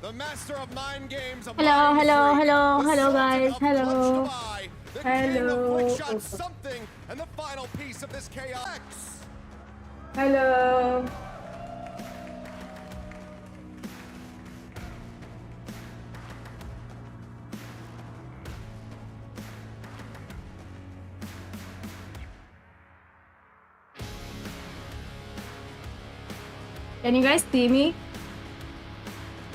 The master of mind games. Hello, guys. Hello. The king of Hello. quick shot something, and the final piece of this chaos. Hello. Can you guys see me?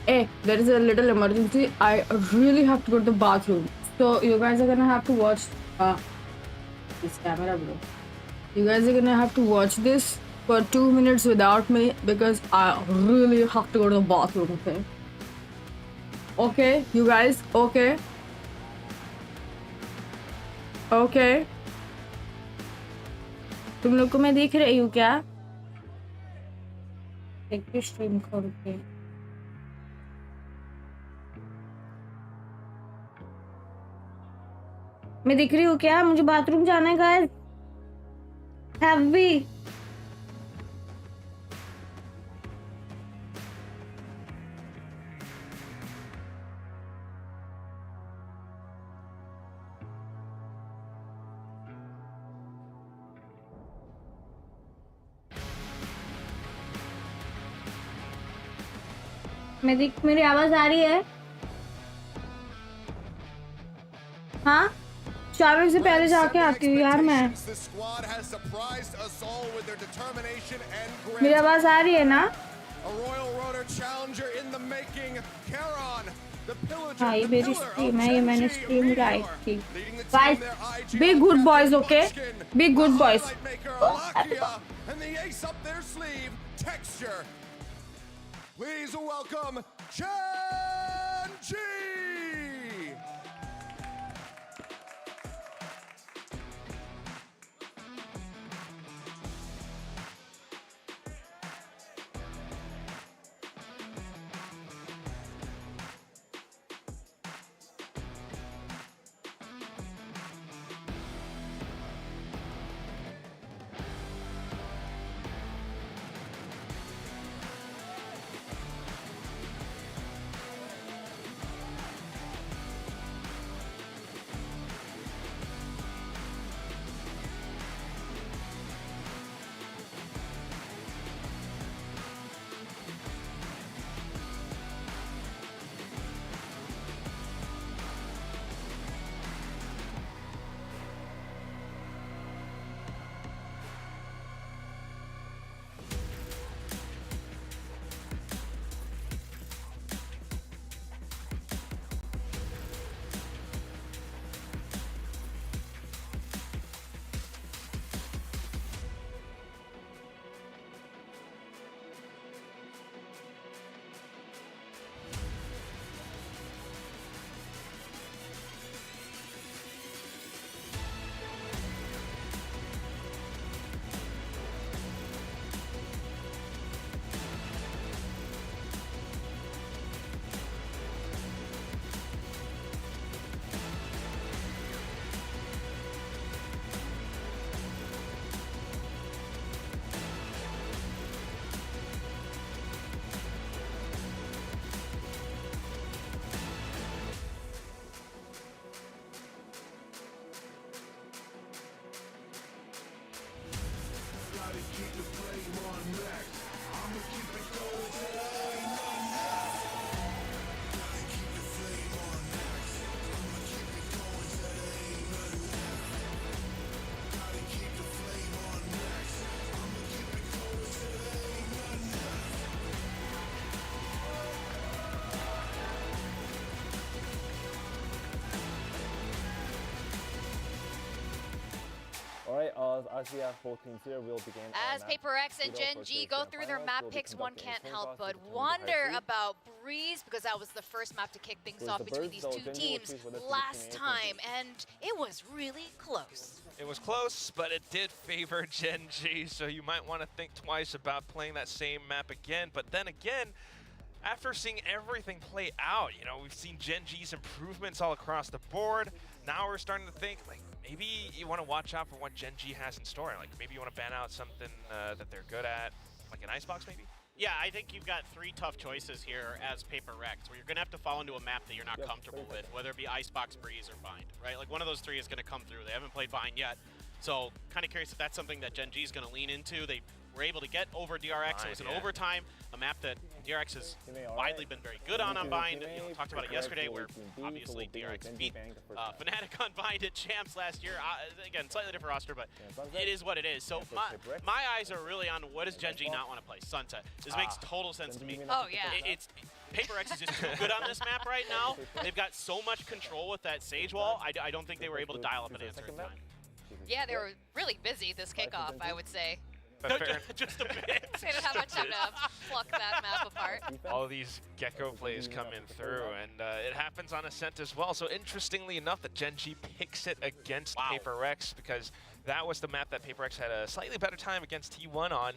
Hey, there is a little emergency. I really have to go to the bathroom. So you guys are gonna have to watch this camera, bro. You guys are gonna have to watch this for 2 minutes without me because I really have to go to the bathroom, okay? Okay, you guys, okay? Okay. तुम लोग को मैं देख रही हूँ क्या? एक stream खोल के मैं दिख रही हूँ क्या? मुझे बाथरूम जाना है गाइस. हैवी मेरी आवाज आ रही है? हाँ, शावर से पहले जाके आती हूँ यार मैं. मेरी आवाज आ रही है ना? हाँ, ये मेरी स्ट्रीम है, ये मैंने स्ट्रीम लाइव की. Guys, be good boys, okay? Be good boys. Please welcome Chen-Chi! As we have 14-0, we'll begin. As PRX and Gen G go through their map picks, one can't help but wonder about Breeze, because that was the first map to kick things off between these two teams last time, and it was really close. It was close, but it did favor Gen G, so you might want to think twice about playing that same map again. But then again, after seeing everything play out, you know, we've seen Gen G's improvements all across the board. Now we're starting to think, like, maybe you want to watch out for what Gen G has in store. Like, maybe you want to ban out something that they're good at, like an icebox, maybe? Yeah, I think you've got 3 tough choices here as PRX, where you're going to have to fall into a map that you're not comfortable with, whether it be Icebox, Breeze, or Bind, right? Like, one of those 3 is going to come through. They haven't played Bind yet, so kind of curious if that's something that Gen G is going to lean into. They were able to get over DRX. It was an overtime, a map that DRX has widely been very good on Bind. You know, talked about it yesterday, where obviously DRX beat Fnatic on Bind at Champs last year. Again, slightly different roster, but it is what it is. So my eyes are really on what does Gen G not want to play? Sunset. This makes total sense to me. Oh, yeah. It's PRX is just too good on this map right now. They've got so much control with that Sage Wall. I don't think they were able to dial up an answer in time. Yeah, they were really busy this kickoff, I would say. Just a bit. They didn't have much time to pluck that map apart. All these Gecko plays coming through, and it happens on Ascent as well. So interestingly enough, that Gen G picks it against PRX, because that was the map that PRX had a slightly better time against T1 on,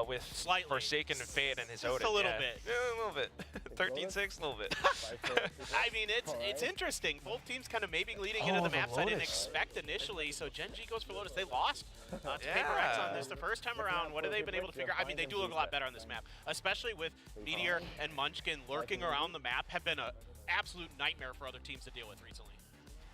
with Forsaken and Fade and his Odin. Just a little bit. Yeah, a little bit. 13-6, a little bit. I mean, it's interesting. Both teams kind of maybe leading into the maps I didn't expect initially. So Gen G goes for Lotus. They lost to PRX on this the first time around. What have they been able to figure out? I mean, they do look a lot better on this map, especially with Meteor and Munchkin lurking around the map. Have been an absolute nightmare for other teams to deal with recently.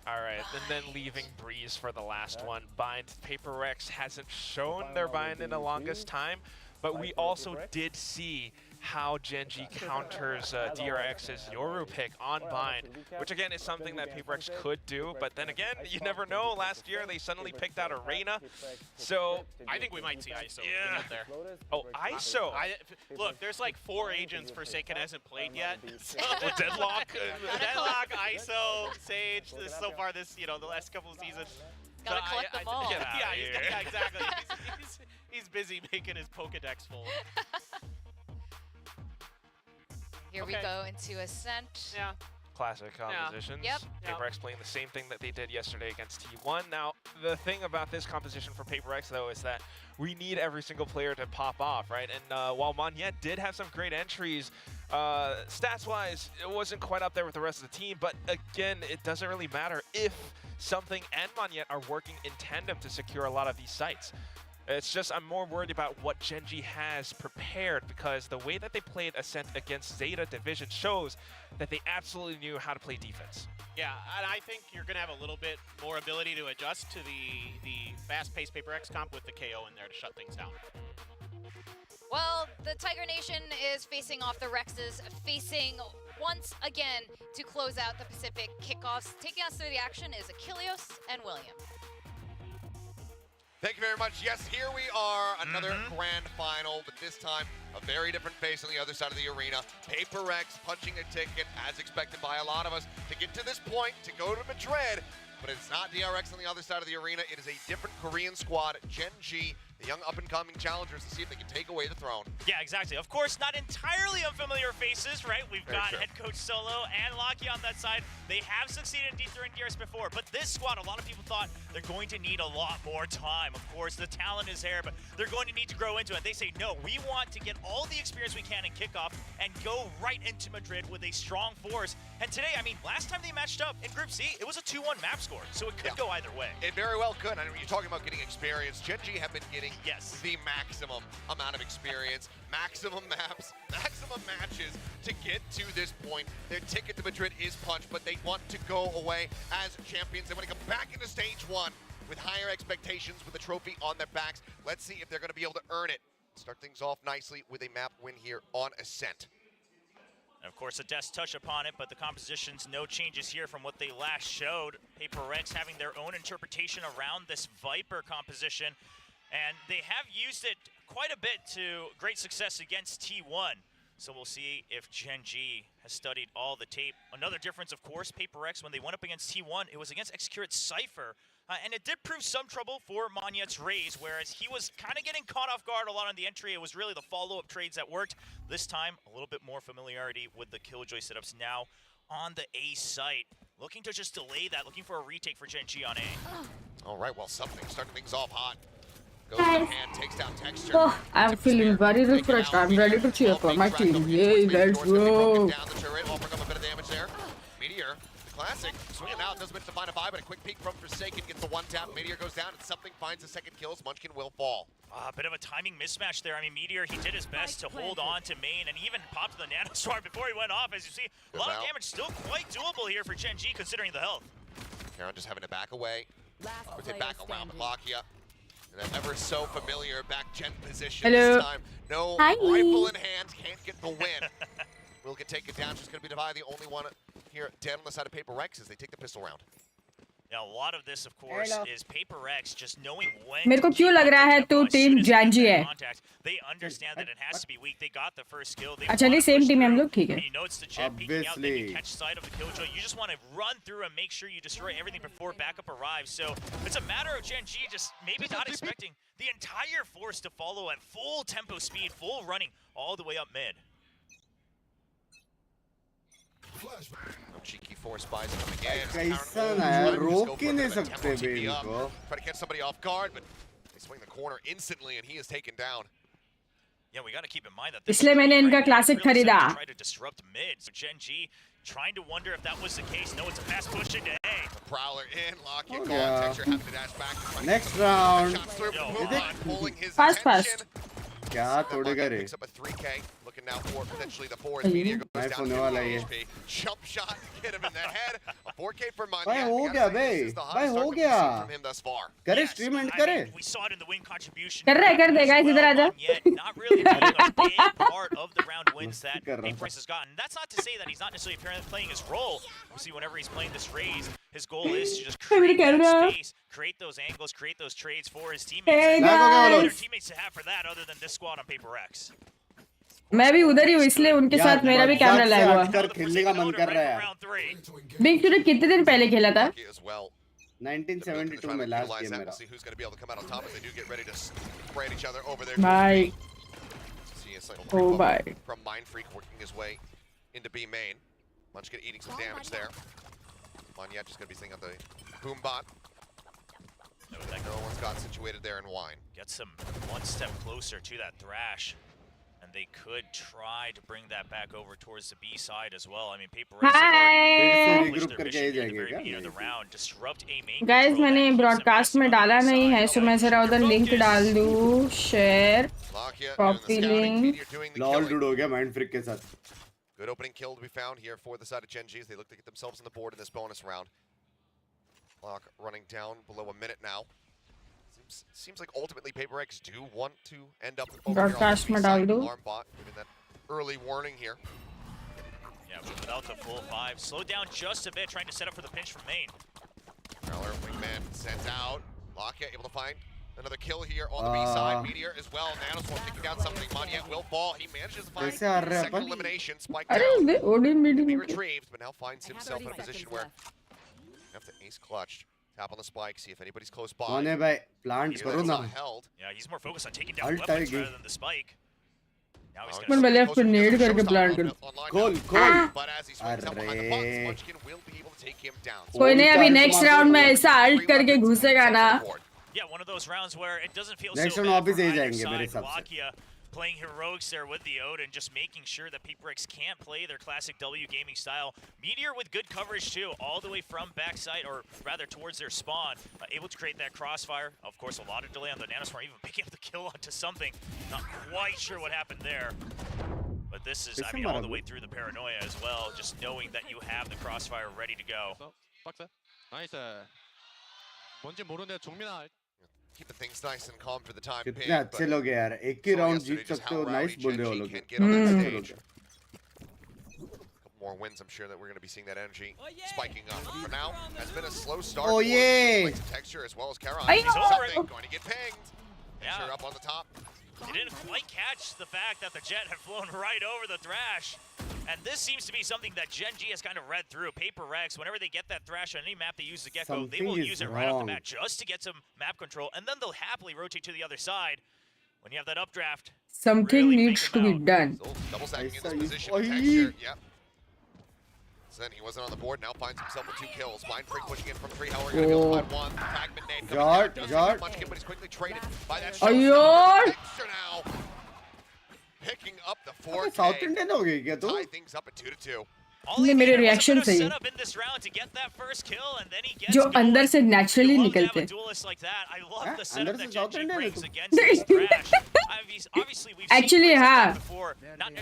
All right, and then leaving Breeze for the last one. Bind. PRX hasn't shown their Bind in the longest time, but we also did see how Gen G counters DRX's Yoru pick on Bind, which again is something that PRX could do, but then again, you never know. Last year they suddenly picked out Arena, so I think we might see ISO there. Oh, ISO! Look, there's like 4 agents Forsaken hasn't played yet. So Deadlock! Deadlock, ISO, Sage, so far this, the last couple of seasons. Gotta collect them all. Yeah, exactly. He's busy making his Pokedex full. Here we go into Ascent. Yeah. Classic compositions. Yep. PRX playing the same thing that they did yesterday against T1. Now, the thing about this composition for PRX, though, is that we need every single player to pop off, right? And while Monyet did have some great entries, stats-wise, it wasn't quite up there with the rest of the team. But again, it doesn't really matter if Something and Monyet are working in tandem to secure a lot of these sites. It's just I'm more worried about what Gen G has prepared, because the way that they played Ascent against Zeta Division shows that they absolutely knew how to play defense. Yeah, and I think you're going to have a little bit more ability to adjust to the fast-paced PRX comp with the KO in there to shut things down. Well, the Tiger Nation is facing off the Rexes, facing once again to close out the Pacific kickoffs. Taking us through the action is Achilles and William. Thank you very much. Yes, here we are, another grand final, but this time a very different face on the other side of the arena. PRX punching a ticket, as expected by a lot of us, to get to this point, to go to Madrid. But it's not DRX on the other side of the arena. It is a different Korean squad, Gen G, the young up-and-coming challengers, to see if they can take away the throne. Yeah, exactly. Of course, not entirely unfamiliar faces, right? We've got head coach Solo and Locky on that side. They have succeeded in D3 and DRS before, but this squad, a lot of people thought they're going to need a lot more time. Of course, the talent is there, but they're going to need to grow into it. They say, no, we want to get all the experience we can in Kickoff and go right into Madrid with a strong force. And today, I mean, last time they matched up in Group C, it was a 2-1 map score, so it could go either way. It very well could. I mean, you're talking about getting experience. Gen G have been getting the maximum amount of experience, maximum maps, maximum matches to get to this point. Their ticket to Madrid is punched, but they want to go away as champions. They want to come back into stage 1 with higher expectations, with a trophy on their backs. Let's see if they're going to be able to earn it. Start things off nicely with a map win here on Ascent. And of course, the Deaths touch upon it, but the composition's no changes here from what they last showed. PRX having their own interpretation around this Viper composition, and they have used it quite a bit to great success against T1. So we'll see if Gen G has studied all the tape. Another difference, of course, PRX, when they went up against T1, it was against Execurate Cypher. And it did prove some trouble for Monyet's Raze, whereas he was kind of getting caught off guard a lot on the entry. It was really the follow-up trades that worked. This time, a little bit more familiarity with the Killjoy setups now on the A site. Looking to just delay that, looking for a retake for Gen G on A. All right, well, something starting things off hot. Goes to hand, takes down Texture. Oh, I'm feeling very refreshed. I'm ready to cheer for my team. Yay, let's go. Down the turret, offering up a bit of damage there. Meteor, the Classic swinging out, doesn't manage to find a buy, but a quick peek from Forsaken gets the one tap. Meteor goes down, and something finds the second kill. Munchkin will fall. A bit of a timing mismatch there. I mean, Meteor, he did his best to hold on to main and even popped the nanoswarm before he went off. As you see, a lot of damage still quite doable here for Gen G considering the health. Karon just having to back away. Puts it back around Lakia. And that ever so familiar back gen position this time. No rifle in hand, can't get the win. Will get taken down. She's going to be Divide, the only one here down on the side of PRX as they take the pistol round. Now, a lot of this, of course, is PRX just knowing when. मेरे को क्यों लग रहा है तू team Gen Z है? They understand that it has to be weak. They got the first kill. अच्छा नहीं सेम टीम है हम लोग ठीक है. You know it's the jet peeking out. They can catch sight of the killjoy. You just want to run through and make sure you destroy everything before backup arrives. So it's a matter of Gen G just maybe not expecting the entire force to follow at full tempo speed, full running all the way up mid. No cheeky force buys him again. कैसा ना यार रोक ही नहीं सकते बे इनको. Try to catch somebody off guard, but they swing the corner instantly, and he is taken down. Yeah, we got to keep in mind that this इसलिए मैंने इनका क्लासिक खरीदा. Try to disrupt mid. So Gen G trying to wonder if that was the case. No, it's a fast push into A. The Prowler in, Lakia call texture, having to dash back. Next round. Shots through, pulling his Fast, attention. क्या तोड़ेगा रे? Picks up a 3K, looking now for potentially the 4 as Meteor goes down to 2 HP. Jump shot, hit him in the head. A 4K for Manya. भाई हो गया बे, भाई हो गया. करे stream end करे. We saw it in the win contribution. कर दे guys इधर आजा. Not really playing a big part of the round wins that PRX has gotten. That's not to say that he's not necessarily playing his role. We see whenever he's playing this raise, his goal is to just create that space, create those angles, create those trades for his teammates. Hey and guys. other teammates to have for that other than this squad on PRX. मैं भी उधर ही हूँ इसलिए उनके साथ मेरा भी camera lag हुआ. कर खेलने का मन कर रहा है. बिग तूने कितने दिन पहले खेला था? 1972 में last game मेरा. See who's going to be able to come out on top as they do get ready to spray at each other over there. Bye. Oh bye. From Mind Freak working his way into B main. Munchkin eating some damage there. Manya just going to be sitting on the boom bot. No one's got situated there in Wine. Gets him one step closer to that Thrash. And they could try to bring that back over towards the B side as well. I mean, PRX regroup करके ही जाएंगे क्या? the round, disrupt a main Guys मैंने broadcast में डाला नहीं है सो मैं जरा उधर लिंक डाल दूँ. Share. Copy link. Lol dude हो गया Mind Freak के साथ. Good opening kill to be found here for the side of Gen G as they look to get themselves on the board in this bonus round. Clock running down below a minute now. Seems like ultimately PRX do want to end up over here on the side. Alarm bot giving that early warning here. Yeah, but without the full 5, slow down just a bit, trying to set up for the pinch from main. Prowler, wingman sent out. Lakia able to find another kill here on the B side. Meteor as well. Nanoswarm taking down something. Manya will fall. He manages to find second elimination. Spike down. Be retrieved, but now finds himself in a position where you have to ace clutch. Tap on the spike, see if anybody's close by. कौन है भाई? Plant करो ना. Yeah, he's more focused on taking down weapons rather than the spike. Now he's मैं left पे need करके plant कर. Goal. But as he swings up behind the box, Munchkin will be able to take him down. कोई नहीं अभी next round में ऐसा alt करके घुसेगा ना. Yeah, one of those rounds where it doesn't feel next so round bad वापस for यही either जाएंगे मेरे side. हिसाब से. Lakia playing heroics there with the Ode and just making sure that PRX can't play their classic W gaming style. Meteor with good coverage too, all the way from backside, or rather towards their spawn, able to create that crossfire. Of course, a lot of delay on the nanoswarm, even picking up the kill onto something. Not quite sure what happened there. But this is, I mean, all the way through the paranoia as well, just knowing that you have the crossfire ready to go. 나이스. 뭔지 모르는데 종민아. Keeping things nice and calm for the time being. कितने अच्छे लोग हैं यार. एक ही round जीत सकते हो. Nice बोल रहे हो लोग. Couple more wins, I'm sure that we're going to be seeing that energy spiking up. For now, has been a slow start. Oh yeah. Texture as well as Karon. Something going to get pinged. Texture up on the top. They didn't quite catch the fact that the jet had flown right over the Thrash. And this seems to be something that Gen G has kind of read through. PRX, whenever they get that Thrash on any map they use the Gecko, they will use it right off the bat just to get some map control, and then they'll happily rotate to the other side. When you have that updraft, something needs to be done. Double stacking in this position. Texture, yep. So then he wasn't on the board, now finds himself with 2 kills. Mind Freak pushing in from 3, however, going to be able to find 1. Fragment nade coming down. Munchkin, but he's quickly traded by that shot. Texture now picking up the 4K. South Indian हो गई क्या तू? Tie things up at 2-2. ने मेरे reaction से जो अंदर से नेचुरली निकलते एक्चुअली हाँ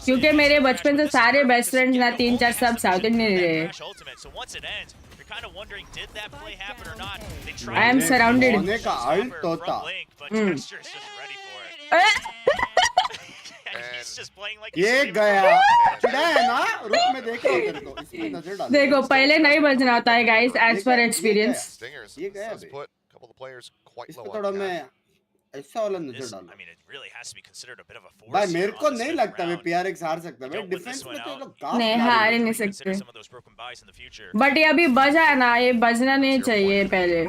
क्योंकि मेरे बचपन से सारे बेस्ट फ्रेंड्स ना 3-4 सब साउथ इंडियन रहे I am surrounded होने का अल्ट होता ये गया चिड़ा है ना रुक में देख रहा हूँ तेरे को इसमें नजर डाल देखो पहले नहीं बजना होता है गाइस एज पर एक्सपीरियंस ये गया इस थोड़ा मैं ऐसा वाला नजर डाल भाई मेरे को नहीं लगता मैं PRX हार सकता मैं डिफेंस में तो लोग नहीं हार नहीं सकते बट ये अभी बजा है ना ये बजना नहीं चाहिए पहले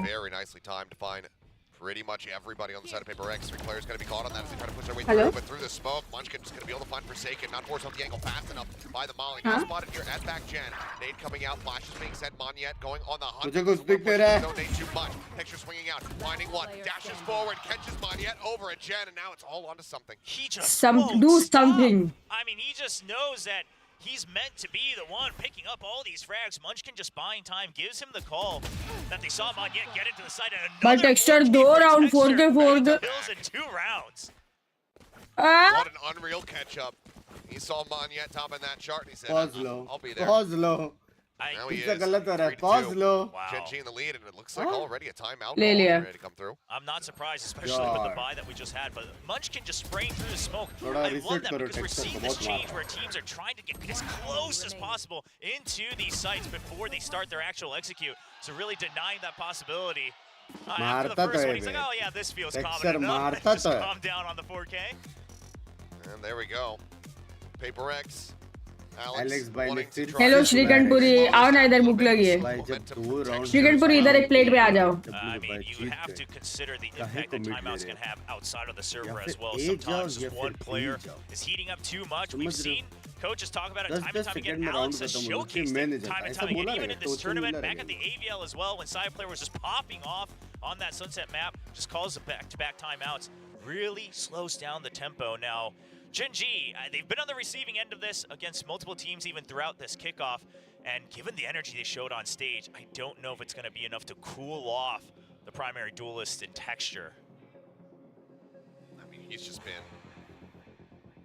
Pretty much everybody on the side of PRX. 3 players going to be caught on that as they try to push their way Hello? through. But through the smoke, Munchkin just going to be able to find Forsaken. Not forced off the angle fast enough by the Molly. Now spotted here at back Gen. Nade coming out. Flash is being sent. Monyet going on the hunt. मुझे कुछ दिख नहीं रहा है. Don't nade too much. Texture swinging out. Finding one. Dashes forward. Catches Monyet over at Gen. And now it's all onto something. He just do something. I mean, he just knows that he's meant to be the one picking up all these frags. Munchkin just buying time, gives him the call that they saw Monyet get into the side. And but Texture 2 round 4 kills in 2 rounds. What an unreal catch up. He saw Monyet top in that chart and he said, pause low. I'll be there. Pause low. Now he इसका is. गलत हो रहा है. Pause low. Gen.G in the lead and it looks like already a timeout ले लिया. ready to come through. I'm not surprised, especially with the buy that we just had, but Munchkin just spraying through the smoke. I love that because we're seeing this change where teams are trying to get as close as possible into these sites before they start their actual execute. So really denying that possibility. After the first one, he's like, oh yeah, this feels common enough. Just calm down on the 4K. And there we go. PRX. Alex by hello Shrikanthpuri आओ ना इधर भूख लगी है श्रीकंठपुरी इधर एक plate पे आ जाओ I mean, you have to consider the impact that timeouts can have outside of the server as well. Sometimes just one player is heating up too much. We've seen coaches talk about it time and time again. Alex has showcased it time and time again, even in this tournament, back at the AVL as well, when Side Player was just popping off on that Sunset map, just calls the back-to-back timeouts, really slows down the tempo. Now, Gen.G, they've been on the receiving end of this against multiple teams even throughout this kickoff, and given the energy they showed on stage, I don't know if it's going to be enough to cool off the primary duelist in Texture. I mean, he's just been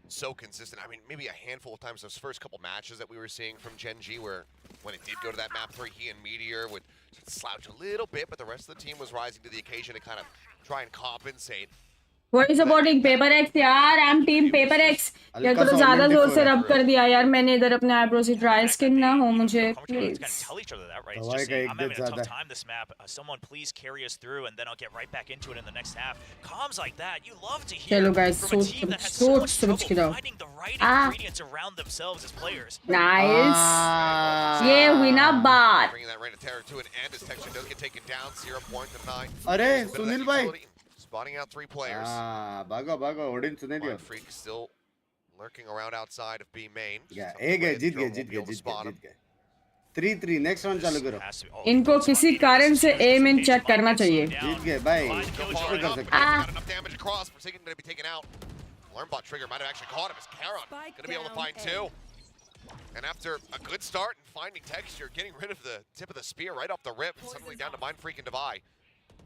so consistent. I mean, maybe a handful of times those first couple matches that we were seeing from Gen.G where when it did go to that map 3, he and Meteor would slouch a little bit, but the rest of the team was rising to the occasion to kind of try and compensate. What is supporting PRX यार I'm team PRX यार तो ज़्यादा जोर से रब कर दिया यार मैंने इधर अपने eyebrow से dry skin ना हो मुझे please Tell each other that, right? It's just saying, I'm having a tough time this map. Someone please carry us through, and then I'll get right back into it in the next half. Comms like that, you love to hear चलो guys from a team that has so much trouble finding the right ingredients around themselves as players. Nice ये हुई ना बात Bringing that reign of terror to an end as Texture does get taken down 0.9. अरे सुनील भाई spotting out 3 players. भागो भागो audience सुने दियो. Freak still lurking around outside of B main. एक है जीत गए 3-3 नेक्स्ट राउंड चालू करो. इनको किसी कारण से A में चेक करना चाहिए. जीत गए भाई. Enough damage across. Forsaken going to be taken out. Alarmbot trigger might have actually caught him as Karon going to be able to find 2. And after a good start and finding Texture, getting rid of the tip of the spear right off the rip, suddenly down to Mind Freak and Divide.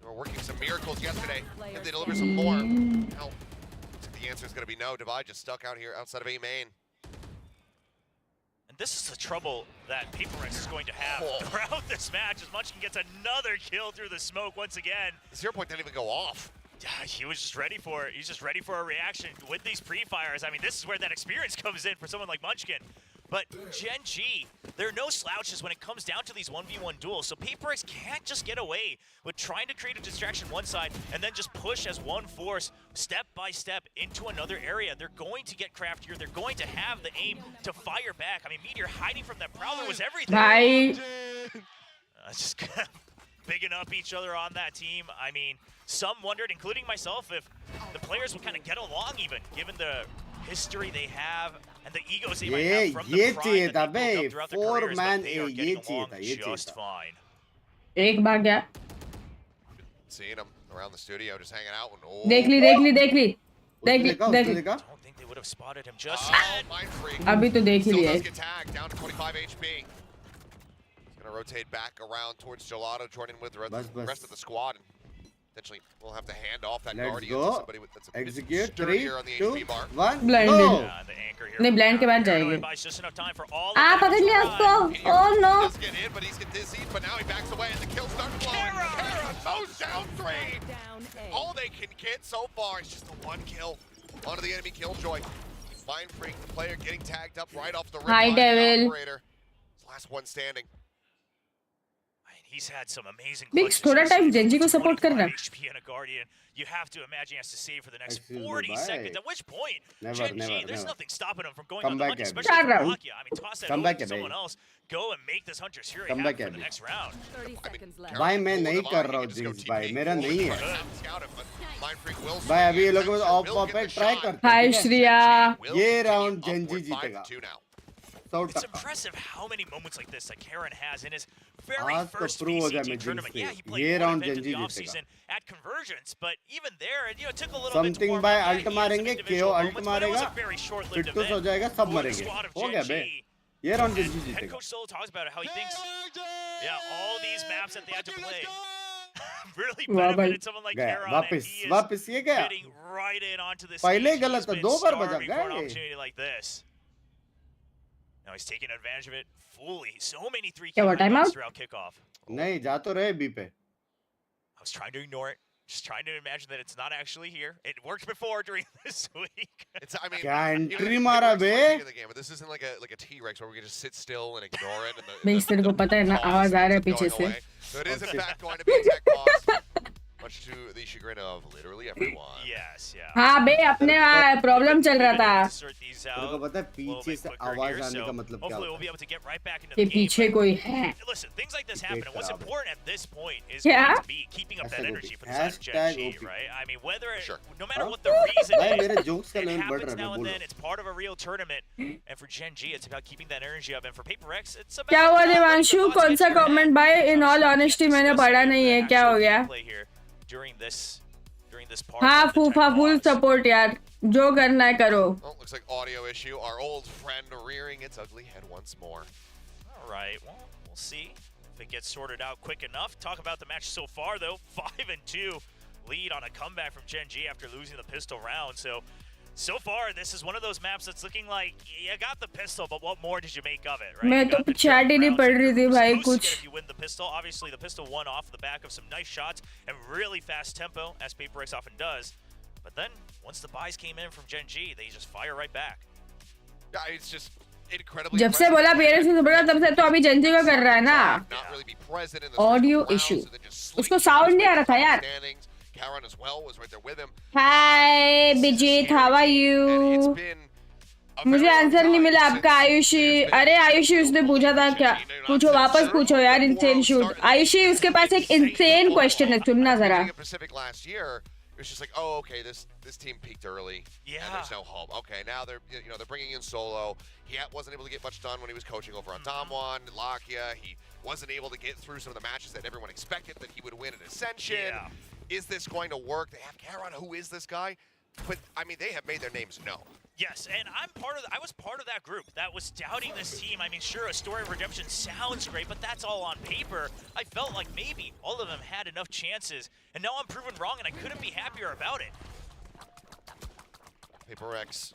They were working some miracles yesterday. If they deliver some more, now the answer is going to be no. Divide just stuck out here outside of A main. And this is the trouble that PRX is going to have throughout this match as Munchkin gets another kill through the smoke once again. 0 point didn't even go off. He was just ready for it. He's just ready for a reaction with these pre-fires. I mean, this is where that experience comes in for someone like Munchkin. But Gen.G, there are no slouches when it comes down to these 1v1 duels, so PRX can't just get away with trying to create a distraction one side and then just push as one force step by step into another area. They're going to get craftier. They're going to have the aim to fire back. I mean, Meteor hiding from that Prowler was everything. Bye. Just bigging up each other on that team. I mean, some wondered, including myself, if the players would kind of get along even, given the history they have and the egos they might have from the pride that they built up throughout their careers, but they are getting along just fine. एक भाग गया. Seeing him around the studio, just hanging out. देख ली. I don't think they would have spotted him just अभी तो देख ही Still लिया does get tagged, down to 25 HP. He's gonna rotate back around towards Gelato, joining with the rest of the squad. And potentially we'll have to hand off that Let's Guardian go. to somebody with that's a bit Execute. 3, sturdier on the 2, HP bar. 1. Blinded. Go. the anchor here. नहीं blind के बाद जाएंगे Buys just enough time for all आ of them पकड़ to लिया arrive. उसको oh no Does get in, but he's get dizzied, but now he backs away and the kills start flowing. Kara goes down 3. All they can get so far is just the 1 kill onto the enemy killjoy. Mind Freak, the player getting tagged up right off the rip Hi, by the Devil. operator. Last one standing. He's had some amazing Big clutches थोड़ा this time season. Gen Z को support कर रहा 25 HP and a Guardian. You have to imagine he has to save for the next Excuse me, 40 bye. seconds. At which point, Never, Gen G, never, there's never. nothing stopping him from going Come on the back, hunt, Abby. especially Shut for up. Lakia. I mean, toss that Come over back, to Abby. someone else. Go and make this Hunter's Fury Come happen back, for the Abby. next round. भाई मैं नहीं कर रहा हूँ jinx भाई मेरा नहीं है भाई अभी ये लोग ऑफ पे ट्राई करते हाय हैं श्रिया ये राउंड जेंजी जीतेगा It's impressive how many moments like this that Karen has in his very आज तो first prove हो जाए VCT मैं tournament. जिंक्स Yeah, he से played ये one round event in Gen Z the जीतेगा offseason at Convergence, but even there, it took a little bit to something warm by up. Ult Yeah, he had some मारेंगे individual KO ult moments, but it was मारेगा a very short-lived फिर तो हो event जाएगा सब for the मरेंगे squad of हो गया Gen बे G. ये राउंड जेंजी Head जीतेगा coach Solo talks about how he thinks, yeah, all these maps that they had to play really वाह भाई benefited someone like गया Karen, and वापस he is वापस ये गया fitting right in onto this पहले stage. गलत He's था been दो बार बजा starving for an गया opportunity like this. Now he's taking advantage of it fully. So many 3 क्या kill हुआ time headbutts out throughout kickoff. नहीं जा तो रहे बी पे I was trying to ignore it. Just trying to imagine that it's not actually here. It worked before during this week. I mean, क्या even entry if मारा T-Rex bay playing in the game, but this isn't like a T-Rex where we can just sit still and ignore it. And भाई तेरे को पता है ना आवाज आ रहा है पीछे से So it is in fact going to be a tech pause, much to the chagrin of literally everyone. Yes, yeah. हाँ बे अपने प्रॉब्लम चल रहा था Insert these तेरे को out. पता है पीछे से आवाज आने का मतलब क्या Hopefully we'll होता be able to get right back into कि the game. पीछे but कोई है Listen, things like this happen, and what's खराब है। important at this point is Yeah. going to be keeping up that Hashtag energy OP. for the side of Gen Hashtag G, OP. right? I mean, whether it, Sure. no matter Huh? what the reason भाई is, मेरे jokes का it level बढ़ happens रहा है now मैं and बोल then. रहा It's part of a real tournament, and for Gen G, it's about keeping that energy up, and for Paper X, it's about क्या हुआ not letting the Devanshu thoughts कौन get सा to your head. Comment भाई in all honesty मैंने पढ़ा नहीं है क्या हो गया During this part हाँ of the फूफा tech फुल pause. सपोर्ट यार जो करना है करो Well, looks like audio issue. Our old friend rearing its ugly head once more. All right, well, we'll see if it gets sorted out quick enough. Talk about the match so far, though. 5-2 lead on a comeback from Gen G after losing the pistol round. So far, this is one of those maps that's looking like you got the pistol, but what more did you make of it, right? मैं You तो got the chat ही नहीं rounds पढ़ that रही थी you're भाई supposed to कुछ get if you win the pistol. Obviously, the pistol won off the back of some nice shots and really fast tempo, as Paper X often does. But then, once the buys came in from Gen G, they just fire right back. Yeah, it's just incredibly. जब से बोला PRX से बोला तब से तो अभी Gen Z का कर रहा है ना Not really be present in the Audio rounds, issue. and then just sleep उसको in sound नहीं आ the रहा था यार standings. Karen as well was right there with him. Hi Bijit how are And you it's been a मुझे very long answer नहीं time मिला since आपका Ayushi there's been अरे आयुषी उसने पूछा था क्या पूछो वापस पूछो यार इंसेन शूट आयुषी उसके पास एक इंसेन क्वेश्चन है सुनना जरा Beginning of Pacific last year, it was just like, oh, okay, this team peaked early. Yeah. And there's no hope. Okay, now they're bringing in Solo. He wasn't able to get much done when he was coaching over on Damwon, Lakia. He wasn't able to get through some of the matches that everyone expected that he would win at Ascension. Yeah. Is this going to work? They have Karen. Who is this guy? But I mean, they have made their names known. Yes, and I was part of that group that was doubting this team. I mean, sure, a story of redemption sounds great, but that's all on paper. I felt like maybe all of them had enough chances, and now I'm proven wrong, and I couldn't be happier about it. Paper X,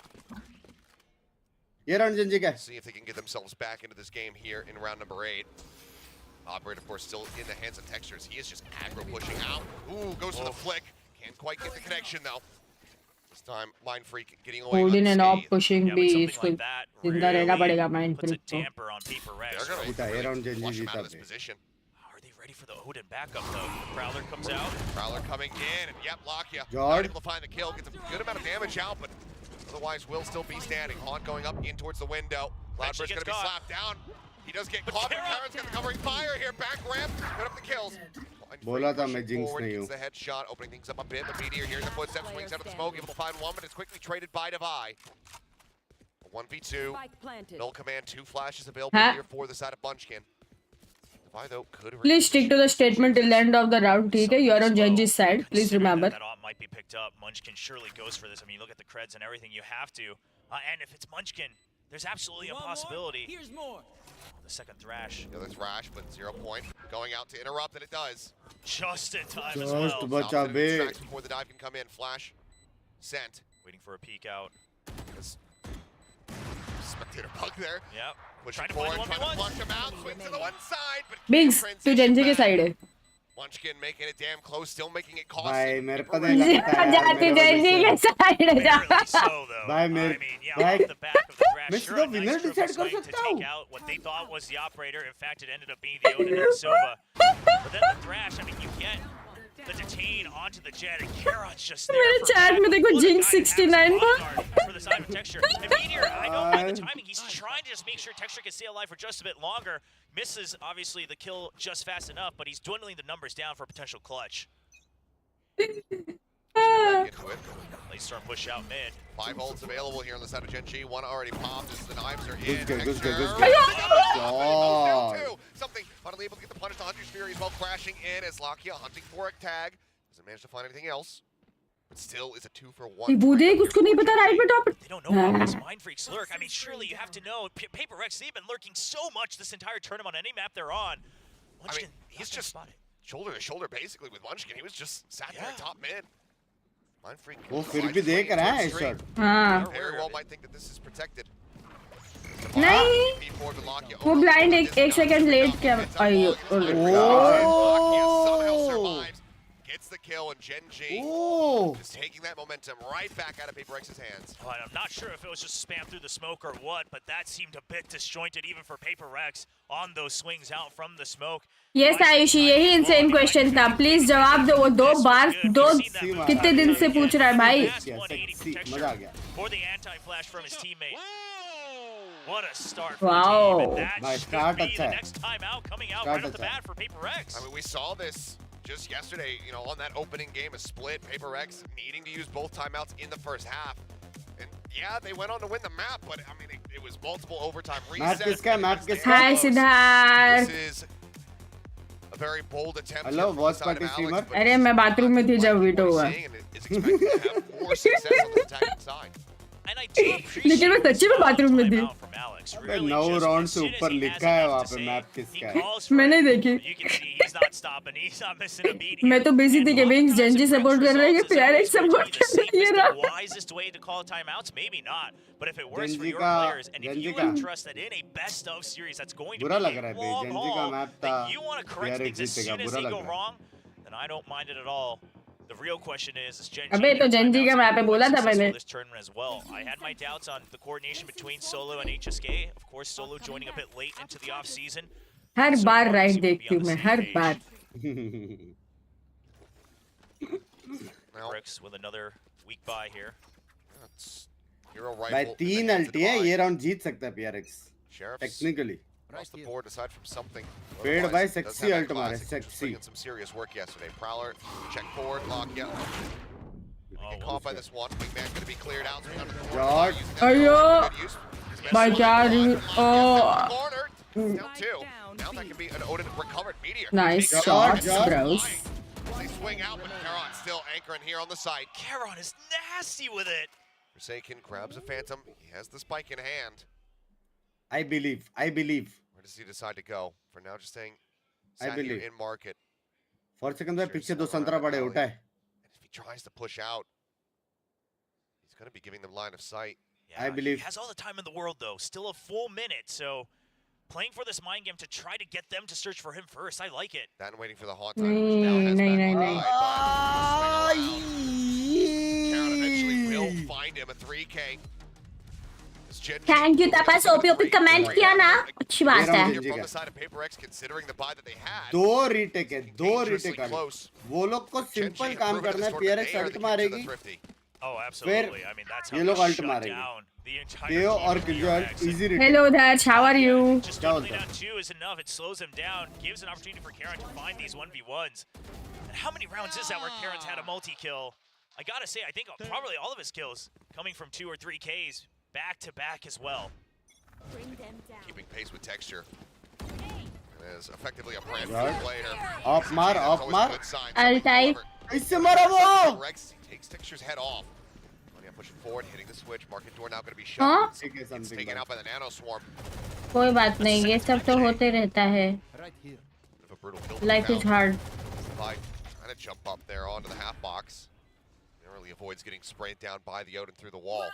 ये round Gen Z का है see if they can get themselves back into this game here in round number 8. Operator, of course, still in the hands of Textures. He is just aggro pushing out. Ooh, goes for the flick. Can't quite get the connection, though. This time, Mind Freak getting away holding end of unscathed. Pushing Yeah, भी but something इसको like that जिंदा रहना पड़ेगा really mind puts a freak को damper on Paper X. They're gonna Puta, really around Gen flush him G out of this tap. position. Are they ready for the Odin backup, though? Prowler comes out. Prowler coming in, and yep, Lakia Jard. not able to find the kill. Gets a good amount of damage out, but otherwise will still be standing. Haunt going up in towards the window. Cloudburst's gets gonna be caught. slapped down. He does get But caught, but Kara- Karen's gonna be covering fire here. Back ramp, put up the kills. बोला था मैं Pushing jinx forward, नहीं gets हूँ the headshot, opening things up a bit. But Meteor here in the footsteps, swings out of the smoke, able to find one, but it's quickly traded by Devi. 1v2. Null command, 2 flashes available Huh? here for the side of Bunchkin. Supply, though, could Please stick to the statement till the end of the round. Okay, you're on Genji's side. Please remember. That op might be picked up. Munchkin surely goes for this. I mean, you look at the creds and everything. You have to. And if it's Munchkin, there's absolutely a possibility. Here's more. The second thrash. Yeah, that's Rash, but 0 point. Going out to interrupt, and it does. Just in time Just as well. about to be. Tracks before the dive can come in. Flash. Sent. Waiting for a peek out. Spectator bug there. Yep. Pushing Trying to forward, find trying to 1v1s. flush him out. Swing to the one side, but Bigs to Genji के side है. Munchkin making it damn close, still making it भाई costly. मेरे को नहीं लगता है जाती Genji के side है जा. Barely so, though. भाई I मेरे mean, yeah, भाई off the back of the thrash. मैं Sure, सीधा a winner nice triple decide कर swing to सकता हूँ. take out what they thought was the operator. In fact, it ended up being the Odin and Sova. But then the thrash, I mean, you get the detain onto the jet, and Karon's just there. मेरे chat में देखो Jinx 69 पर. For the side of Texture. And Meteor, I don't mind the timing. He's trying to just make sure Texture can stay alive for just a bit longer. Misses, obviously, the kill just fast enough, but he's dwindling the numbers down for a potential clutch. Into it. Late storm push out mid. 5 ults available here on the side of Genji. One already popped as the knives are in. Good, good, good, good, Texture. good. Oh, God. too. Something finally able to get the punish to Hunter's Fury as well, crashing in as Lakia hunting for a tag. Doesn't manage to find anything else. But still is a 2-for-1. वो देख उसको नहीं पता right में top. They don't know about these mind freaks lurk. I mean, surely you have to know. PaperX, they've been lurking so much this entire tournament on any map they're on. Munchkin, he's just shoulder to shoulder basically with Munchkin. He was just sat there at top mid. Mind freak. वो फिर भी देख रहा है shot. हाँ. Very well might think that this is protected. नहीं. वो blind एक second late क्या आई. Oh. Gets the kill, and Genji just taking that momentum right back out of PaperX's hands. Well, I'm not sure if it was just spam through the smoke or what, but that seemed a bit disjointed even for PaperX on those swings out from the smoke. Yes, Ayushi, यही insane question था. Please जवाब दो. वो 2 बार 2 कितने दिन से पूछ रहा है भाई. मजा आ गया. For the anti-flash from his teammate. What a start Wow. for the team, and that Nice should start, be the अच्छा. next time out coming out Start right off the अच्छा. bat for PaperX. I mean, we saw this just yesterday, you know, on that opening game, a split, PaperX needing to use both timeouts in the first half. And yeah, they went on to win the map, but I mean, it was multiple overtime resets. Map किसका? Hi Siddharth. This is a very bold attempt. Hello, here from watch the side of party Alex, streamer. but अरे मैं bathroom में थी जब video हुआ. and is expected to have more success on the attacking side. And I do appreciate लेकिन मैं सच्ची में bathroom में थी. from Alex. अबे Really 9 just round as से soon as ऊपर he लिखा has है enough वहाँ to पे say, map he किसका है. calls for मैंने it. देखी. You can see he's not stopping. He's not missing a beat. मैं तो busy थी कि Wings Genji support कर रहे हैं कि PRX support कर रही है ना. The wisest way to call timeouts? Maybe not. But if it works for Genji your का- players, and if Genji you का- would trust that in a best of series that's going to बुरा be लग रहा a है बे. long Genji का haul, map that था. you want to correct PRX things as जीतेगा. soon as बुरा they लग go रहा है. wrong, then I don't mind it at all. The real question is Genji अबे तो Genji का map है बोला था मैंने. this tournament as well. I had my doubts on the coordination between Solo and HSK. Of course, Solo joining a bit late into the off season. Her So bar far, right we seem to be देखती on हूँ the मैं same her page. Bar. Bricks with another weak buy here. That's hero भाई rifle. 3 ulti है. ये round जीत सकता है PRX. Sheriff's Technically. across the board aside from something. Paid by Otherwise, does sexy have that ult मारे, classic. He was sexy. putting in some serious work yesterday. Prowler, check forward, lock, yeah. Get caught by this one. Wingman's going to be cleared out. So under the corner, God. using that Ayo. good use. His best My one, God, lock, you- lock, oh. yeah, corner. Down 2. Now that can be an Odin recovered Meteor. Nice Takes it shots, out. bros. They swing out, but Karon still anchoring here on the side. Karon is nasty with it. Forsaken grabs a Phantom. He has the spike in hand. I believe. Where does he decide to go? For now, just staying I sat here believe. in market. For second में पीछे 2 संतरा पड़े उठा है. And if he tries to push out, he's going to be giving them line of sight. Yeah, I believe. He has all the time in the world, though. Still a full minute, so playing for this mind game to try to get them to search for him first. I like it. That and waiting for the haunt time, which now has नहीं, that नहीं, one नहीं. eye, but swing around. Karon eventually will find him a 3K. This Genji Thank you, moving Tapas. into the OP great comment right किया now. ना. अच्छी बात है. Here from the side of PaperX, considering the buy that they had. 2 retake है. 2 dangerously retake है. close. वो लोग को Genji simple have काम proven करना this है. tournament PRX they are ult the king to the मारेगी. thrifty. Oh, absolutely. I mean, that's how ये they लोग ult shut मारेंगे. down the entire Theo team और of Killjoy PRX. ult easy retake. Hello Dharch, how are you? Just क्या doubling होता down है? 2 is enough. It slows him down, gives an opportunity for Karon to find these 1v1s. And how many rounds is that where Karon's had a multi-kill? I gotta say, I think probably all of his kills coming from 2 or 3 Ks back to back as well. Keeping pace with texture. is effectively a brand new player. Up mar. I'll type. इससे मारा वो. PRX takes Texture's head off. Pushing forward, hitting the switch. Market door now going to be Huh? shut. It's taken out by the nano swarm. कोई बात नहीं, ये सब तो होते रहता है. Life is hard. Trying to jump up there onto the half box. Narrowly avoids getting sprayed down by the Odin through the wall.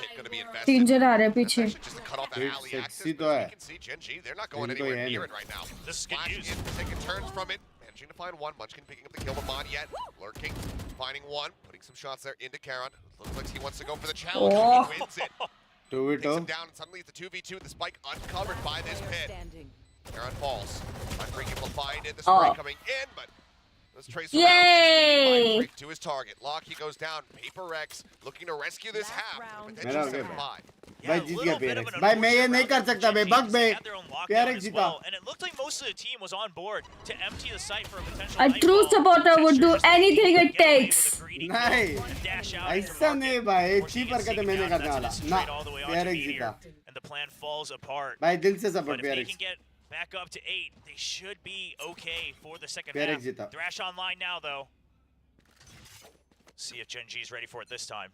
Pit going to be invested. तीन जन आ रहे हैं पीछे. Just to cut off the alley access. तो You है. can see Gen G, they're not going anywhere near it right now. This is good news. Taking turns from it. Managing to find one. Munchkin picking up the kill, but Mon yet. Lurking. Finding one. Putting some shots there into Karan. Looks like he wants to go for the challenge. Oh. He wins it. Do it. Takes him down, and suddenly it's the 2v2. The spike uncovered by this pit. Karan falls. Not being able to find it. The spray coming in, but let's trace Yay! around. To his target. Locky goes down. PRX looking to rescue this half. Potential 7-5. भाई जीत गया PRX. भाई मैं ये नहीं कर सकता बे. Bug बे. PRX जीता. And it looked like most of the team was on board to empty the site for a potential A true supporter would do anything it takes. नहीं. ऐसा नहीं भाई. चीप हरकत मैंने करने वाला. ना. PRX जीता. And the plan falls apart. भाई दिल से support But if they PRX. can get back up to 8, they should be okay for the second PRX half. जीता. Thrash online now though. See if Gen G is ready for it this time.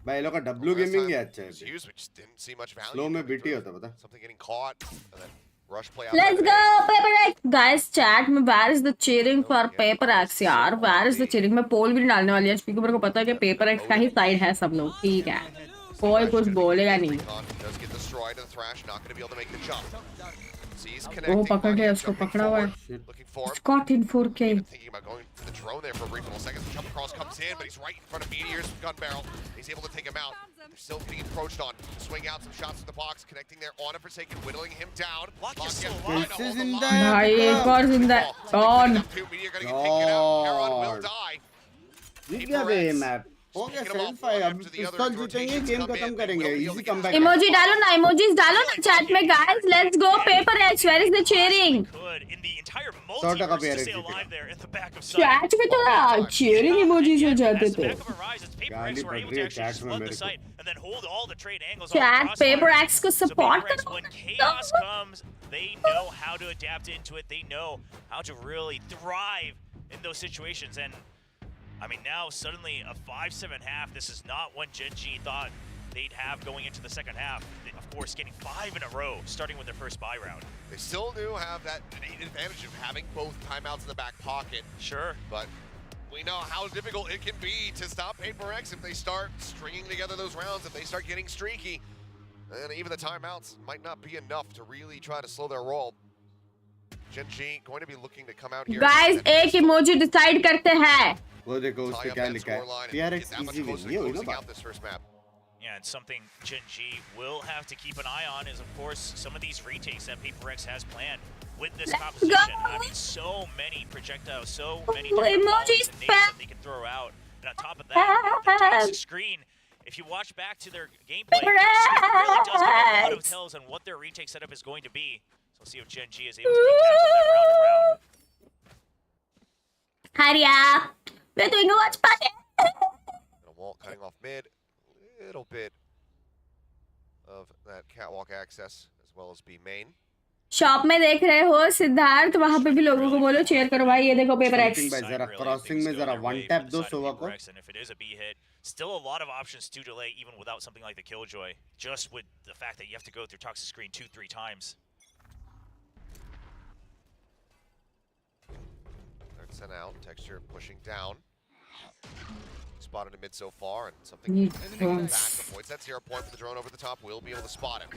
भाई लोग का W gaming ही अच्छा है. Used, we just didn't see much value. Slow में BT होता पता. Something getting caught and then rush play out. Let's go PRX. Guys, chat में where is the cheering for PRX यार? Where is the cheering? मैं पोल भी नहीं डालने वाली है क्योंकि मेरे को पता है कि PRX का ही साइड है सब लोग. ठीक है. कोई कुछ बोलेगा नहीं. Does get destroyed and Thrash not going to be able to make the jump. Sees वो connecting. पकड़ लिया, उसको पकड़ा हुआ है. Looking for him. Scott in 4K. Thinking about going for the drone there for a brief little second. The jump across comes in, but he's right in front of Meteor's gun barrel. He's able to take him out. They're still getting encroached on. Swing out some shots in the box, connecting there on a Forsaken, whittling him down. Lock is still Lock This is hold in the the line. भाई एक और जिंदा है. Gone. Meteor gonna get taken out. Karan will die. जीत गया बे map. हो गया self fight. अब पिस्तौल जीतेंगे गेम खत्म करेंगे. Easy comeback. Emoji डालो ना, emojis डालो ना chat में guys. Let's go PRX. Where is the cheering? Could in the entire 100 का multiverse to PRX stay जीतेगा. alive there at the back of sight. Chat में तो cheering emojis हो जाते As the थे. back of a rise, it's PRX गाली were पड़ able रही to है actually chat में flood the मेरे को. site and then hold all the trade angles Chat on the crossfire. PRX को So support PRX, करो. when chaos comes, they know how to adapt into it. They know how to really thrive in those situations. And I mean, now suddenly a 5-7 half. This is not what Gen G thought they'd have going into the second half. They, of course, getting 5 in a row, starting with their first buy round. They still do have that advantage of having both timeouts in the back pocket. Sure. But we know how difficult it can be to stop PRX if they start stringing together those rounds, if they start getting streaky. And even the timeouts might not be enough to really try to slow their roll. Gen G going to be looking to come out here. Guys, एक emoji decide करते हैं. वो देखो उसपे क्या लिखा है. PRX easy win. ये हुई ना बात. This first map. Yeah, and something Gen G will have to keep an eye on is, of course, some of these retakes that PRX has planned with this composition. I mean, so many projectiles, so many different Emojis and names that they can throw out. And on top of that, the toxic screen, if you watch back to their gameplay, it really does give a lot of tells on what their retake setup is going to be. So we'll see if Gen G is able to keep tabs on that round and round. Hurry up. We're doing a watch party. A wall cutting off mid. A little bit of that catwalk access as well as B main. Shop में देख रहे हो सिद्धार्थ, वहाँ पे भी लोगों को बोलो शेयर करो भाई. ये देखो PRX. भाई जरा क्रॉसिंग में जरा वन टैप दो सोवा को. And if it is a B hit, still a lot of options to delay even without something like the Killjoy. Just with the fact that you have to go through toxic screen 2-3 times. Third sent out. Texture pushing down. Spotted a mid so far, and something back avoids that 0 point for the drone over the top. Will be able to spot him.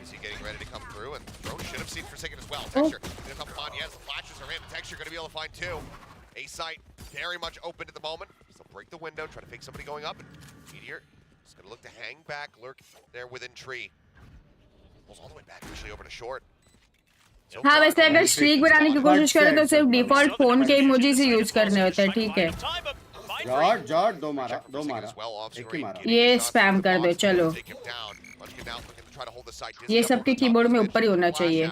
Is he getting ready to come through? And drone should have seen Forsaken as well. Texture gonna come on. Yes, the flashes are in. Texture gonna be able to find 2. A site very much open at the moment. So break the window, try to fake somebody going up. And Meteor is gonna look to hang back, lurk there within tree. Pulls all the way back, actually over to short. हाँ वैसे अगर streak बनाने की कोशिश करें तो सिर्फ default phone के इमोजी से यूज करने होते हैं. ठीक है. जॉर्ड दो मारा. एक ही मारा. ये स्पैम कर दो. चलो. ये सबके कीबोर्ड में ऊपर ही होना चाहिए.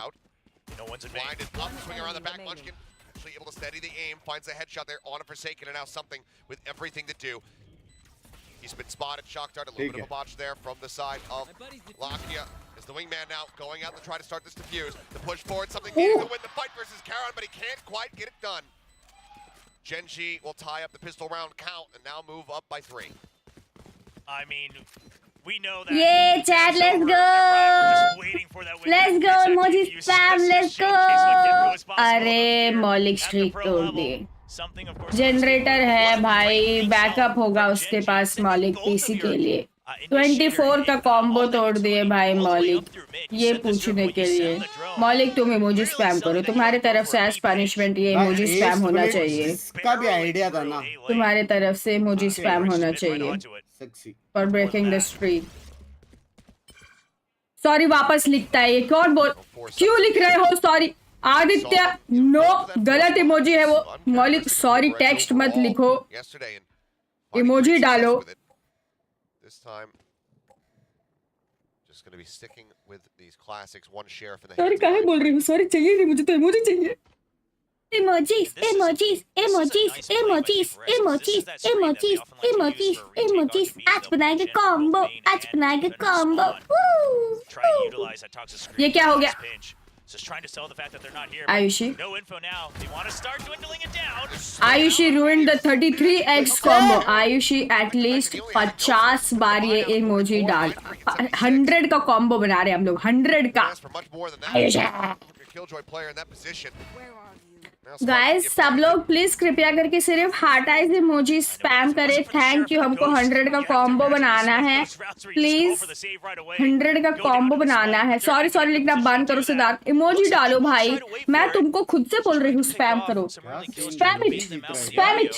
Able to steady the aim, finds a headshot there on a Forsaken, and now something with everything to do. He's been spotted, shock dart, a little bit of a botch there from the side of Lakia. Is the wingman now going out to try to start this defuse. The push forward, something needed to win the fight versus Karan, but he can't quite get it done. Gen.G will tie up the pistol round count and now move up by 3. I mean, we know that. Yeah, chat, let's go. Let's go, emoji spam, let's go. अरे मौलिक streak तोड़ दी. Generator है भाई, backup होगा उसके पास मौलिक PC के लिए. 24 का कॉम्बो तोड़ दिए भाई मौलिक. ये पूछने के लिए मौलिक तुम इमोजी स्पैम करो. तुम्हारे तरफ से एज पनिशमेंट ये इमोजी स्पैम होना चाहिए. इसका भी आइडिया था ना. तुम्हारे तरफ से इमोजी स्पैम होना चाहिए for breaking the streak. Sorry वापस लिखता है ये. कौन बोल क्यों लिख रहे हो सॉरी आदित्य? नो, गलत इमोजी है वो. मौलिक सॉरी टेक्स्ट मत लिखो, इमोजी डालो. This time, just going to be sticking with these classics. One share for the. Sorry काहे बोल रही हूँ? सॉरी चाहिए नहीं मुझे, तो इमोजी चाहिए. Emojis, emojis, emojis, emojis, emojis, emojis, emojis, emojis. आज बनाएंगे कॉम्बो, आज बनाएंगे कॉम्बो. ये क्या हो गया? Just trying to sell the fact that they're not here. Ayushi. No info now. They want to start dwindling it down. Ayushi ruined the 33x combo. Ayushi at least 50 बार ये emoji डाल. 100 का combo बना रहे हैं हम लोग. 100 का. Guys सब लोग प्लीज कृपया करके सिर्फ हार्ट आइज इमोजी स्पैम करें. Thank you. हमको 100 का कॉम्बो बनाना है. प्लीज 100 का कॉम्बो बनाना है. सॉरी सॉरी लिखना बंद करो सिद्धार्थ. इमोजी डालो भाई. मैं तुमको खुद से बोल रही हूँ स्पैम करो. Spam it, spam it.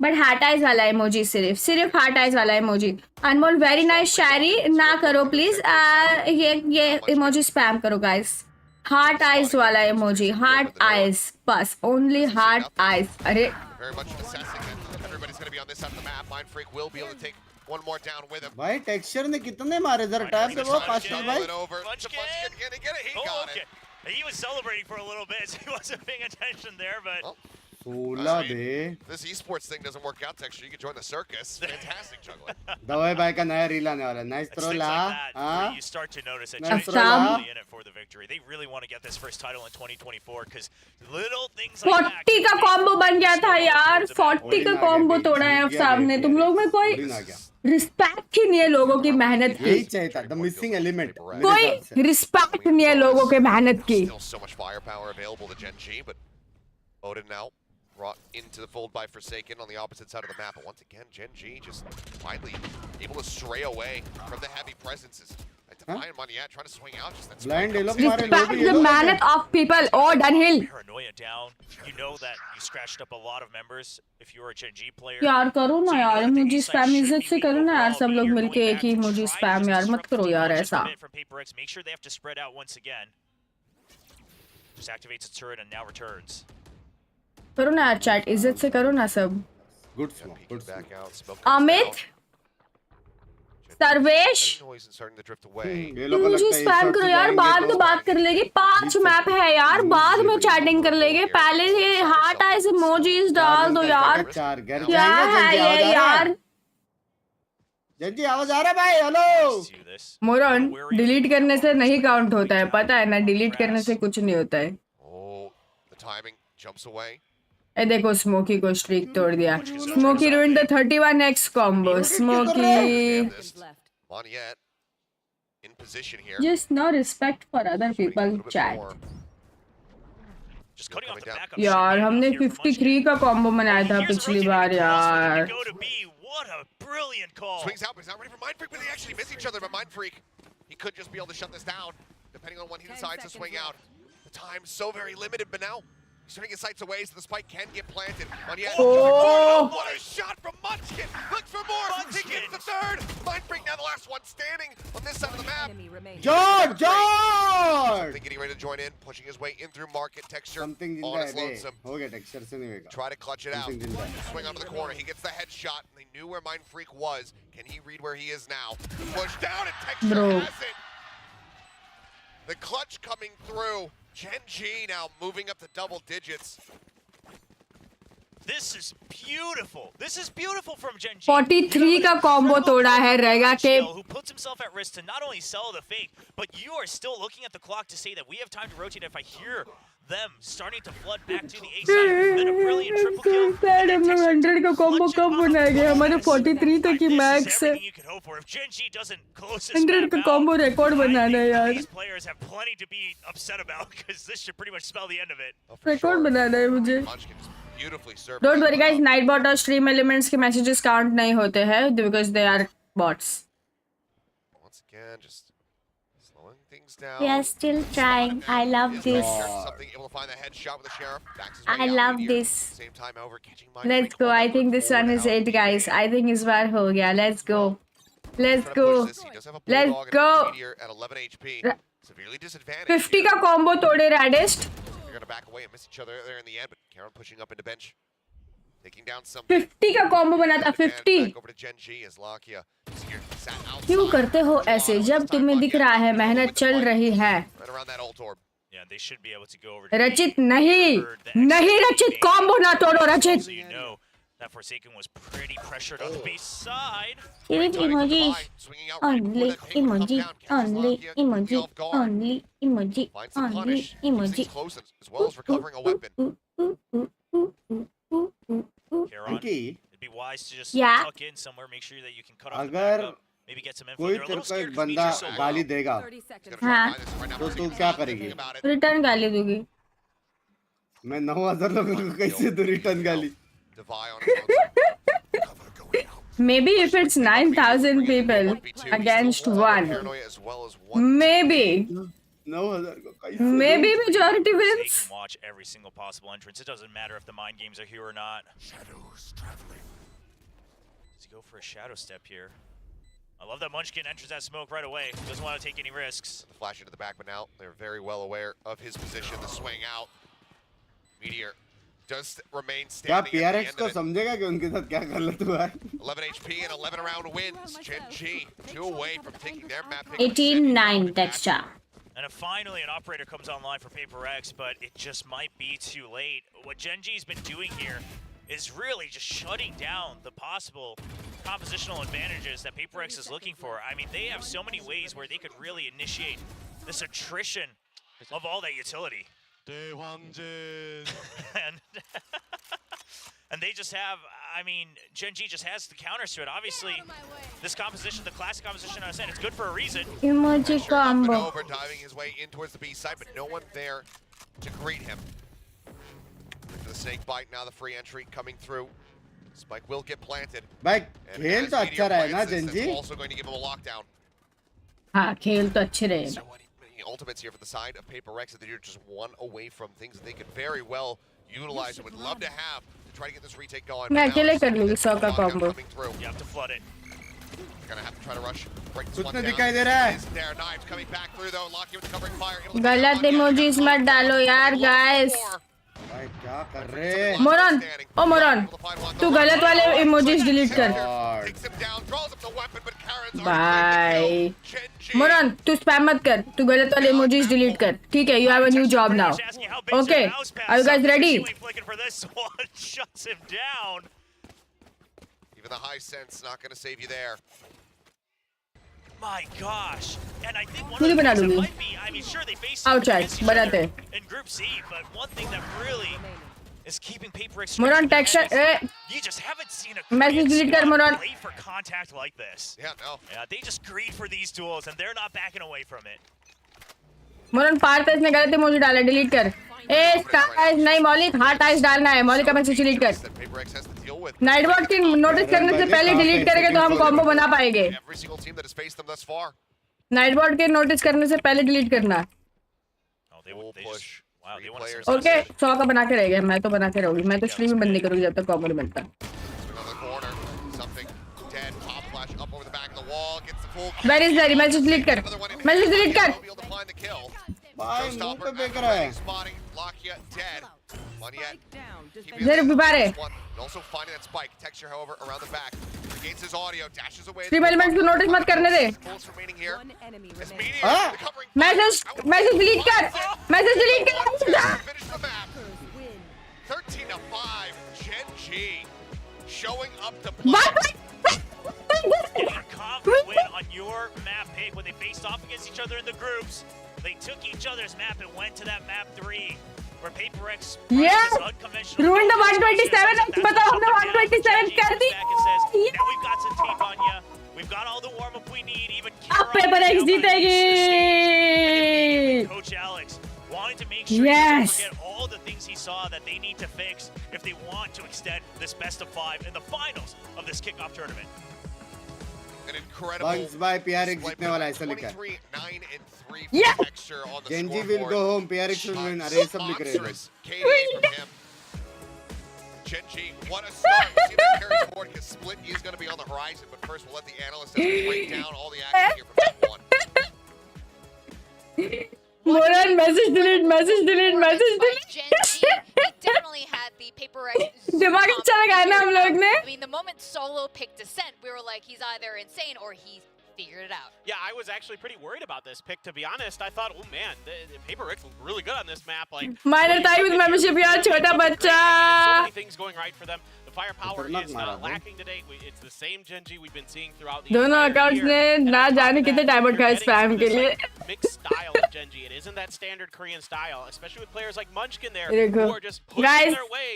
But heart eyes वाला इमोजी, सिर्फ हार्ट आइज वाला इमोजी. अनमोल वेरी नाइस शायरी. ना करो प्लीज ये इमोजी स्पैम करो गाइस. हार्ट आइज वाला इमोजी. हार्ट आइज बस. Only heart eyes. अरे भाई टेक्सचर ने कितने मारे जरा टैप पे वो पास्टल भाई. He was celebrating for a little bit, so he wasn't paying attention there, but 16 they. This esports thing doesn't work out, Texture. You can join the circus. Fantastic juggling. दवाई भाई का नया reel आने वाला है. Nice throw ला. हां, you start to notice that Nice Chinese throw. are really in it for the victory. They really want to get this first title in 2024 because little things like that. 40 का combo बन गया था यार. 40 का combo तोड़ा है अब सामने. तुम लोग में कोई रिस्पेक्ट ही नहीं है लोगों की मेहनत की. यही चाहिए था. The missing element. कोई रिस्पेक्ट नहीं है लोगों के मेहनत की. Still so much firepower available to Gen.G, but Odin now brought into the fold by Forsaken on the opposite side of the map. But once again, Gen.G just finally able to stray away from the heavy presences. Defiant Maniat trying to swing out. Just that Blind swing look मारे Respect the merit of people. Oh, Dunhill. Paranoia down. You know that you scratched up a lot of members if you were a Gen.G player. यार करो ना यार emoji spam. इज्जत से करो ना यार सब लोग मिलके एक ही इमोजी स्पैम. यार मत करो यार ऐसा. Make sure they have to spread out once again. Just activates its turret and now returns. करो ना यार चैट. इज्जत से करो ना सब. Good smoke, good smoke. Amit, Sarvesh, emoji spam करो यार. बाद में बात कर लेंगे. 5 मैप है यार. बाद में चैटिंग कर लेंगे. पहले ये हार्ट आइज इमोजीज डाल दो यार. क्या है ये यार? जल्दी आवाज आ रहा है भाई. हेलो मोरन, डिलीट करने से नहीं काउंट होता है, पता है ना. डिलीट करने से कुछ नहीं होता है. ए देखो स्मोकी को स्ट्रीक तोड़ दिया. Smoky ruined the 31x combo. Smoky just no respect for other people chat. यार हमने 53 का कॉम्बो बनाया था पिछली बार यार. What a brilliant call. Swings out, but he's not ready for Mind Freak, but they actually miss each other. But Mind Freak, he could just be able to shut this down, depending on when he decides to swing out. The time's so very limited, but now he's turning his sights away so the spike can get planted. Oh, what a shot from Munchkin! Looks for more. He gets the third. Mind Freak now the last one standing on this side of the map. George! Something getting ready to join in, pushing his way in through market texture. Something on his lonesome. हो गया texture से नहीं होगा. Try to clutch it out. Swing onto the corner. He gets the headshot. They knew where Mind Freak was. Can he read where he is now? Push down and texture has it. The clutch coming through. Gen.G now moving up to double digits. This is beautiful. This is beautiful from Gen G. 43 का combo तोड़ा है रहेगा के who puts himself at risk to not only sell the fake, but you are still looking at the clock to say that we have time to rotate. If I hear them starting to flood back to the A side, then a brilliant triple kill. हम लोग 100 का combo कब बनाएंगे? हमारे 43 तक की max है. You can hope for. If Gen G doesn't close this 100 का combo record बनाना है यार. These players have plenty to be upset about because this should pretty much spell the end of it. Record बनाना है मुझे. Don't worry guys, Nightbot और Stream Elements के messages count नहीं होते हैं because they are bots. Once again, just slowing things down. We are still trying. I love this. I love this. Let's go. I think this one is it, guys. I think इस बार हो गया. Let's go. Let's go. Let's go. 50 का combo तोड़े Radist. They're gonna back away and miss each other there in the end, but Karen pushing up into bench, taking down some. 50 का combo बना था 50. Over to Gen G as Lakia sat outside. क्यों करते हो ऐसे जब तुम्हें दिख रहा है मेहनत चल रही है? Right around that ult orb. Yeah, they should be able to go over. रचित नहीं रचित combo ना तोड़ो रचित. So you know that Forsaken was pretty pressured on the base side. Give emojis. Only emoji. Only emoji. Only emoji. Only emoji. Close as well as recovering a weapon. Karen, it'd be wise to just Yeah. tuck in somewhere, make sure that you can cut off the अगर backup, maybe get some info. कोई They're a तेरे little को एक scared 'cause बंदा Meteor's so low. गाली देगा हाँ. तो तू क्या करेगी? रिटर्न गाली दूंगी. मैं 9,000 लोगों को कैसे दूं रिटर्न गाली? Maybe if it's 9,000 people against one. Maybe. 9,000 को कैसे? Maybe majority They wins. can watch every single possible entrance. It doesn't matter if the mind games are here or not. Shadows traveling. Does he go for a shadow step here? I love that Munchkin enters that smoke right away. Doesn't want to take any risks. Flash into the back, but now they're very well aware of his position. The swing out. Meteor does remain क्या standing. PRX को समझेगा कि उनके साथ क्या गलत हुआ है? 11 HP and 11 round wins. Gen G 2 away from taking their map. 18-9 texture. And finally, an operator comes online for Paper X, but it just might be too late. What Gen G's been doing here is really just shutting down the possible compositional advantages that Paper X is looking for. I mean, they have so many ways where they could really initiate this attrition of all that utility. And they just have, I mean, Gen G just has the counters to it. Obviously, this composition, the classic composition I said, it's good for a reason. Emoji combo. Over, diving his way in towards the B side, but no one there to greet him. The snake bite, now the free entry coming through. Spike will get planted. भाई And खेल as तो Meteor अच्छा रहा है ना plants this, जंजी? that's also going to give him a lockdown. हाँ खेल तो अच्छे रहे. So many ultimates here for the side of Paper Rex that they're just one away from things that they could very well utilize and would love to have to try to get this retake going. मैं अकेले कर लूँगी 100 का combo. You have to flood it. They're gonna have to try to rush. Break this कुछ one तो down. दिखाई दे रहा है. Is there knives coming back through though? Locky with the covering fire. able to गलत take it on. emojis मत डालो यार guys. भाई क्या कर रहे हैं? मोरन, ओ मोरन, तू गलत वाले emojis delete कर. Takes him down, draws up the weapon, but Karen's Bye. मोरन, तू spam मत कर. तू गलत वाले emojis delete कर. ठीक है, you have a new job now. Okay, are you guys ready? For this one, shuts him down. Even the high sense not going to save you there. My gosh. And I think one मुझे of the बना things that दूंगी. might be, I mean, sure, they face Outside, against each बनाते. other in Group C, but one thing that really is keeping Paper X Moran texture you just haven't seen a Message Korean delete कर, squad Moran. play for contact like this. Yeah, no. Yeah, they just greed for these duels and they're not backing away from it. मोरन पार पे इसने गलत emoji डाला delete कर. ए star eyes नहीं मौलिक heart eyes डालना है. मौलिक का message delete कर. That Paper X has to deal with. Nightbot की notice करने से पहले delete करेंगे तो हम combo बना पाएंगे. Every single team that has faced them thus far. Nightbot के notice करने से पहले delete करना. Oh, they Full would push. just, wow, they want players. to Okay, 100 का बना के रहेगा. मैं तो बना के रहूंगी. मैं तो stream ही बंद नहीं करूंगी जब तक combo नहीं बनता. Swing on the corner. Something dead. Pop flash up over the back of the wall. Gets the full. Where is there? Message delete कर. Another one in Message here. delete कर. He'll be able to find the kill. भाई मुंह Showstopper पे at फेंक the रहा ready, है. spotting Lakia dead. One yet. Keeping Zero his Bibare. this one, and also finding that spike. Texture, however, around the back. Regains his audio. Dashes away. Stream elements को notice मत करने दे. Bullets remaining here. As Meteor, हाँ? the covering Message delete कर. Message delete कर. finish the map. 13-5. Gen G G showing up to play. Getting a confident win on your map pick when they faced off against each other in the groups. They took each other's map and went to that map 3 where PRX ruined the 127. Pata humne 127 kar di. Now we've got some tape on you. We've got all the warm up we need. Even Ab PRX जीतेगी. Coach Alex wanted to make sure he doesn't forget all the things he saw that they need to fix if they want to extend this best of 5 in the finals of this kickoff tournament. An incredible Bugs by PRX जीतने वाला है ऐसा लिखा है. 23-9-3 Yeah. texture on the Genji scoreboard. will go home. PRX will win. अरे सब लिख रहे हैं. Monstrous KDA from him. Genji, what a start. We see that Harry's board because Split is going to be on the horizon, but first we'll let the analysts break down all the action here from that one. Moran, message delete. Genji, he definitely had the PRX. दिमाग अच्छा लगाया ना हम लोग ने. I mean, the moment Solo picked Descent, we were like, he's either insane or he figured it out. Yeah, I was actually pretty worried about this pick, to be honest. I thought, oh man, the PRX looked really good on this map. Like, Minor tie with membership यार छोटा so बच्चा. many things going right for them. The firepower is lacking today. It's the same Genji we've been seeing throughout the दोनों entire accounts year. ने And ना on top जाने of कितने that, diamond you're का getting spam into के this, लिए. like, mixed style of Genji. It isn't that standard Korean style, especially with players like Munchkin there देखो. who are just pushing Guys, their way.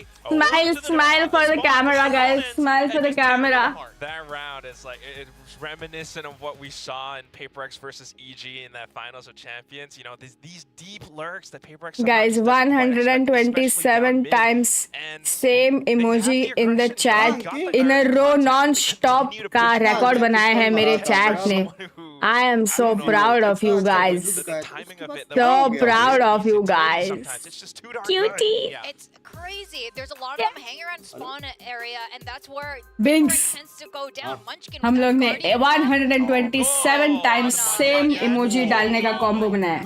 Smile for the camera, guys. Smile for the camera. That round is like it's reminiscent of what we saw in PRX versus EG in that Finals of Champions. You know, these deep lurks that PRX Guys, 127 times same emoji in the chat in a row non-stop का record बनाया है मेरे chat ने. I am so proud of you guys. So proud of you guys. Cuties. It's crazy. There's a lot of them hanging around spawn area, and that's where Binks. PRX tends to go down. Munchkin हम with लोग that ने Guardian 127 times same emoji डालने का combo बनाया.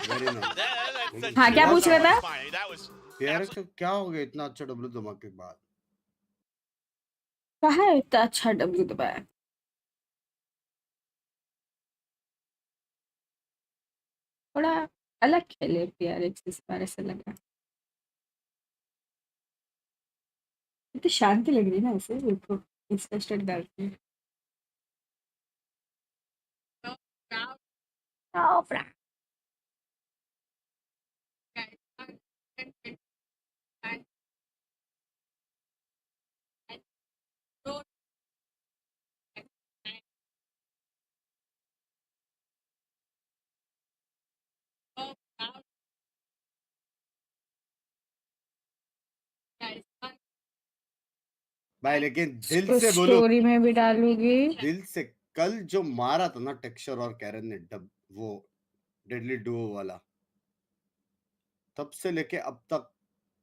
Very nice. हाँ क्या पूछ रहा था? PRX को क्या हो गया इतना अच्छा डब्ल्यू धमाके के बाद? कहाँ है इतना अच्छा W दबाया? थोड़ा अलग खेले PRX इस बार ऐसा लगा. इतनी शांति लग रही है ना ऐसे बिल्कुल इंस्पेक्टर डालते हैं. Oh, Frank. भाई लेकिन दिल से बोलो. स्टोरी में भी डालूंगी. दिल से कल जो मारा था ना टेक्सचर और कैरन ने वो डेडली डुओ वाला, तब से लेके अब तक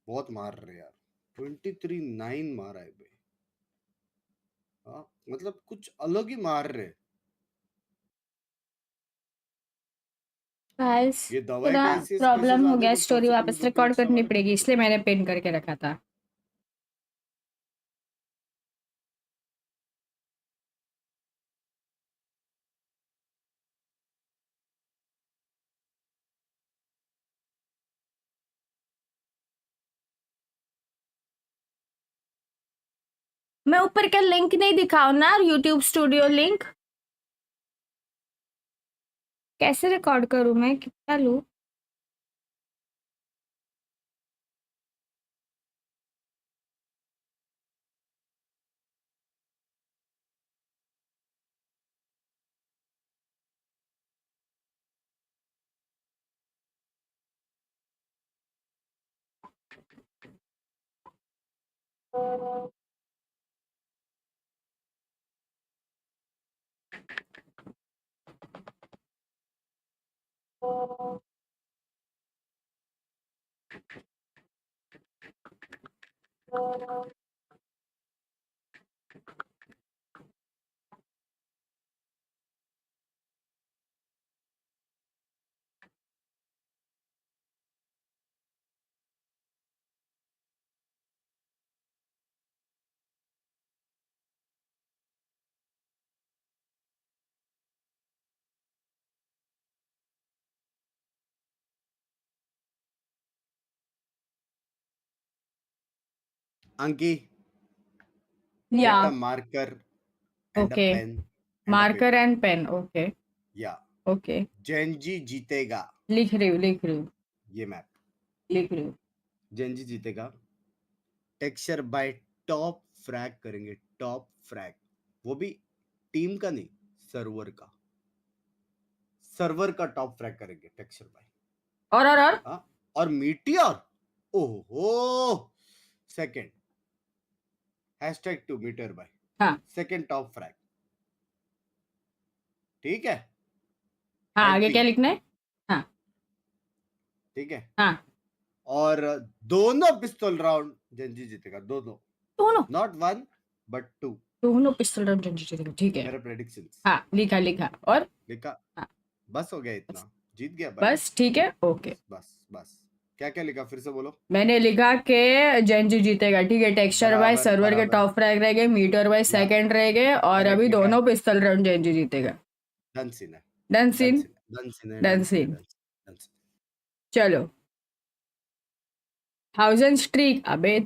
बहुत मार रहे यार. 23-9 मारा है भाई. हाँ मतलब कुछ अलग ही मार रहे. गाइस ये दवाई थोड़ा का ऐसी प्रॉब्लम हो स्पेशल गया. आते तो स्टोरी सबसे वापस पहले तो रिकॉर्ड पेट करनी सवाल पड़ेगी इसलिए मैंने पिन करके रखा था. मैं ऊपर का लिंक नहीं दिखाऊं ना YouTube स्टूडियो लिंक. कैसे रिकॉर्ड करूं मैं? कितना लूं? Anki, Yeah. get a marker and Okay. a pen. And Marker a paper. and pen. Okay. Yeah. Okay. Genji जीतेगा. लिख रही हूँ. ये मैप. लिख रही हूँ. Genji जीतेगा. टेक्सचर बाय टॉप फ्रैग करेंगे. Top frag. वो भी टीम का नहीं, सर्वर का. सर्वर का टॉप फ्रैग करेंगे टेक्सचर बाय. और और मीटियर. ओहो. सेकंड. #2 Meteor by. हाँ. Second top frag. ठीक है. हाँ, आगे क्या लिखना है? हाँ. ठीक है. हाँ. और दोनों पिस्तौल राउंड जेंजी जीतेगा. दोनों. Not 1 but 2. दोनों पिस्तौल राउंड जेंजी जीतेगा. ठीक है. मेरा प्रेडिक्शंस. हाँ, लिखा और लिखा. हाँ. बस हो गया इतना. जीत गया. बस ठीक है. ओके. बस क्या लिखा फिर से बोलो. मैंने लिखा कि जेंजी जीतेगा. ठीक है. टेक्सचर बाय सर्वर के टॉप फ्रैग रह गए, मीटर बाय सेकंड रह गए, और अभी दोनों पिस्तौल राउंड जेंजी जीतेगा. डन सीन है. Done scene. चलो. 1000 स्ट्रीक. अबे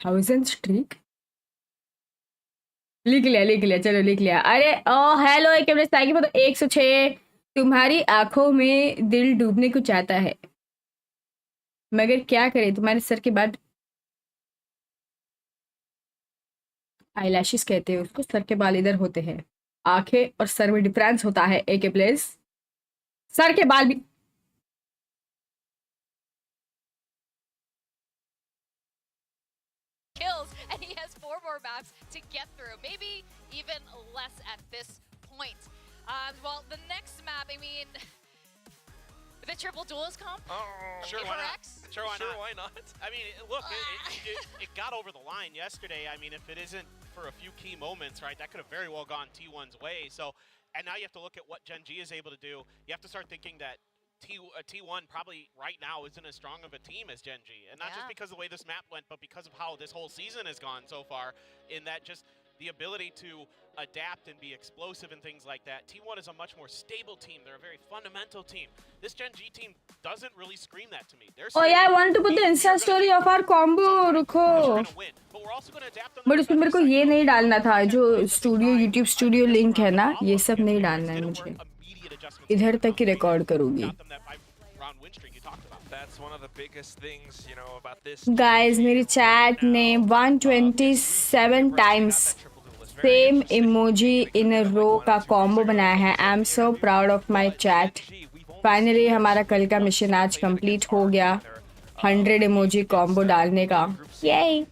1000 स्ट्रीक लिख लिया. चलो लिख लिया. अरे ओ हेलो एक कैमरे साइकिल में तो 106. तुम्हारी आंखों में दिल डूबने को चाहता है, मगर क्या करे, तुम्हारे सर के बाद आईलैशेस कहते हैं उसको. सर के बाल इधर होते हैं, आंखें और सर में डिफरेंस होता है. एक प्लेस सर के बाल भी kills, and he has 4 more maps to get through. Maybe even less at this point. Well, the next map, I mean, the triple duelist comp? Sure, why not? PRX? Sure, why not? Why not? I mean, look, it got over the line yesterday. I mean, if it isn't for a few key moments, right, that could have very well gone T1's way. So, and now you have to look at what Gen G is able to do. You have to start thinking that T1 probably right now isn't as strong of a team as Gen G. And not just because of the way this map went, but because of how this whole season has gone so far, in that just the ability to adapt and be explosive and things like that. T1 is a much more stable team. They're a very fundamental team. This Gen G team doesn't really scream that to me. Oh yeah, I want to put the Insta story of our combo. रुको. But उसमें मेरे को ये नहीं डालना था, जो studio YouTube studio link है ना, ये सब नहीं डालना है मुझे. इधर तक ही रिकॉर्ड करूंगी. गाइस मेरी चैट ने 127 टाइम्स सेम इमोजी इन अ रो का कॉम्बो बनाया है. I am so proud of my chat. Finally हमारा कल का मिशन आज कंप्लीट हो गया, 100 इमोजी कॉम्बो डालने का. ये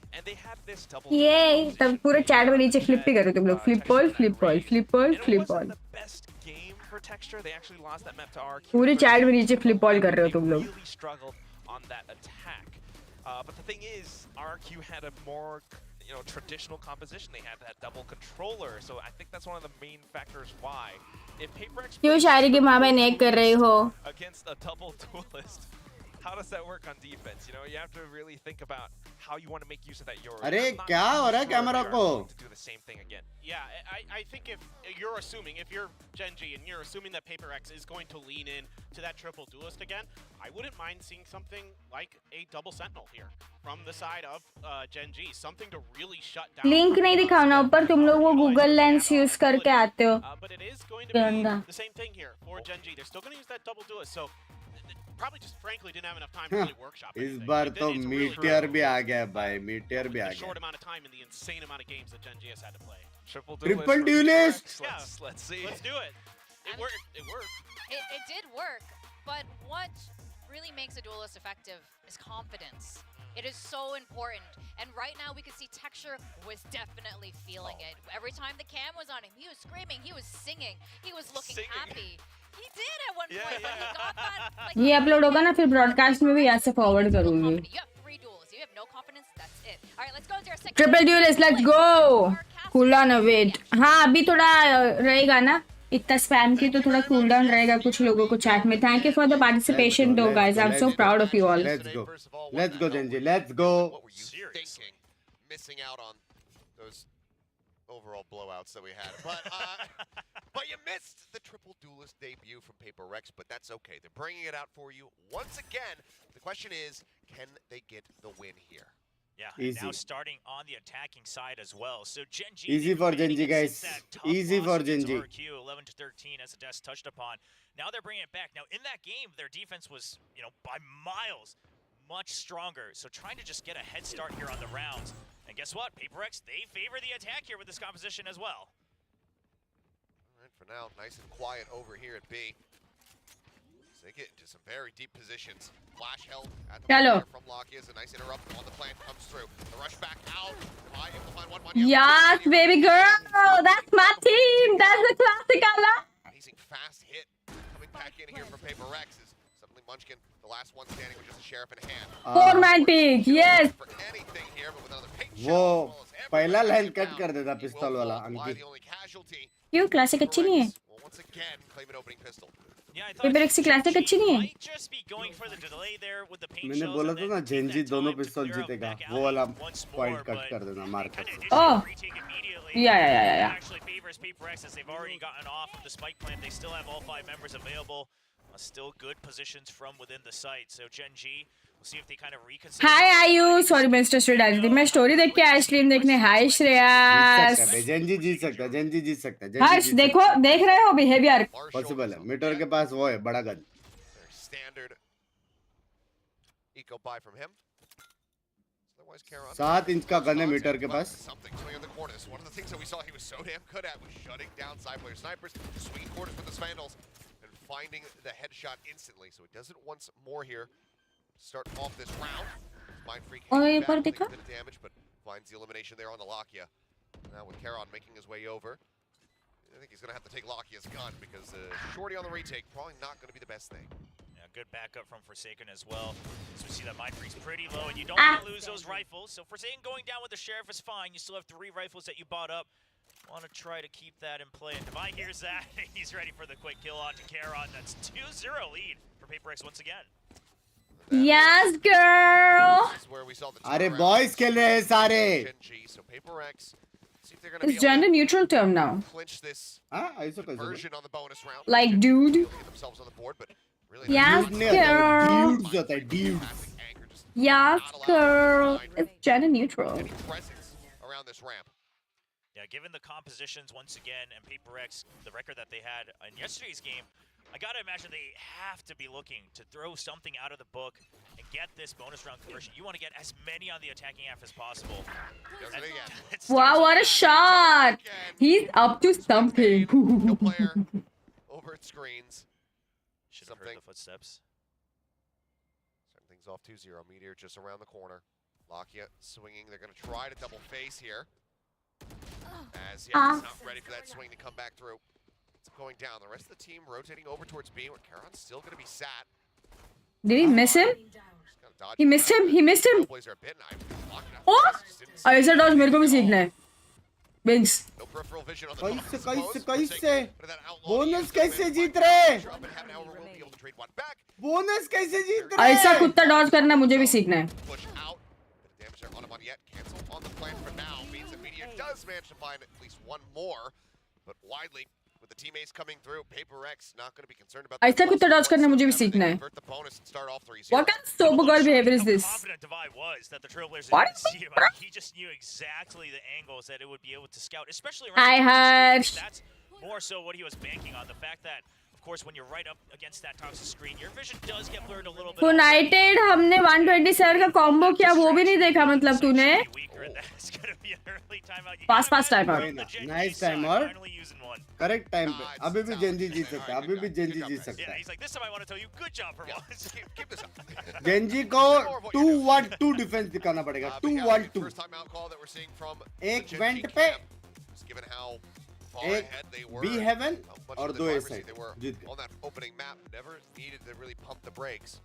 तब पूरे चैट में नीचे फ्लिप भी करो तुम लोग. Flip all. पूरे चैट में नीचे फ्लिप ऑल कर रहे हो तुम लोग. But the thing is, RQ had a more, traditional composition. They had that double controller, so I think that's one of the main factors why. If PRX क्यों शायरी की माँ बहन एक कर रही हो? Against a double duelist, how does that work on defense? You have to really think about how you want to make use of that Euro. अरे क्या हो रहा है कैमरा को? To do the same thing again. Yeah, I think if you're Gen G and you're assuming that PRX is going to lean in to that triple duelist again, I wouldn't mind seeing something like a double sentinel here from the side of Gen G, something to really shut down. Link नहीं दिखाना ऊपर, तुम लोग वो Google lens use करके आते हो. But it is going to be the same thing here for Gen G. They're still going to use that double duelist, so probably just frankly didn't have enough time to really workshop it. इस बार तो meteor भी आ गया भाई. Meteor भी आ गया. Short amount of time and the insane amount of games that Gen G has had to play. Triple duelist. Let's see. Let's do it. It worked. It did work, but what really makes a duelist effective is confidence. It is so important. And right now we can see Texture was definitely feeling it. Every time the cam was on him, he was screaming, he was singing, he was looking happy. He did at one point, but he got that. ये upload होगा ना, फिर broadcast में भी यहाँ से forward करूंगी. You have 3 duels. You have no confidence. That's it. All right, let's go into our second. Triple duelist, let's go. Cool down wait. हाँ अभी थोड़ा रहेगा ना, इतना स्पैम की तो थोड़ा कूल डाउन रहेगा कुछ लोगों को चैट में. Thank you for the participation दो guys. I am so proud of you all. Let's go Genji. Let's go. What were you thinking? Missing out on those overall blowouts that we had. But but you missed the triple duelist debut from PRX, but that's okay. They're bringing it out for you once again. The question is, can they get the win here? Yeah, Easy. and now starting on the attacking side as well. So Gen G Easy for Gen G, guys. Easy for Gen G. 11-13 as the Des touched upon. Now they're bringing it back. Now in that game, their defense was, you know, by miles much stronger. So trying to just get a head start here on the rounds. And guess what? PRX, they favor the attack here with this composition as well. All right, for now, nice and quiet over here at B. So they get into some very deep positions. Flash held at the Hello. from Locky as a nice interrupt on the plant comes through. The rush back out. Able to find one. Yes, baby girl. That's my team. That's the classic I love. Amazing fast hit coming back in here from PRX is suddenly Munchkin, the last one standing with just a sheriff in hand. 4-man pick. Yes. For anything here, but with another pink वो पहला line cut कर देता पिस्तौल वाला अंकित. क्यों classic अच्छी नहीं है? Once again, claim an opening pistol. Yeah, I thought PRX की क्लासिक अच्छी नहीं है? might just be going for the delay there with the paint मैंने shells बोला and था then ना take Gen that G दोनों time to पिस्तौल clear out जीतेगा. back वो alley वाला once point more, cut but कर देना मार kinda कर. just Oh. retake immediately. Yeah. Actually favors PRX as they've already gotten off of the spike plant. They still have all 5 members available. Still good positions from within the site. So Gen G, we'll see if they kind of reconsider. Hi आयु. Sorry मैं story डाली थी. मैं story देख के आया stream देखने. Hi Shreyas. Gen G जीत सकता है. Gen G जीत सकता है. हर्ष देखो देख रहे हो बिहेवियर. पॉसिबल है. मीटर के पास वो है बड़ा gun. Standard eco buy from him. 7 inch का गन है मीटर के पास. Something swinging in the corners. One of the things that we saw he was so damn good at was shutting down side player snipers, swinging corners with his vandals, and finding the headshot instantly. So he does it once more here. Start off this round. Mind Freak ये पर a bit देखा? of damage, but finds the elimination there on the Lakia. Now with Karon making his way over. I think he's going to have to take Lakia's gun because shorty on the retake probably not going to be the best thing. Yeah, good backup from Forsaken as well. So we see that Mind Freak's pretty low, and you don't want to lose those rifles. So Forsaken going down with the Sheriff is fine. You still have 3 rifles that you bought up. Want to try to keep that in play. And Divine hears that. He's ready for the quick kill onto Karon. That's 2-0 lead for PRX once again. Yes girl. This is where we saw the अरे boys खेल रहे हैं सारे. So PRX, see if they're going to be It's gender neutral term now. clinch this हाँ ऐसा कैसे? version on the bonus round. Like dude. Get themselves on the board, but really Yes Dude नहीं होता है. girl. Dudes होता है. Dudes. classic anchor, just Yes not allowed girl. to find It's gender neutral. any presence around this ramp. Yeah, given the compositions once again and PRX, the record that they had in yesterday's game, I gotta imagine they have to be looking to throw something out of the book and get this bonus round conversion. You want to get as many on the attacking half as possible. Does it again. It starts Wow, what a with shot. He's up to something. No player over at screens. Should have heard the footsteps. Starting things off 2-0. Meteor just around the corner. Lakia swinging. They're going to try to double face here. As he's not ready for that swing to come back through. It's going down. The rest of the team rotating over towards B, where Karon's still going to be sat. Did he miss him? Just gotta dodge He missed around. him. He missed him. Trailblazer a bit, and I'm locking up. Oh! Just didn't see ऐसा Dodge मेरे को भी सीखना है. Bigs. No peripheral vision on the कैसे top, I suppose. कैसे But that outlaw bonus is कैसे coming. जीत रहे? Drop and have an hour, we'll be able to trade one back. Bonus कैसे जीत रहे? ऐसा कुत्ता डॉज करना मुझे भी सीखना है. Push out. Bit of damage there on him on yet. Cancel on the plan for now. Means that Meteor does manage to find at least one more. But widely, with the teammates coming through, PRX not going to be concerned about ऐसा कुत्ता Dodge करना मुझे भी सीखना है. convert the bonus and start off 3-0. What kind of sober girl behavior is How this? confident Divide was that the Trailblazers What? didn't see him. I mean, he just knew exactly the angles that it would be able to scout, especially around I the heard. screen. That's more so what he was banking on. The fact that, of course, when you're right up against that toxic screen, your vision does get blurred a little bit. United हमने 127 का combo किया वो भी नहीं देखा मतलब तूने. Fast timeout. Nice timeout. Correct time पे. अभी भी Gen G जीत सकता है. अभी भी Gen G जीत सकता Yeah, है. he's like, this time I want to tell you, good job for once. Keep this up. Gen G को 2-1-2 डिफेंस दिखाना पड़ेगा. But yeah, the 2-1-2. first time out call that we're seeing from एक the Gen vent G पे, camp, just given how far एक ahead they were. B heaven how much और of the 2 A driver's seat side. they were जीत गए. on that opening map, never needed to really pump the brakes.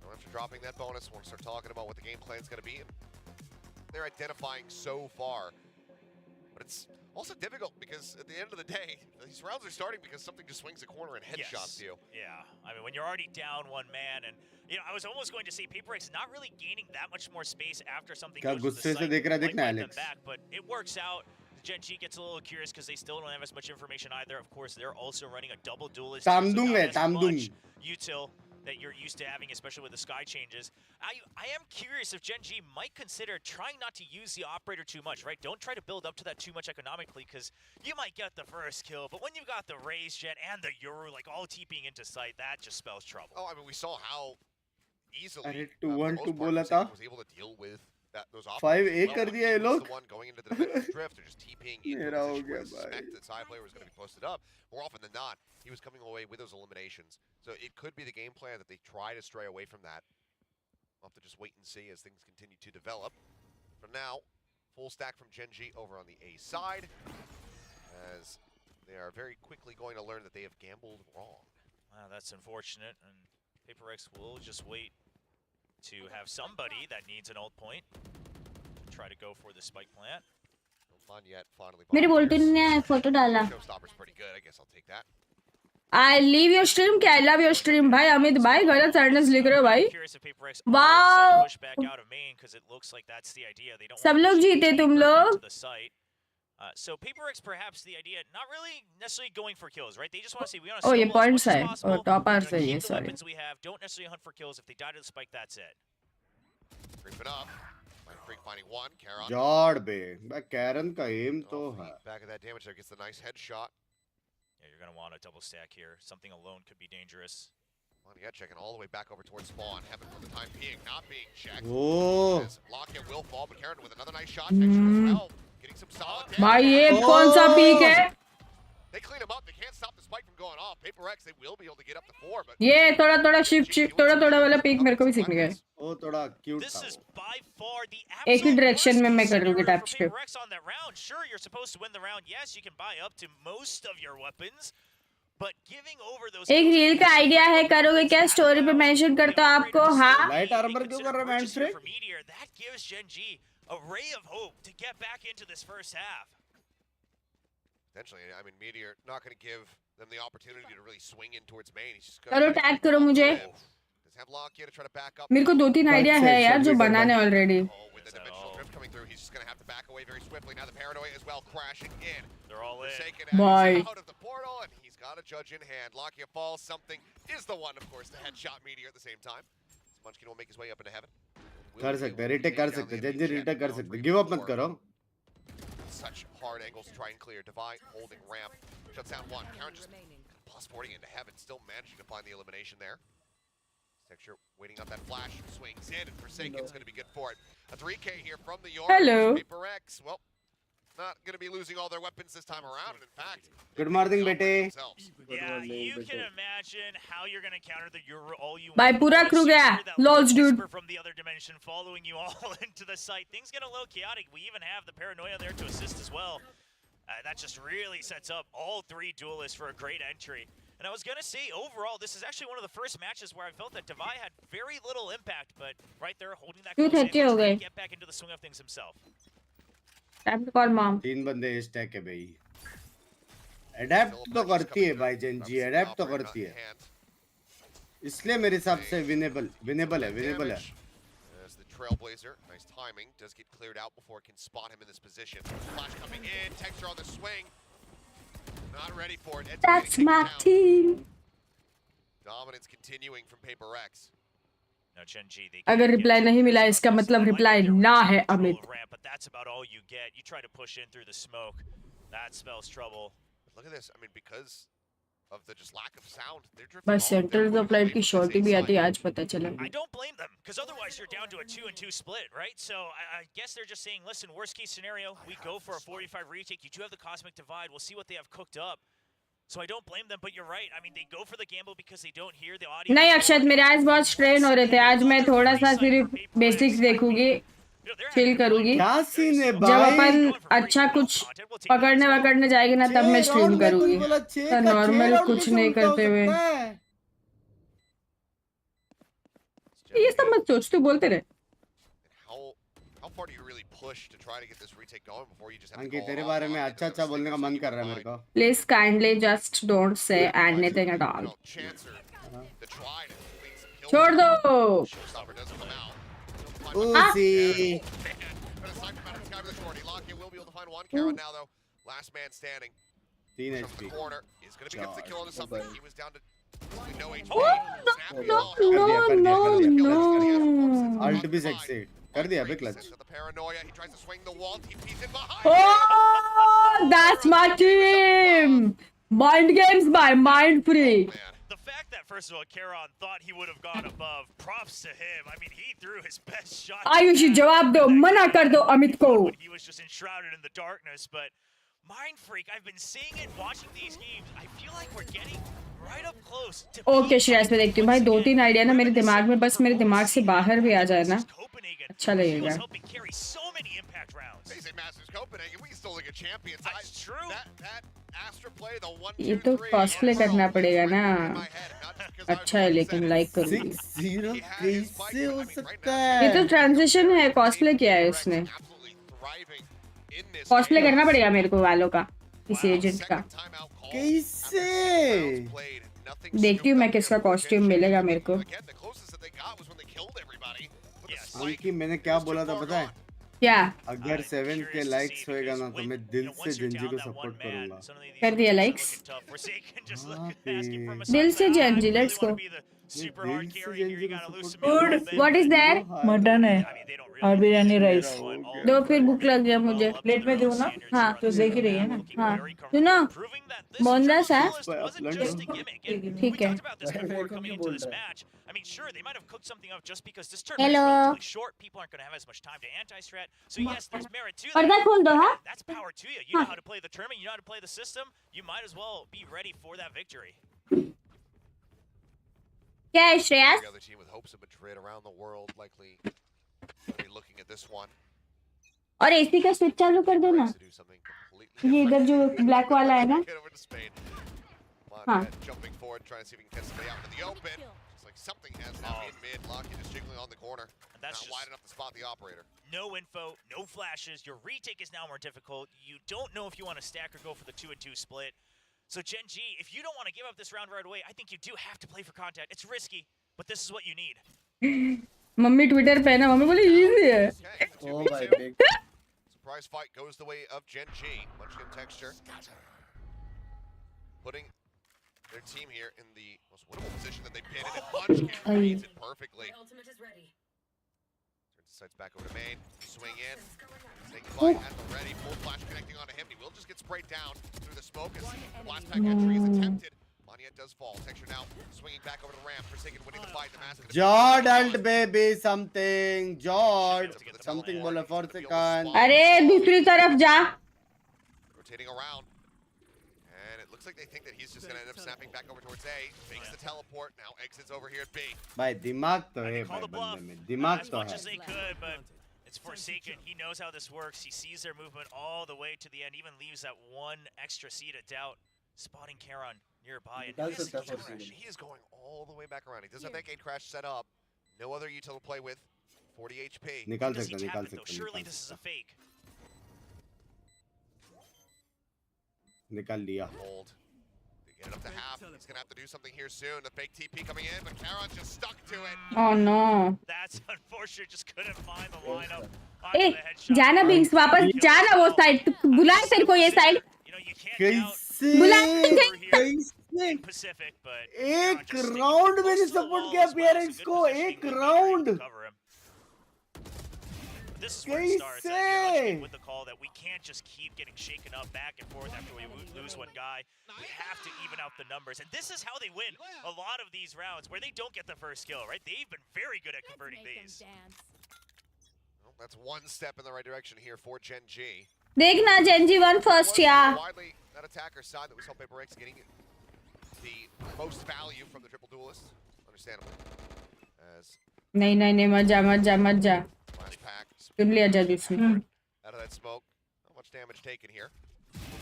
So after dropping that bonus, we'll start talking about what the game plan is going to be. They're identifying so far, but it's also difficult because at the end of the day, these rounds are starting because something just swings a corner and headshots you. Yeah, I mean, when you're already down one man, and you know, I was almost going to say PRX not really gaining that much more space after something क्या goes to the गुस्से से site, देख रहा है? might देखना bite them Alex. back, but it works out. Gen G gets a little curious because they still don't have as much information either. Of course, they're also running a double duelist. Tamdung hai, as Tamdung. much util that you're used to having, especially with the sky changes. I am curious if Gen G might consider trying not to use the operator too much, right? Don't try to build up to that too much economically, because you might get the first kill, but when you've got the Raze Jet and the Yoru, like, all TPing into sight, that just spells trouble. Oh, I mean, we saw how easily अरे for the 2-1-2 most part, बोला Forsaken था was able to deal with those 5A well, कर when दिया he ये was लोग the one going into the dimensional drift, they're just TPing into a मेरा हो position where गया the भाई suspect that side player was going to be posted up. More often than not, he was coming away with those eliminations. So it could be the game plan that they try to stray away from that. We'll have to just wait and see as things continue to develop. For now, full stack from Gen G over on the A side, as they are very quickly going to learn that they have gambled wrong. Wow, that's unfortunate, and PRX will just wait to have somebody that needs an ult point try to go for the spike plant. मेरे bolt ने photo डाला. Showstopper's pretty good. I guess I'll take that. I leave your stream क्या? I love your stream भाई. अमित भाई गलत sadness लिख रहे हो भाई. Wow. सब लोग जीते तुम लोग. So PRX perhaps the idea not really necessarily going for kills, right? They just want to see we want to Oh, steal ये points as है. much as possible. Oh, top We're R gonna से keep ये the sorry. weapons we have. Don't necessarily hunt for kills. If they die to the spike, that's it. Creeping up. Freak finding one. Karon. जॉर्ड बे. भाई Karen का M तो है. Back of that damage there gets the nice headshot. Yeah, you're gonna want a double stack here. Something alone could be dangerous. Yeah, checking all the way back over towards spawn. Heaven for the time being, not being checked. Oh. Lockett will fall, but Karon with another nice shot. As well. Getting some solid damage. भाई ये कौन सा peak है? They clean him up. They can't stop the spike from going off. PRX, they will be able to get up to 4, but ये थोड़ा shift थोड़ा वाला peak मेरे को भी सीखने का है. वो थोड़ा क्यूट This था. is by far the एक ही absolute direction में मैं worst कर दूंगी scenario tap for shift. PRX on that round. Sure, you're supposed to win the round. Yes, you can buy up to most of your weapons. But giving over those एक reel का idea है करोगे क्या? Story पे mention करता हूँ आपको. हाँ. लाइट आर्मर क्यों कर रहा है मैंस रे? for Meteor, that gives Gen G a ray of hope to get back into this first half. potentially, I mean, Meteor not going to give them the opportunity to really swing in towards main. He's just करो tag करो मुझे. Does have Lockyer to try to back up. मेरे को 2-3 idea है यार जो बनाने already. With the dimensional drift coming through, he's just going to have to back away very swiftly. Now the paranoia as well crashing in. They're all in. Bye. Out of the portal, and he's got a judge in hand. Lockyer falls. Something is the one, of course, to headshot Meteor at the same time. Munchkin will make his way up into heaven. कर सकते, retake कर सकते, जल्दी retake कर सकते. Give up मत करो. Such hard angles to try and clear. Divine holding ramp. Shuts down one. Karon just plus 40 into heaven, still managing to find the elimination there. Texture waiting up that flash, swings in, and Forsaken's going to be good for it. A 3K here from the York. Hello. PRX, well, not going to be losing all their weapons this time around, and in fact, Good morning, bete. Yeah, you can imagine how you're going to counter the Euro all you भाई want. पूरा crew गया. Lols dude. From the other dimension, following you all into the site. Things get a little chaotic. We even have the paranoia there to assist as well. That just really sets up all three duelists for a great entry. And I was going to say, overall, this is actually one of the first matches where I felt that Divine had very little impact, but right there, holding that close in, trying to get back into the swing of things himself. Time to call mom. 3 बंदे stack है भाई. Adapt तो करती है भाई Gen G, adapt तो करती है. इसलिए मेरे हिसाब से winnable है. As the Trailblazer, nice timing, does get cleared out before it can spot him in this position. Flash coming in, Texture on the swing. Not ready for it. That's my team. Dominance continuing from PRX. Now Gen G, अगर reply नहीं मिला इसका मतलब reply ना है Amit. But that's about all you get. You try to push in through the smoke. That spells trouble. Look at this. I mean, because of the just lack of sound, they're drifting. बस centre of light की shot भी आती है आज पता चला. I don't blame them, because otherwise you're down to a 2-2 split, right? So I guess they're just saying, listen, worst case scenario, we go for a 45 retake. You do have the Cosmic Divide. We'll see what they have cooked up. So I don't blame them, but you're right. I mean, they go for the gamble because they don't hear the audio. नहीं अक्षत मेरे आज बहुत strain हो रहे थे. आज मैं थोड़ा सा सिर्फ बेसिक्स देखूंगी, चिल करूंगी. क्या सीन है जब भाई? अपन अच्छा कुछ पकड़ने जाएगी ना तब मैं स्ट्रीम करूंगी. तो नॉर्मल कुछ नहीं करते हुए ये सब मत सोच, तू बोलते रहे. How far do you really push to try to get this retake going before you just have to Ankit call तेरे off? बारे में अच्छा बोलने का मन कर रहा है मेरे को. Please kindly just don't say anything at all. No, Chancer, the try to complete some kills. छोड़ दो. Showstopper doesn't come out. Uzi. been a sniper out of the sky with a shorty. Lock-in will be able to find one. Karen now, though. Last man standing. 3 From HP. the corner is going to be the kill onto something. He was down to no HP. No. Alt भी succeed. कर दिया बे clutch. The paranoia. He tries to swing the wall. TP's in behind. Oh, that's my team. Mind games by Mind Freak. The fact that, first of all, Karon thought he would have gone above, props to him. I mean, he threw his best shot. Ayushi जवाब दो, मना कर दो अमित को. He was just enshrouded in the darkness, but Mind Freak, I've been seeing it, watching these games. I feel like we're getting right up close to okay Shreyas पे देखती हूँ भाई 2-3 आइडिया ना मेरे दिमाग में बस मेरे दिमाग से बाहर भी आ जाए ना अच्छा लगेगा ये तो कॉस्प्ले करना पड़ेगा ना अच्छा है लेकिन लाइक करूँगी 6-0 कैसे हो सकता है ये तो ट्रांजिशन है कॉस्प्ले किया है इसने कॉस्प्ले करना पड़ेगा मेरे को वालों का किसी एजेंट का कैसे देखती हूँ मैं किसका कॉस्ट्यूम मिलेगा मेरे को अंकी मैंने क्या बोला था पता है क्या अगर 7 के लाइक्स होएगा ना तो मैं दिल से जेंजी को सपोर्ट करूंगा कर दिया लाइक्स दिल से Gen Z let's go food what is that mutton है और बिरयानी राइस दो फिर भूख लग गया मुझे प्लेट में दूँ ना हाँ तो देख ही रही है ना हाँ सुनो बोनस है ठीक है I mean, sure, they might have cooked something up just because this tournament Hello. is relatively short. People aren't going to have as much time to anti-strat. So yes, there's merit to पर्दा that. खोल दो हाँ That's power to you. You know how to play the tournament. You know how to play the system. You might as well be ready for that victory. क्या है Shreyas The other team with hopes of Madrid around the world likely be looking at this one. और AC का switch चालू कर दो ना To do something completely ये इधर जो ब्लैक वाला है ना Get over to Spain. हाँ Jumping forward, trying to see if we can get somebody out into the open. It's like something has happened in mid. Lock-in just jiggling on the corner. That's not wide enough to spot the operator. No info, no flashes. Your retake is now more difficult. You don't know if you want to stack or go for the 2-2 split. So Gen G, if you don't want to give up this round right away, I think you do have to play for contact. It's risky, but this is what you need. Mummy Twitter पे ना mummy बोली easy है Oh my big. Surprise fight goes the way of Gen G. Munchkin texture. Putting their team here in the most winnable position that they've been in. And Munchkin reads it perfectly. Turns his sights back over to main. Swing in. Taking the fight at the ready. Full flash connecting onto him. He will just get sprayed down through the smoke as the blast pack entry is attempted. Monyet does fall. Texture now swinging back over the ramp. Forsaken winning the fight. The mask. Jord alt baby something Jord something बोला for second अरे दूसरी तरफ जा Rotating around. And it looks like they think that he's just going to end up snapping back over towards A. Fakes the teleport. Now exits over here at B. भाई दिमाग तो है भाई बंदे में दिमाग तो As much है as they could, but it's Forsaken. He knows how this works. He sees their movement all the way to the end. Even leaves that one extra seed of doubt. Spotting Karon nearby. And He is going all the way back around. He does have that gate crash set up. No other util to play with. 40 HP. निकाल Does he सकता tap निकाल it, though? सकता Surely this is a fake. निकाल लिया Hold. They get it up to half. He's going to have to do something here soon. The fake TP coming in, but Karon just stuck to it. oh no That's unfortunate. Just couldn't find the lineup. ए जाना बिंग्स वापस जाना वो side बुलाए तेरे को ये side You know, you can't कैसे in कैसे Pacific, but एक राउंड मैंने सपोर्ट किया PRX को एक round this is where it starts. With the call that we can't just keep getting shaken up back and forth after we lose one guy. We have to even out the numbers, and this is how they win a lot of these rounds where they don't get the first kill. Right? They've been very good at converting these. Well, that's one step in the right direction here for Gen G. देखना Gen Z one first या Widely that attacker side that we saw PRX getting the most value from the triple duelist. Understandable. As नहीं नहीं नहीं मत जा flash pack तुम ले जा दूसरी out of that smoke. Not much damage taken here.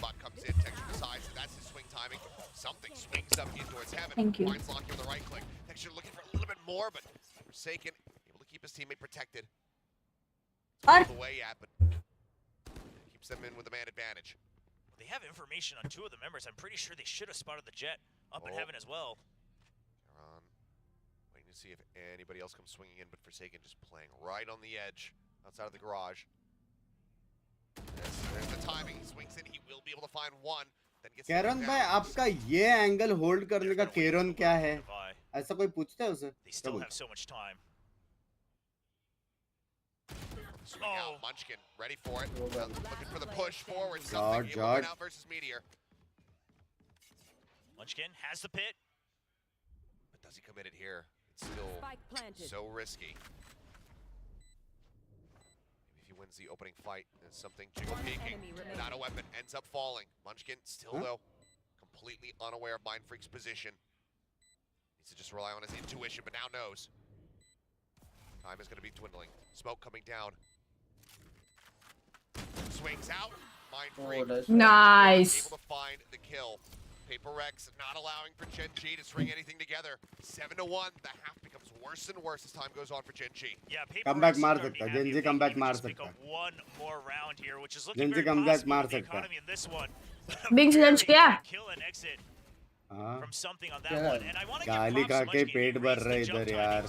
Bot comes in, Texture decides that that's his swing timing. Something swings up in towards heaven. Thank you. Finds Lock with the right click. Texture looking for a little bit more, but Forsaken able to keep his teammate protected. और The way at, but keeps them in with the man advantage. They have information on two of the members. I'm pretty sure they should have spotted the jet up in heaven as well. Karon waiting to see if anybody else comes swinging in, but Forsaken just playing right on the edge outside of the garage. There's the timing. He swings in. He will be able to find one. Then gets Karon भाई आपका ये angle hold करने का केरन क्या है? ऐसा कोई पूछता है उसे? They still have so much time. Swing out. Munchkin ready for it. Looking for the push forward. Something able to win out versus Meteor. Munchkin has the pit. But does he commit it here? It's still so risky. Maybe if he wins the opening fight, there's something jiggle peeking. Not a weapon. Ends up falling. Munchkin still, though, completely unaware of Mind Freak's position. Needs to just rely on his intuition, but now knows. Time is going to be dwindling. Smoke coming down. Swings out. Mind Freak. Nice. Able to find the kill. PRX not allowing for Gen G to string anything together. 7-1. The half becomes worse and worse as time goes on for Gen G. Yeah, comeback मार सकता है. Gen G comeback मार सकता है. One more round here, which is looking Gen G very comeback possible मार for the सकता है. economy in this one. Big challenge क्या? Kill and exit हाँ. from something on that one. And I want to गाली खा के पेट भर रहे इधर यार.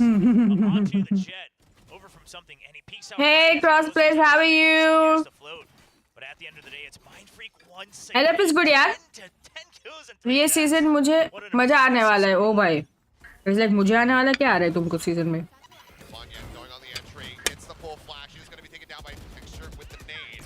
onto the jet over from something, and he peeks out. Hey, Crossplayers, how are you? But at the end of the day, it's Mind Freak once LF is good यार. ये season मुझे मजा आने वाला है. ओ भाई. It's like मुझे आने वाला क्या आ रहा है तुमको सीजन में? Going on the entry, gets the full flash. He's going to be taken down by Texture with the nade.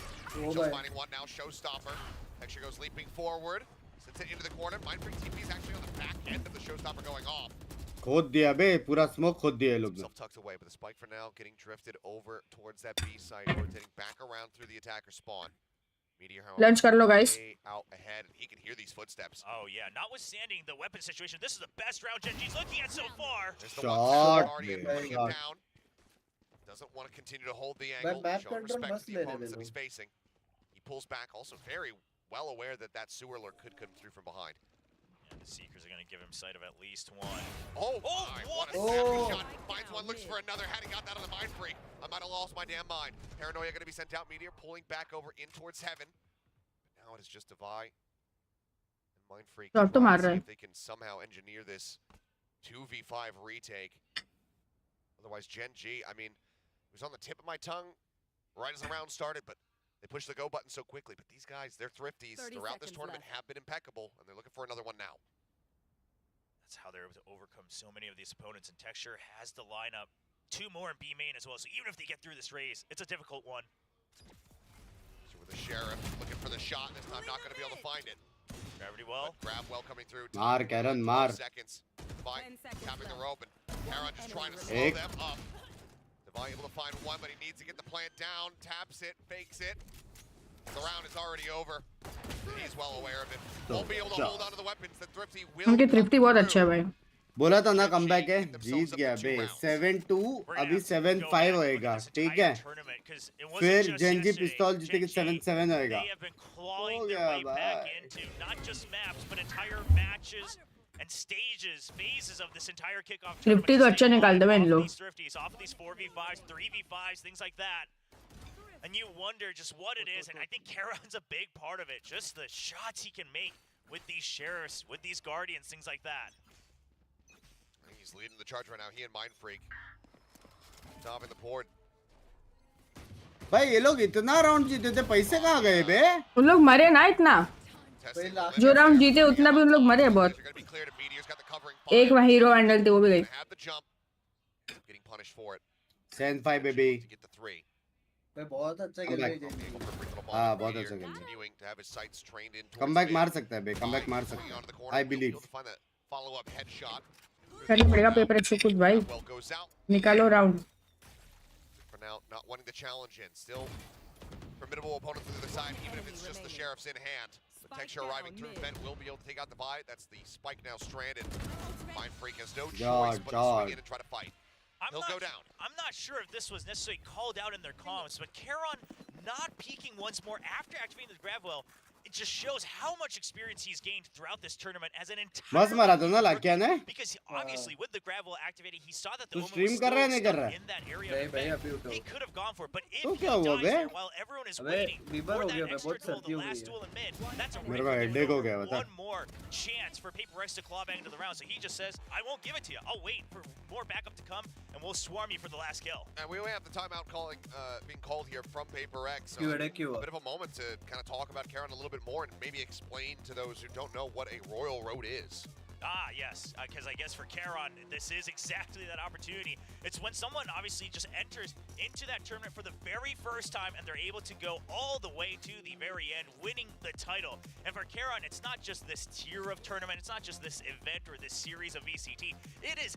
Just finding one now, Showstopper. Texture goes leaping forward, sends it into the corner. Mind Freak TP is actually on the back end of the Showstopper going off. खोद दिया बे, पूरा smoke खोद दिया लोग ने. Tucked away, but the spike for now getting drifted over towards that B site, rotating back around through the attacker spawn. Meteor, Lunch कर लो guys. Out ahead, and he can hear these footsteps. Oh yeah, notwithstanding the weapon situation, this is the best round Gen G's looking at so far. Shot. Down. Doesn't want to continue to hold the angle. Showing respect to the opponents that he's facing. He pulls back, also very well aware that that sewer lurk could come through from behind. Yeah, the Seekers are going to give him sight of at least one. Oh my, what a snappy shot. Finds one, looks for another. Hadn't got that on the Mind Freak. I might have lost my damn mind. Paranoia going to be sent out. Meteor pulling back over in towards heaven. But now it is just Devi and Mind Freak. तो तो मार रहा है. If they can somehow engineer this 2v5 retake. Otherwise, Gen G, I mean, it was on the tip of my tongue right as the round started, but they pushed the go button so quickly. But these guys, they're thrifties throughout this tournament, have been impeccable, and they're looking for another one now. That's how they're able to overcome so many of these opponents, and Texture has the lineup. Two more in B main as well, so even if they get through this race, it's a difficult one. So with the Sheriff looking for the shot, this time not going to be able to find it. Gravity well. Grab well coming through. मार Karen मार. Seconds. Divine tapping the rope, and Karan just trying to slow them up. Divine able to find one, but he needs to get the plant down. Taps it, fakes it. The round is already over. He's well aware of it. Won't be able to hold on to the weapons. The Thrifty will. उनकी तृप्ति बहुत अच्छा है भाई. बोला था ना comeback है. जीत गया बे. 7-2 अभी 7-5 होएगा. ठीक है. फिर Gen G पिस्तौल जीतेगी 7-7 होएगा. हो गया भाई. Not just maps, but entire matches and stages, phases of this entire kickoff tournament. तृप्ति तो अच्छा निकाल दे इन लोग. Off of these 4v5s, 3v5s, things like that. And you wonder just what it is, and I think Karan's a big part of it. Just the shots he can make with these Sheriffs, with these Guardians, things like that. He's leading the charge right now. He and Mind Freak. Topping the board. भाई ये लोग इतना round जीते थे, पैसे कहाँ गए बे? उन लोग मरे ना इतना. जो राउंड जीते उतना भी उन लोग मरे बहुत. एक वहाँ हीरो हैंडल थे वो भी गई. Getting punished for it. Send 5 baby. To get the 3. बहुत अच्छा खेल रही है. हाँ बहुत अच्छा खेल रही है. कमबैक मार सकता है बे. कमबैक मार सकता है. I believe. Follow-up headshot. करना पड़ेगा पेपर एक्स कुछ भाई. निकालो round. For now, not wanting the challenge in. Still formidable opponent to the other side, even if it's just the Sheriff's in hand. The Texture arriving through vent will be able to take out the buy. That's the spike now stranded. Mind Freak has no choice but to swing in and try to fight. He'll go down. I'm not sure if this was necessarily called out in their comms, but Karan not peeking once more after activating the grab well. It just shows how much experience he's gained throughout this tournament as an entire बस मारा था ना लाकिया ने because obviously with the gravel activated he saw that the तू Omen stream was कर रहा है still नहीं कर stuck रहा है in that area of defense. He could have gone for it, but if तो he क्या हुआ dies bay there while everyone is waiting for that extra duel, the last duel in mid, that's a मेरे को headache हो गया बता one more chance for Paper X to claw back into the round. So he just says, I won't give it to you. I'll wait for more backup to come, and we'll swarm you for the last kill. And we only have the timeout being called here from Paper X. So a bit of a moment to kind of talk about Karon a little bit more and maybe explain to those who don't know what a Royal Road is. Ah, yes, because I guess for Karon, this is exactly that opportunity. It's when someone obviously just enters into that tournament for the very first time and they're able to go all the way to the very end, winning the title. And for Karon, it's not just this tier of tournament, it's not just this event or this series of VCT. It is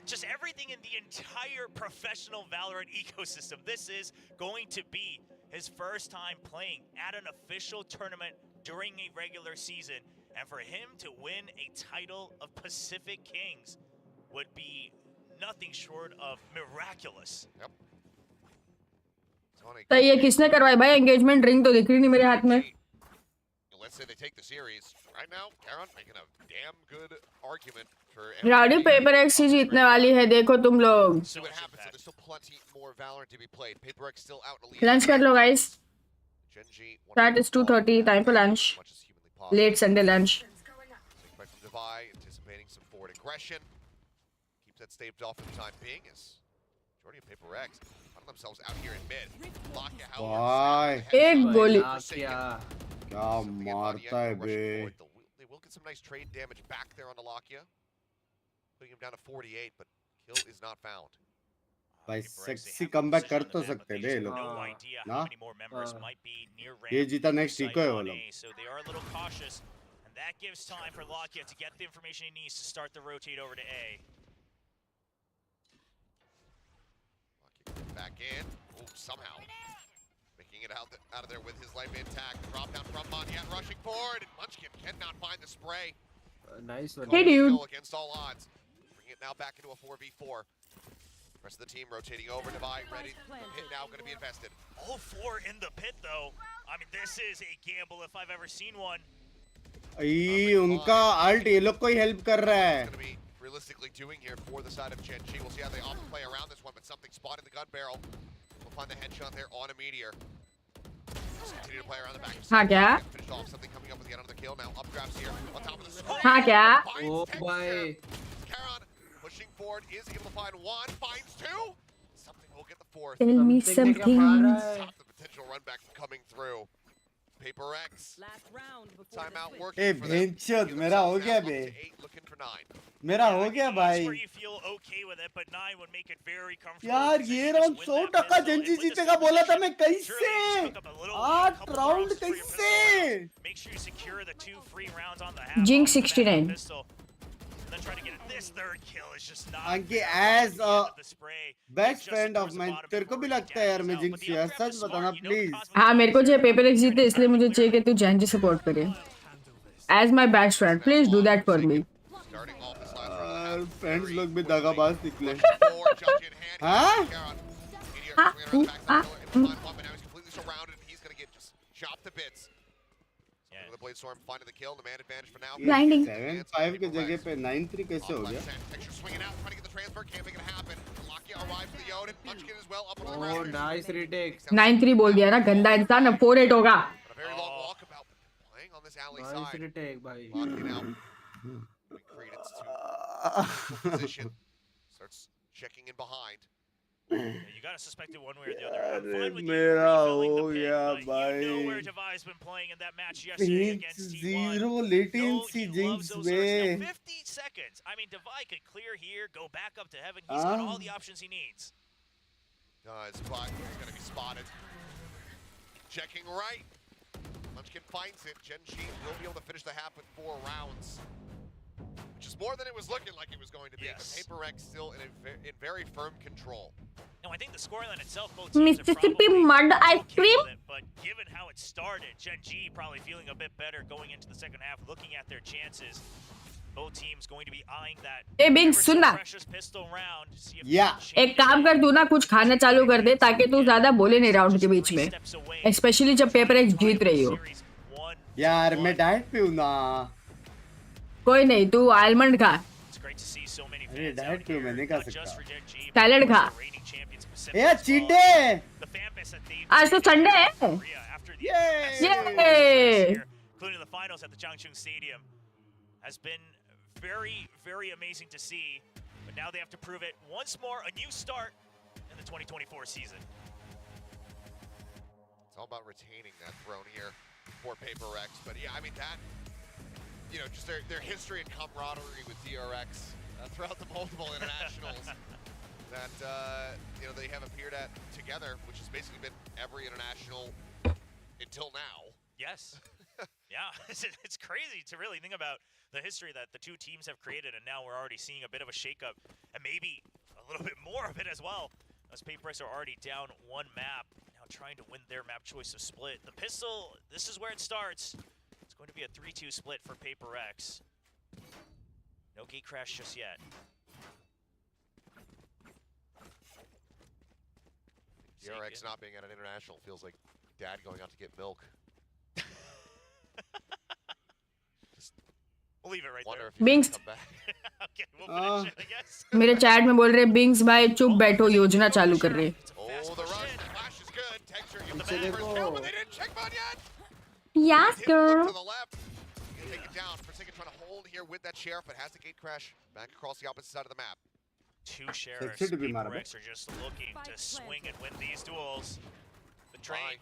just everything in the entire professional Valorant ecosystem. This is going to be his first time playing at an official tournament during a regular season. And for him to win a title of Pacific Kings would be nothing short of miraculous. Yep. तो ये किसने करवाई भाई engagement ring तो दिख रही नहीं मेरे हाथ में. Let's say they take the series. Right now, Karon making a damn good argument for rowdy paper X ही जीतने वाली है देखो तुम लोग. See what happens. So there's still plenty more Valorant to be played. Paper X still out in the lead. Lunch कर लो guys. Genji, That is 2:30 time for lunch. Late Sunday lunch. From Divide, anticipating some forward aggression. Keeps that staved off for the time being as majority of Paper X found themselves out here in mid. Lock it, Why? एक गोली. क्या मारता है बे. They will get some nice trade damage back there on the Lakia. Putting him down to 48, but kill is not found. भाई sexy comeback कर तो सकते बे लोग ना. ये जीता नेक्स्ट इको है वो लोग. So they are a little cautious, and that gives time for Lakia to get the information he needs to start the rotate over to A. Lakia back in. Ooh, somehow making it out of there with his life intact. Drop down from Montiat rushing forward, and Munchkin cannot find the spray. Nice one. Hey dude. Against all odds. Bring it now back into a 4v4. Rest of the team rotating over. Divide ready. The pit now going to be invested. All four in the pit, though. I mean, this is a gamble if I've ever seen one. ये उनका alt ये लोग कोई help कर रहा है. Going to be realistically doing here for the side of Genji. We'll see how they often play around this one, but something spotted the gun barrel. We'll find the headshot there on a meteor. Just continue to play around the back. हाँ क्या? Finish off. Something coming up with yet another kill now. Updrafts here on top of the screen. हाँ क्या? Oh boy. Karon pushing forward is able to find one, finds two. Something will get the fourth. Tell me something. Stop the potential run back from coming through. Paper X. Timeout working. ए भेंचोद मेरा हो गया बे. Looking for 9. मेरा हो गया भाई. यार ये round 100% Gen Z जीतेगा बोला था मैं. कैसे 8 राउंड कैसे. Jinx 69. Anki, as a best friend of mine, तेरे को भी लगता है यार मैं जिंक्स यार. सच बताना प्लीज. हाँ मेरे को चाहिए पेपर एक्स जीते इसलिए मुझे चाहिए कि तू जेंजी सपोर्ट करे. As my best friend, please do that for me. Friends लोग भी दगाबाज निकले. हाँ? Blinding. 7-5 की जगह पे 9-3 कैसे हो गया? Oh, nice retake. 9-3 बोल दिया ना गंदा इंसान. अब 4-8 होगा. Nice retake, भाई. Starts checking in behind. You gotta suspect it one way or the other. I'm fine with मेरा you हो refilling the pit, गया but भाई. you know where Devi's been playing in that match yesterday against T1. Zero latency Jinx Now, bay. 50 seconds. I mean, Devi could clear here, go back up to heaven. He's got all the options he needs. Does, but he's gonna be spotted. Checking right. Munchkin finds it. Genji will be able to finish the half with 4 rounds. Which is more than it was looking like it was going to be. Yes. But Paper X still in very firm control. No, I think the scoreline itself, both teams Mississippi mud ice cream. But given how it started, Genji probably feeling a bit better going into the second half, looking at their chances. Both teams going to be eyeing that. ए बिन सुन ना. Precious pistol round. एक काम कर तू ना कुछ खाना चालू कर दे ताकि तू ज्यादा बोले नहीं राउंड के बीच में. Especially जब पेपर एक्स जीत रही हो. यार मैं डाइट पे हूँ ना. कोई नहीं, तू आलमंड खा. अरे डाइट पे हूँ, मैं नहीं खा सकता. सैलेड खा. यार चीटे. आज तो संडे है. Including the finals at the Changchun Stadium has been very amazing to see. But now they have to prove it once more, a new start in the 2024 season. It's all about retaining that throne here for PRX. But yeah, I mean that, you know, just their history and camaraderie with PRX throughout the multiple internationals that, you know, they have appeared at together, which has basically been every international until now. Yes. Yeah, it's crazy to really think about the history that the two teams have created, and now we're already seeing a bit of a shakeup, and maybe a little bit more of it as well, as PRX are already down one map, now trying to win their map choice of split. The pistol, this is where it starts. It's going to be a 3-2 split for PRX. No gate crash just yet. PRX not being at an international feels like dad going out to get milk. We'll leave it right there. Bings. Okay, we'll finish it, I guess. मेरे chat में बोल रहे बिंग्स भाई चुप बैठो, योजना चालू कर रहे. Oh, the rush, the flash is good. Texture gets the first kill, but they didn't check on yet. Yes, Look girl. to the left. Take it down. Forsaken trying to hold here with that sheriff, but has the gate crash back across the opposite side of the map. Two sheriffs. PRX are just looking to swing and win these duels. The train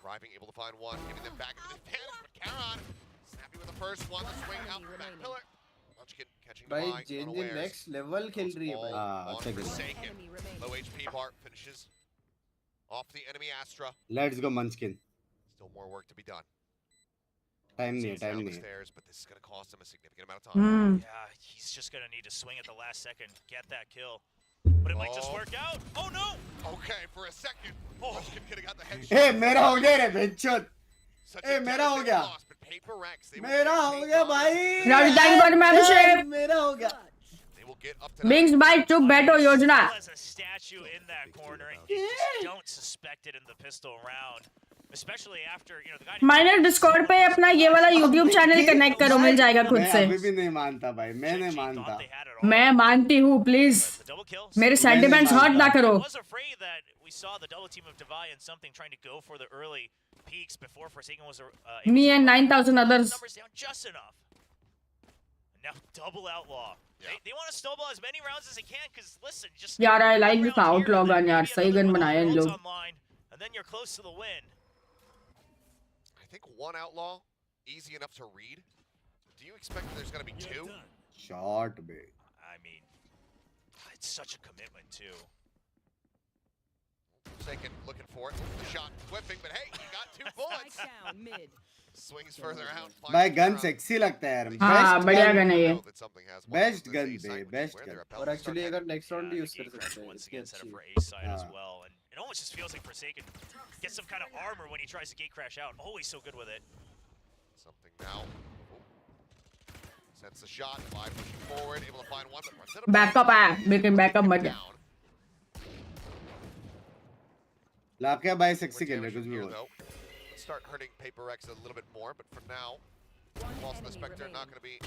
arriving, able to find one, giving them back into the advantage. But Karan snappy with the first one. The swing out the back pillar. Munchkin catching the भाई JNJ next level खेल रही है भाई. Forsaken. Low HP Bart finishes off the enemy Astra. Let's go Munchkin. Still more work to be done. Time नहीं. Stairs, but this is going to cost him a significant amount of time. Yeah, he's just going to need to swing at the last second, get that kill. But it might just work out. Oh no! Okay, for a second. Munchkin could have got the headshot. Hey, मेरा हो गया रे बेंचोद. Hey, मेरा हो गया. मेरा हो गया भाई. Rowdy, thank you for the membership. मेरा हो गया. बिंग्स भाई चुप बैठो, योजना. There's a statue in that corner, and you just don't suspect it in the pistol round. Especially after, you know, the guy. Minor Discord पे अपना ये वाला YouTube चैनल कनेक्ट करो, मिल जाएगा खुद से. मैं अभी भी नहीं मानता भाई, मैं नहीं मानता. मैं मानती हूँ, प्लीज. मेरे सेंटिमेंट्स हर्ट ना करो. I was afraid that we saw the double team of Divide and something trying to go for the early peaks before Forsaken was Me and 9,000 others. numbers down just enough. And now double outlaw. They want to snowball as many rounds as they can, because listen, just यार I like this outlaw gun यार, सही gun बनाया इन लोग. And then you're close to the win. I think one outlaw, easy enough to read. Do you expect that there's going to be two? Shot bait. I mean, it's such a commitment too. Forsaken looking for it. Shot whipping, but hey, he got 2 bullets. Swings further out. भाई gun sexy लगता है यार. हाँ बढ़िया gun है ये. Best gun बे, best gun. और actually अगर नेक्स्ट राउंड यूज कर सकते हैं इसके set up for A side as well, and it almost just feels like Forsaken gets some kind of armor when he tries to gate crash out. Always so good with it. Something now. Sets the shot. Five pushing forward, able to find one, but runs out of Backup है, लेकिन backup मत. लाके भाई sexy खेल रहे कुछ भी हो. Start hurting PRX a little bit more, but for now, Lost in the Spectre not going to be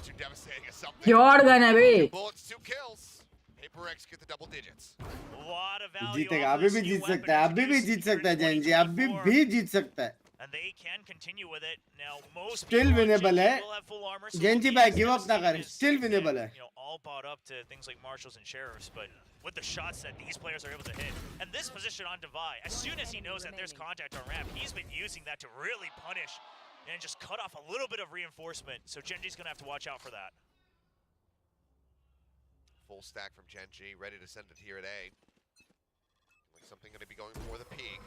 too devastating as something. Your gun है बे. 2 bullets, 2 kills. PRX get the double digits. A lot of value. जीतेगा, अभी भी जीत सकता है, अभी भी जीत सकता है जेनजी, अभी भी जीत सकता है. And they can continue with it. Now most Still winnable है. will have full armor. Gen Z भाई give up ना करे. Still winnable है. You know, all bought up to things like marshals and sheriffs, but with the shots that these players are able to hit, and this position on Divide, as soon as he knows that there's contact on ramp, he's been using that to really punish and just cut off a little bit of reinforcement. So Genji's gonna have to watch out for that. Full stack from Genji, ready to send it here at A. Like something going to be going for the peak.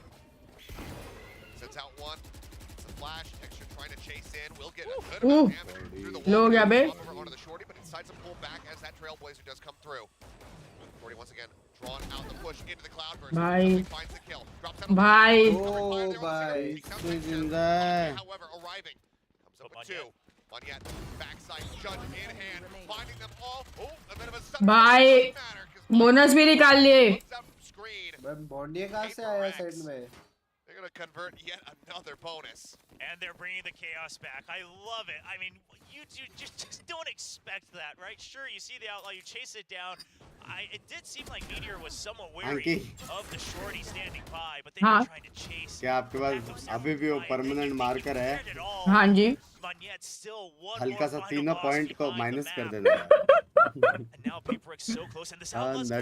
Sends out one. It's a flash. Texture trying to chase in. Will get a good amount of damage through the wall. Onto the shorty, but decides to pull back as that Trailblazer does come through. Shorty once again drawn out the push into the Cloudburst. Finds the kill. Drops out. भाई. Oh भाई. जिंदा है. However, arriving comes up with 2. One yet. Backside judge in hand. Finding them all. Oh, a bit of a sudden. भाई. Bonus भी निकाल लिए. बॉन्डिया कहाँ से आया साइड में? going to convert yet another bonus. And they're bringing the chaos back. I love it. I mean, you just don't expect that, right? Sure, you see the outlaw, you chase it down. It did seem like Meteor was somewhat wary of the shorty standing by, but they were trying to chase. क्या आपके पास अभी भी वो permanent marker है? हाँ जी। हल्का सा 3 point को माइनस कर देना।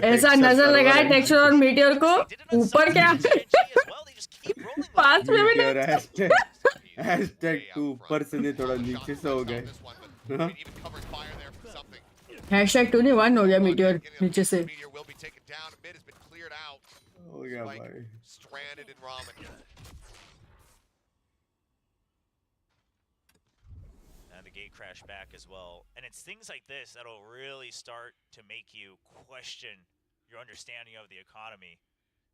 ऐसा नजर लगाए टेक्सचर और मीटियोर को ऊपर क्या? पास में भी नहीं। #2 ऊपर से नहीं थोड़ा नीचे से हो गए। #2 नहीं 1 हो गया मीटियोर नीचे से। हो गया भाई। And the gate crashed back as well. And it's things like this that'll really start to make you question your understanding of the economy.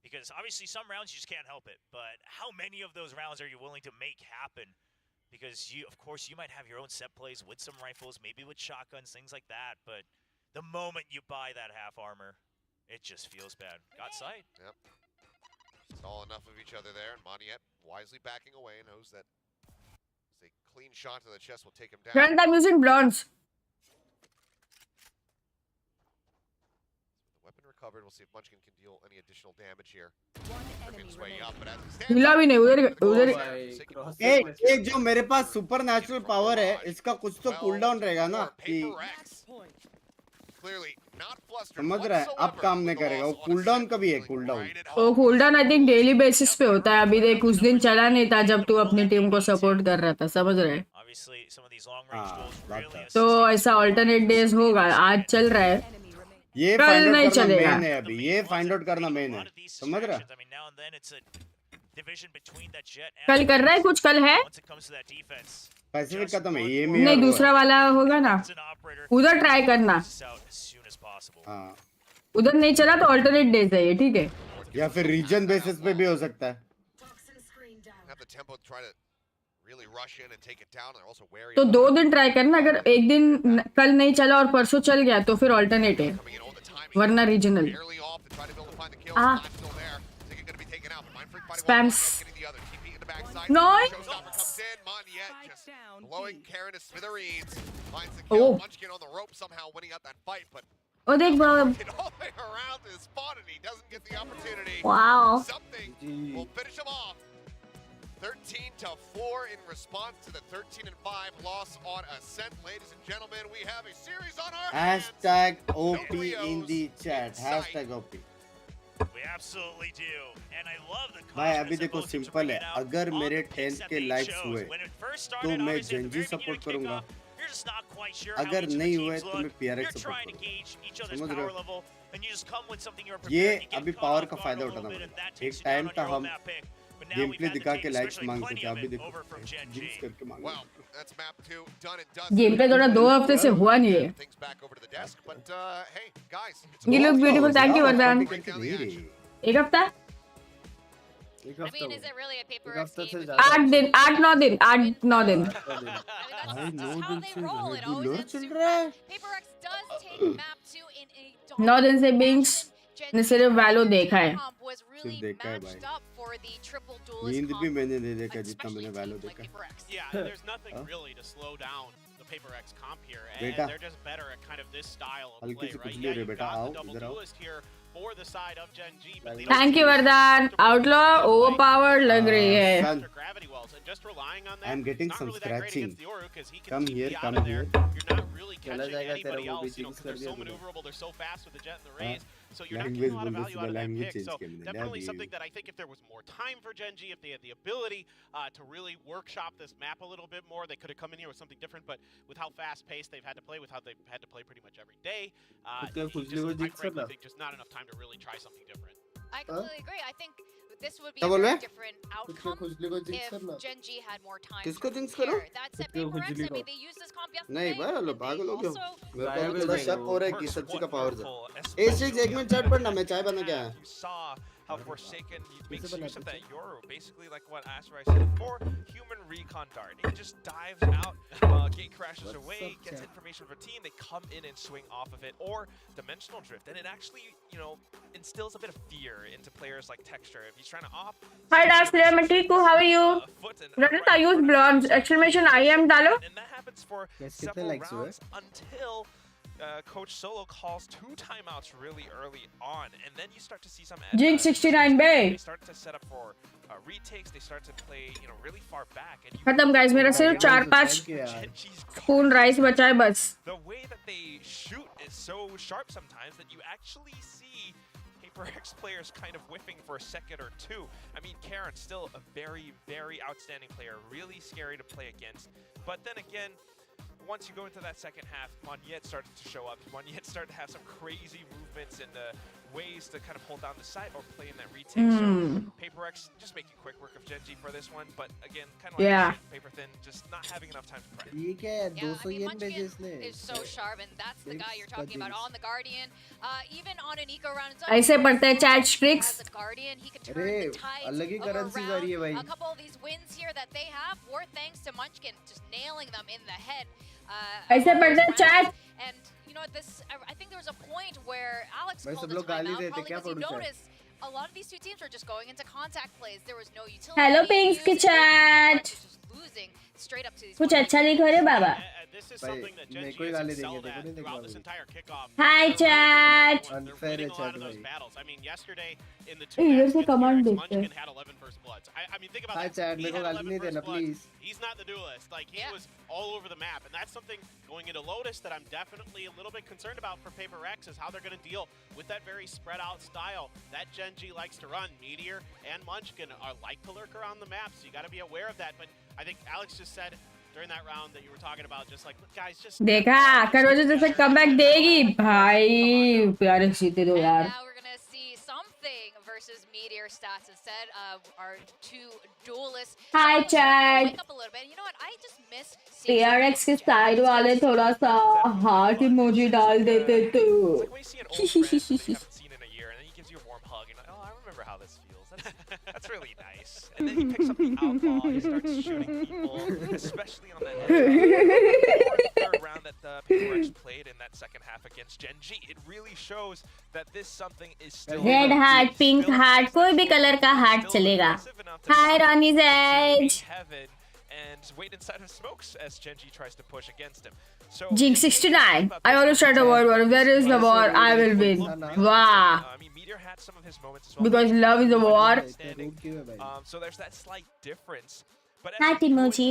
Because obviously some rounds you just can't help it, but how many of those rounds are you willing to make happen? Because of course you might have your own set plays with some rifles, maybe with shotguns, things like that, but the moment you buy that half armor, it just feels bad. Got sight. Yep. Saw enough of each other there, and Moniette wisely backing away, knows that a clean shot to the chest will take him down. Friend, I'm using blondes. Weapon recovered. We'll see if Munchkin can deal any additional damage here. Working his way up, but as he stands हिला भी नहीं उधर एक जो मेरे पास super natural power है, इसका कुछ तो कूल डाउन रहेगा ना कि समझ रहा है, अब काम नहीं करेगा। वो कूल डाउन कभी है कूल डाउन? वो cool down I think daily basis पे होता है। अभी देख कुछ दिन चला नहीं था जब तू अपनी टीम को सपोर्ट कर रहा था, समझ रहे हैं? तो ऐसा ऑल्टरनेट डेज होगा। आज चल रहा है, ये कल नहीं चलेगा। अभी ये फाइंड आउट करना मेन है, समझ रहा? कल कर रहा है कुछ, कल है पैसिफिक खत्म है ये नहीं, दूसरा वाला होगा ना, उधर ट्राई करना। हाँ, उधर नहीं चला तो ऑल्टरनेट डेज है ये, ठीक है? या फिर रीजन बेसिस पे भी हो सकता है। तो 2 दिन ट्राई करना। अगर एक दिन कल नहीं चला और परसों चल गया तो फिर ऑल्टरनेट है, वरना रीजनल। Spams nice. ओ देख बाब, wow 13-4 in response to the 13-5 loss on Ascent. Ladies and gentlemen, we have a series on our hands. #OP in the chat. #OP. We absolutely do. And I love the भाई अभी देखो simple है, अगर मेरे 10th के likes हुए तो मैं जेंजी सपोर्ट करूंगा, अगर नहीं हुए तो मैं PRX सपोर्ट करूंगा, समझ रहे हो? ये अभी पावर का फायदा उठाना पड़ेगा। एक टाइम था हम गेम प्ले दिखा के लाइक्स मांगते थे, अभी देखो जिस करके मांगो। गेम प्ले थोड़ा 2 हफ्ते से हुआ नहीं है। ये लोग ब्यूटीफुल, थैंक यू वरदान। एक हफ्ता 8 दिन 8-9 दिन 8-9 दिन 9 दिन से बिंग्स ने सिर्फ वैलो देखा है। सिर्फ देखा है भाई, नींद भी मैंने नहीं देखा जितना मैंने वैलो देखा। बेटा हल्की सी कुछ ले रहे बेटा, आओ इधर आओ। Thank you Vardaan. Outlaw overpowered लग रही है। I am getting some scratching. Come here come here. चला जाएगा तेरा वो भी चेंज कर दिया तूने। So you're not getting a lot of value out of that pick. So definitely something that I think if there was more time for Gen G, if they had the ability to really workshop this map a little bit more, they could have come in here with something different. But with how fast-paced they've had to play, with how they've had to play pretty much every day, I frankly think just not enough time to really try something different. I completely agree. I think this would be a very different outcome if Gen G had more time. किसको jinx करो? That's at PRX. I mean, they used this comp yesterday. नहीं भाई लो पागल हो गया। Also, मेरे को थोड़ा शक हो रहा है कि सच्ची का पावर है। एक मिनट चैट पढ़ना, मैं चाय बना के आया। how Forsaken makes use of that Yoru, basically like what Asrai said before, human recon dart. He just dives out, gate crashes away, gets information from a team, they come in and swing off of it, or dimensional drift, and it actually, you know, instills a bit of fear into players like Texture. If he's trying to off... Hi Dash player, Matiku, how are you? Ranita, use blondes, exclamation I am Dalo. And that happens for several rounds until Coach Solo calls 2 timeouts really early on, and then you start to see some Jinx 69 Bay. They start to set up for retakes. They start to play, you know, really far back. And खत्म guys, मेरा सिर्फ 4-5 spoon rice बचा है बस. The way that they shoot is so sharp sometimes that you actually see PRX players kind of whiffing for a second or two. I mean, Karen's still a very, very outstanding player, really scary to play against. But then again, once you go into that second half, Monyet started to show up. Monyet started to have some crazy movements and ways to kind of hold down the site or play in that retake. So PRX just making quick work of Gen.G for this one, but again, kind of like Paper Thin, just not having enough time to prep. Yeah, I mean, Munchkin is so sharp, and that's the guy you're talking about on the Guardian. Even on an eco round, ऐसे पढ़ते हैं chat tricks. as a Guardian, he can turn the tides around. A couple of these wins here that they have were thanks to Munchkin just nailing them in the head. ऐसे पढ़ते हैं chat. And you know this, I think there was a point where Alex भाई called सब the लोग गाली timeout देते probably क्या because he पढ़ूं chat? noticed a lot of these two teams were just going into contact plays. There was no utility. Hello Pinks की chat. Just losing straight up to these. कुछ अच्छा लिखो रे बाबा. This is भाई something that मेरे Gen.G को ही has गाली excelled देंगे, at देखो नहीं throughout this देंगे entire kickoff. Hi chat. They're Unfair winning a lot chat of those भाई. battles. I mean, yesterday in the इधर 2 से matches against command PRX, देखते हैं. Munchkin had 11 first bloods. I mean, think about Hi that. chat, He मेरे को had गाली 11 नहीं first देना bloods. please. He's not the duelist. Like, he was all over the map. And that's something going into Lotus that I'm definitely a little bit concerned about for PRX is how they're going to deal with that very spread out style that Gen.G likes to run. Meteor and Munchkin are like to lurk around the map, so you got to be aware of that. But I think Alex just said during that round that you were talking about, just like, look, guys, just... देखा करवजे जैसे comeback देगी भाई PRX जीते दो यार. Now we're gonna see something versus Meteor stats instead of our two duelists. Hi, So, chat. wake up a little bit. You know what? I just miss seeing PRX के side वाले थोड़ा सा heart emoji डाल देते तो. It's like when you see an old friend that you haven't seen in a year, and then he gives you a warm hug, and you're like, oh, I remember how this feels. That's really nice. And then he picks up the outlaw, he starts shooting people, especially on that third round that the PRX played in that second half against Gen.G. It really shows that this something is still... Red heart, pink heart, कोई भी color का heart चलेगा. Hi Ronnie's Edge. And wait inside of smokes as Gen.G tries to push against him. So Jinx 69. I always try to avoid war. Where is the war? I will win. Wow. I mean, Meteor had some of his moments as well. Because love is a war. So there's that slight difference. But Heart emoji,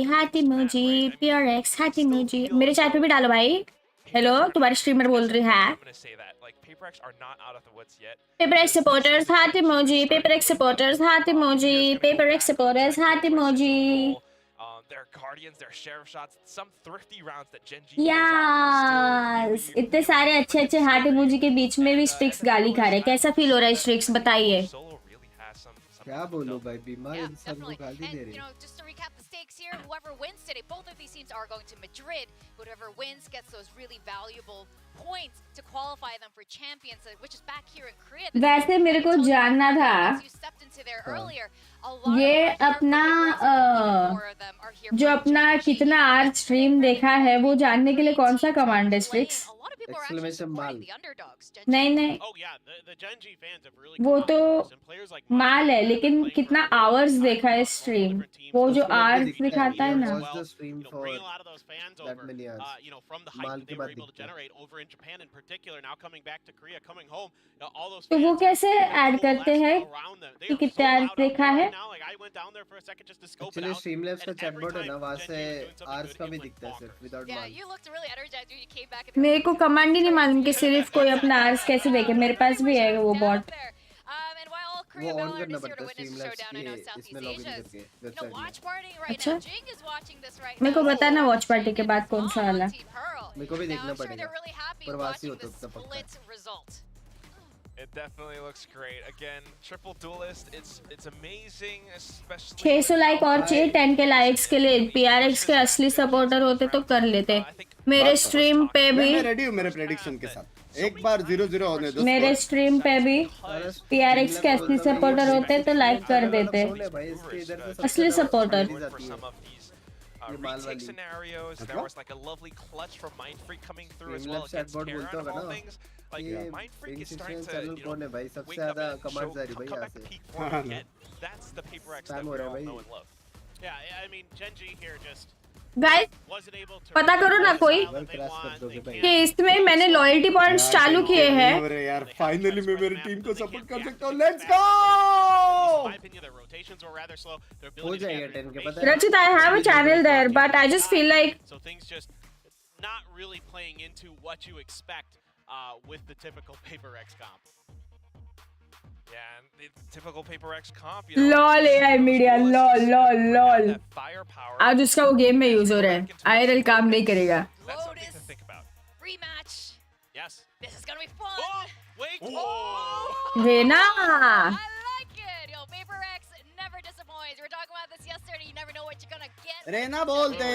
PRX, heart emoji. मेरे chat पे भी डालो भाई. Hello, तुम्हारी streamer बोल रही है. I'm gonna say that, like, PRX are not out of the woods yet. PRX supporters, heart emoji. PRX supporters, heart emoji. PRX supporters, heart emoji. Their guardians, their sheriff shots, some thrifty rounds that Gen.G. Yes. इतने सारे अच्छे heart emoji के बीच में भी Strix गाली खा रहे. कैसा feel हो रहा है Strix बताइए. क्या बोलूं भाई बीमार इंसान को गाली दे रही. You know, just to recap the stakes here, whoever wins today, both of these teams are going to Madrid. Whoever wins gets those really valuable points to qualify them for champions, which is back here in Korea. वैसे मेरे को जानना था ये अपना जो अपना कितना आर स्ट्रीम देखा है वो जानने के लिए कौन सा कमांड है स्ट्रिक्स नहीं वो तो माल है लेकिन कितना आवर्स देखा है स्ट्रीम वो जो आवर्स दिखाता है ना तो वो कैसे ऐड करते हैं कि कितने आवर्स देखा है एक्चुअली स्ट्रीमलैब्स का चैटबॉट है ना वहां से आवर्स का भी दिखता है सिर्फ विदाउट माल मेरे को कमांड ही नहीं मालूम कि सिर्फ कोई अपना आवर्स कैसे देखे मेरे पास भी है वो बॉट वो ऑन करना पड़ता है स्ट्रीमलैब्स के इसमें लॉगिन करके वेबसाइट में अच्छा मेरे को बता ना वॉच पार्टी के बाद कौन सा वाला मेरे को भी देखना पड़ेगा प्रवासी हो तो पक्का It definitely looks great. Again, triple duelist. It's amazing, especially 600 like और चाहिए 10 के लाइक्स के लिए PRX के असली सपोर्टर होते तो कर लेते मेरे स्ट्रीम पे भी मैं रेडी हूं मेरे प्रेडिक्शन के साथ एक बार 0-0 होने दो. मेरे स्ट्रीम पे भी PRX के असली सपोर्टर होते तो लाइक कर देते. असली supporter. Retake scenarios. There was like a lovely clutch from Mindfreak coming through as well against Karen of all things. Like Mindfreak is starting to wake up and come back to peak form again. That's the Paper X that we all know and love. Yeah, I mean, Gen.G here just guys wasn't able to पता करो ना कोई कि इसमें मैंने loyalty points चालू किए हैं. अरे यार फाइनली मैं मेरी टीम को सपोर्ट कर सकता हूं. Let's go. हो जाएगा 10 के पता है. Rachit, I have a channel there, but I just feel like so things just not really playing into what you expect with the typical Paper X comp. Yeah, and the typical Paper X comp. lol AI media lol. That firepower. आज उसका वो game में use हो रहा है. IRL काम नहीं करेगा. That's something to think about. Rematch. Yes. This is gonna be fun. Wait. Rena. I like it. Yo, Paper X never disappoints. We were talking about this yesterday. You never know what you're gonna get. Raina बोलते.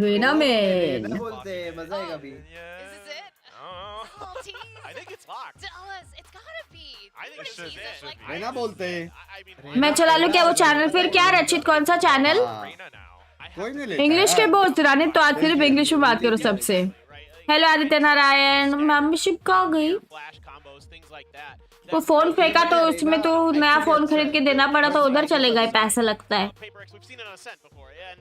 Rena में. बोलते मजा आएगा भी. This is it. Oh. Little tease. I think it's locked. Dallas, it's gotta be. I think What it a should tease. be. Like, Raina बोलते. I mean, मैं चला लूं क्या वो चैनल फिर क्या रचित कौन सा चैनल? Arena now. कोई नहीं लेता. इंग्लिश के बहुत रानी तो आज सिर्फ इंग्लिश में बात करो सबसे. हेलो आदित्य नारायण. मेंबरशिप कहाँ गई? flash combos, things like that. वो फोन फेंका तो उसमें तो नया फोन खरीद के देना पड़ा तो उधर चले गए. पैसा लगता है. Paper X, we've seen it on Ascent before, and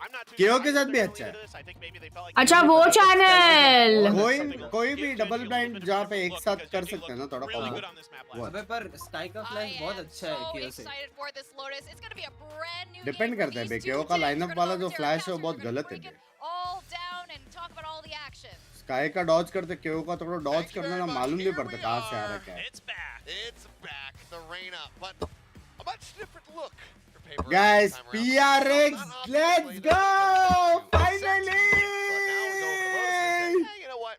I'm not too केओ sure के साथ भी how अच्छा है. this. I think maybe they felt like अच्छा वो चैनल. कोई भी डबल ब्लाइंड जहाँ पे एक साथ कर सकते हैं ना थोड़ा really combo. good on this map last अबे पर स्काई का फ्लैश बहुत अच्छा है so केओ से. excited for this Lotus. It's gonna be a brand new depend game for करता है these बे. two केओ का teams. लाइनअप We're gonna वाला go जो to फ्लैश है their वो बहुत captures. गलत We're है gonna बे. break it all down and talk about all the action. Sky का डॉज करते केओ का थोड़ा डॉज करना ना मालूम नहीं पड़ता कहाँ से आ रहा है क्या. It's back. It's back, the Reina, but a much different look for Paper X Guys, this time around. PRX, Not let's optimally go! played to Finally! but now we go for Lotus and say, hey, you know what?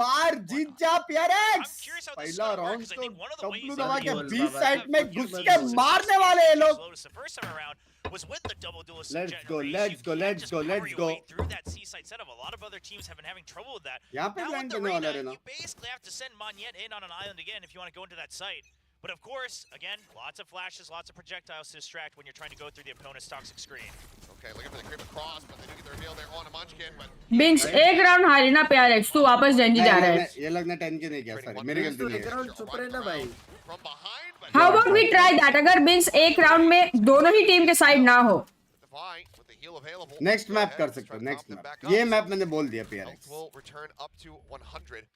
मार जीत जा I'm PRX. curious how this is पहला gonna work, round 'cause I तो think one of the ways W that दबा के Fuck you, 20 Baba. Side में Fuck you, घुस Baba. के मारने वाले ये लोग. Lotus the first time around was with the double duelist Let's go, generation. let's You go, can't let's just go, power let's your go. way through that seaside setup. A lot of other teams have been having trouble with that. यहाँ पे Now blind with the करने वाला Reina, है ना. you basically have to send Monyet in on an island again if you want to go into that site. But of course, again, lots of flashes, lots of projectiles to distract when you're trying to go through the opponent's toxic screen. Okay, looking for the creep across, but they do get the reveal there on a Munchkin, but बिंच एक round हारी ना PRX. तू वापस Gen Z जा रहा है. ये लगना 10 के नहीं गया. सॉरी मेरी गलती नहीं एक है. राउंड चुप रहे ना भाई. from behind, but How about we try that? अगर बिंच एक राउंड में दोनों ही टीम के साइड ना हो. Defy with the heal available. Next Go map ahead, कर let's सकते try हो. to next top them map. back ये up. मैप मैंने बोल दिया Health PRX. will return up to 100.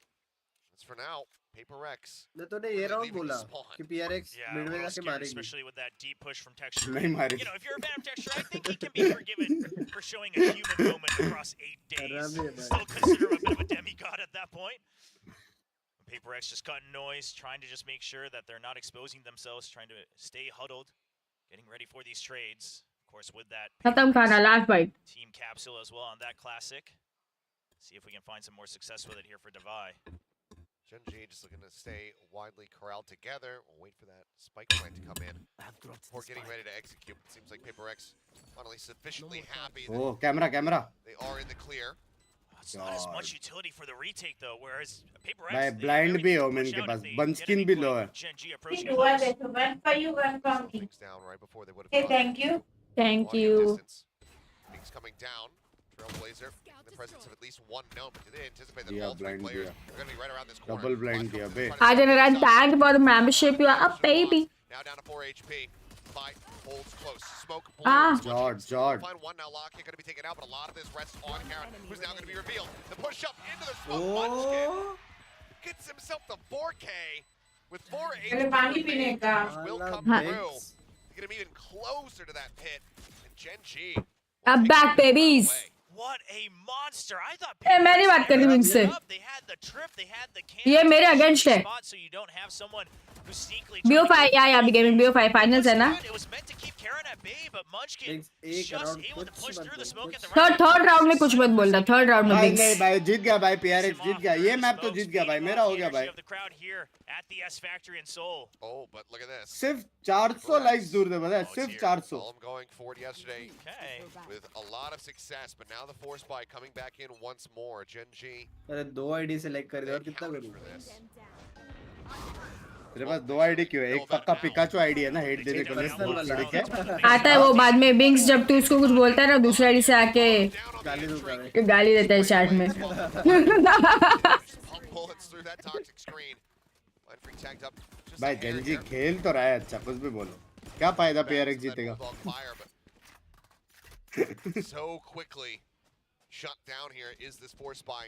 As for now, Paper X. मैं तो ने ये राउंड बोला कि PRX Yeah, मिड a में little जाके scary, मारेगी. especially with that deep push from Texture. नहीं मारेगी. You know, if you're a fan of Texture, I think he can be forgiven for showing a human moment across 8 days. Still consider him a bit of a demigod at that point. Paper X just cutting noise, trying to just make sure that they're not exposing themselves, trying to stay huddled, getting ready for these trades. Of course, with that खत्म खाना last bite. team capsule as well on that classic. See if we can find some more success with it here for Divai. Gen.G just looking to stay widely corralled together. We'll wait for that spike point to come in before getting ready to execute. It seems like Paper X finally sufficiently happy that Oh, camera. they are in the clear. It's not as much utility for the retake though, whereas Paper X. भाई they blind really भी need हो to मैं push इनके out pass. if they बंस्किन get भी any लो point है. with Gen.G approaching close. One for you, one for me. Things down right before they would have Say gone. thank you. Thank Audio you. distance. Things coming down. Trailblazer in the presence of at least one gnome, but did they anticipate that Yeah, all three blind players दिया. are going to be right around this corner? Double blind दिया बे. आज Naran thanked for the membership. You are a baby. Now down to 4 HP. Fight holds close. Smoke Ah. blooms. Jord. Find one now. Lock going to be taken out, but a lot of this rests on Karen, who's now going to be revealed. The push up into the smoke. Oh. Munchkin gets himself the 4K with 4 पहले HP. पानी पीने का. Will come Hala, through. bitch. Get him even closer to that pit. And Gen.G. I'm back, babies. What a monster! I thought. Hey, मैं नहीं बात कर रही हूँ इनसे. They had the trip, they had the ये मेरे cannon against है. spot, so you don't have someone who sneakily BO5, yeah, becoming BO5 finals है ना? It was meant to keep Karen at bay, but Munchkin एक just round able to कुछ push मत through the बोल, smoke at the कुछ। right third round में कुछ मत बोलना, थर्ड राउंड में भाई बिग्स। नहीं भाई, जीत गया भाई PRX, जीत गया ये मैप तो जीत गया भाई, मेरा हो गया भाई। of the crowd here at the S Factory in Seoul. Oh, but look at this. सिर्फ 400 लाइक्स दूर थे, पता है, सिर्फ 400। Golem going forward yesterday with a lot of success, but now the force by coming back in once more. Gen G. अरे 2 ID select कर दे और कितना करूं? तेरे पास 2 आईडी क्यों है? एक पक्का पिकाचू आईडी है ना, हेड देने को लेके आता है वो बाद में बिग्स, जब तू उसको कुछ बोलता है ना, दूसरे आईडी से आके गाली देता है चैट में। भाई जनजी खेल तो रहा है अच्छा, कुछ भी बोलो, क्या फायदा PRX जीतेगा? So quickly shut down here is this force by.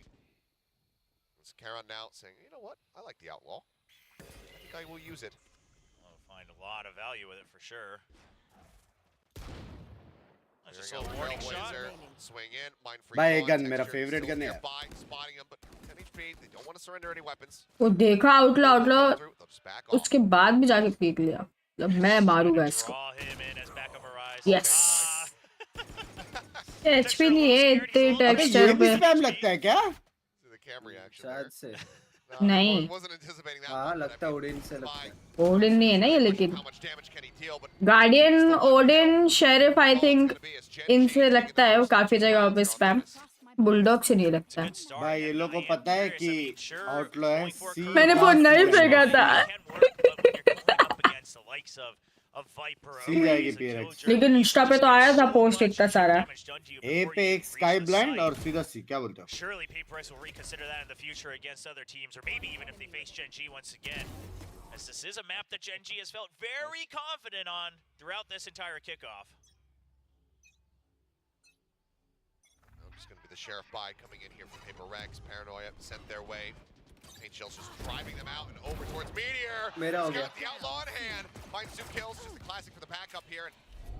It's Karan now saying, you know what? I like the outlaw. I think I will use it. I'll find a lot of value with it for sure. That's just a There we go, warning shot. Trailblazer, swing in, mind free. भाई ये launch, gun मेरा texture favorite still gun है nearby, spotting him, but 10 HP, they don't want to surrender any weapons. वो देखा आउटला Through, they'll just back off. उसके बाद भी जाके पीक लिया, मतलब मैं मारूंगा इसको। Draw him in as backup arise. Yes. HP नहीं है इतने टेक्सचर पे। स्पैम लगता है क्या? To the camera reaction there. शायद से। No, नहीं। wasn't anticipating that. हाँ one, but लगता I है mean, ओडिन से लगता है। ओडिन नहीं है ना ये, लेकिन how much damage can he deal, but guardian, Odin, sheriff I think gonna be as Gen इनसे G लगता है वो काफी जगहों पे स्पैम, बुलडॉग से नहीं लगता। भाई ये लोगों को पता है कि आउटलॉ है सी। मैंने वो नहीं फेंका था, सी जाएगी PRX। लेकिन इंस्टा पे तो आया था पोस्ट इतना सारा। ए पे एक स्काई ब्लाइंड और सीधा सी, क्या बोलते हो? Surely PRX will reconsider that in the future against other teams, or maybe even if they face Gen G once again. As this is a map that Gen G has felt very confident on throughout this entire kickoff. Just going to be the Sheriff by coming in here from PRX. Paranoia sent their way. Paint Shell's just driving them out and over towards Meteor. मेरा हो He's गया। got the outlaw in hand. Finds 2 kills, just the classic for the backup here. And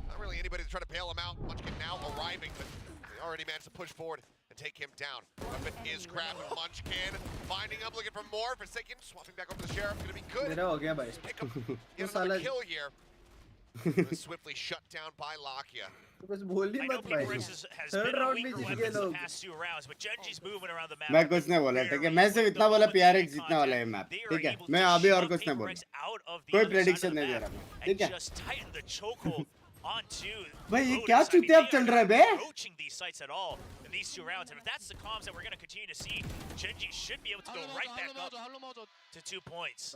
not really anybody to try to bail him out. Munchkin now arriving, but they already managed to push forward and take him down. Weapon is grabbed. Munchkin finding up, looking for more. Forsaken, swapping back over to the Sheriff. Going to be good. मेरा हो गया भाई। Pick up, get another kill here. Swiftly shut down by Lakia. बस बोल ही I know मत भाई। PRX has Third been a round में weaker जीत weapon गए in the लोग। past 2 rounds, but Gen G's movement around the map. मैं कुछ नहीं बोला, ठीक है? मैं सिर्फ इतना बोला PRX जीतने वाला है मैप, ठीक है? मैं अभी और कुछ नहीं बोला, कोई प्रेडिक्शन नहीं दे रहा मैं, ठीक है? भाई ये क्या चुतिया चल रहा है बे? Approaching these sites at all in these 2 rounds, and if that's the comms that we're going to continue to see, Gen G should be able to go right back up to 2 points.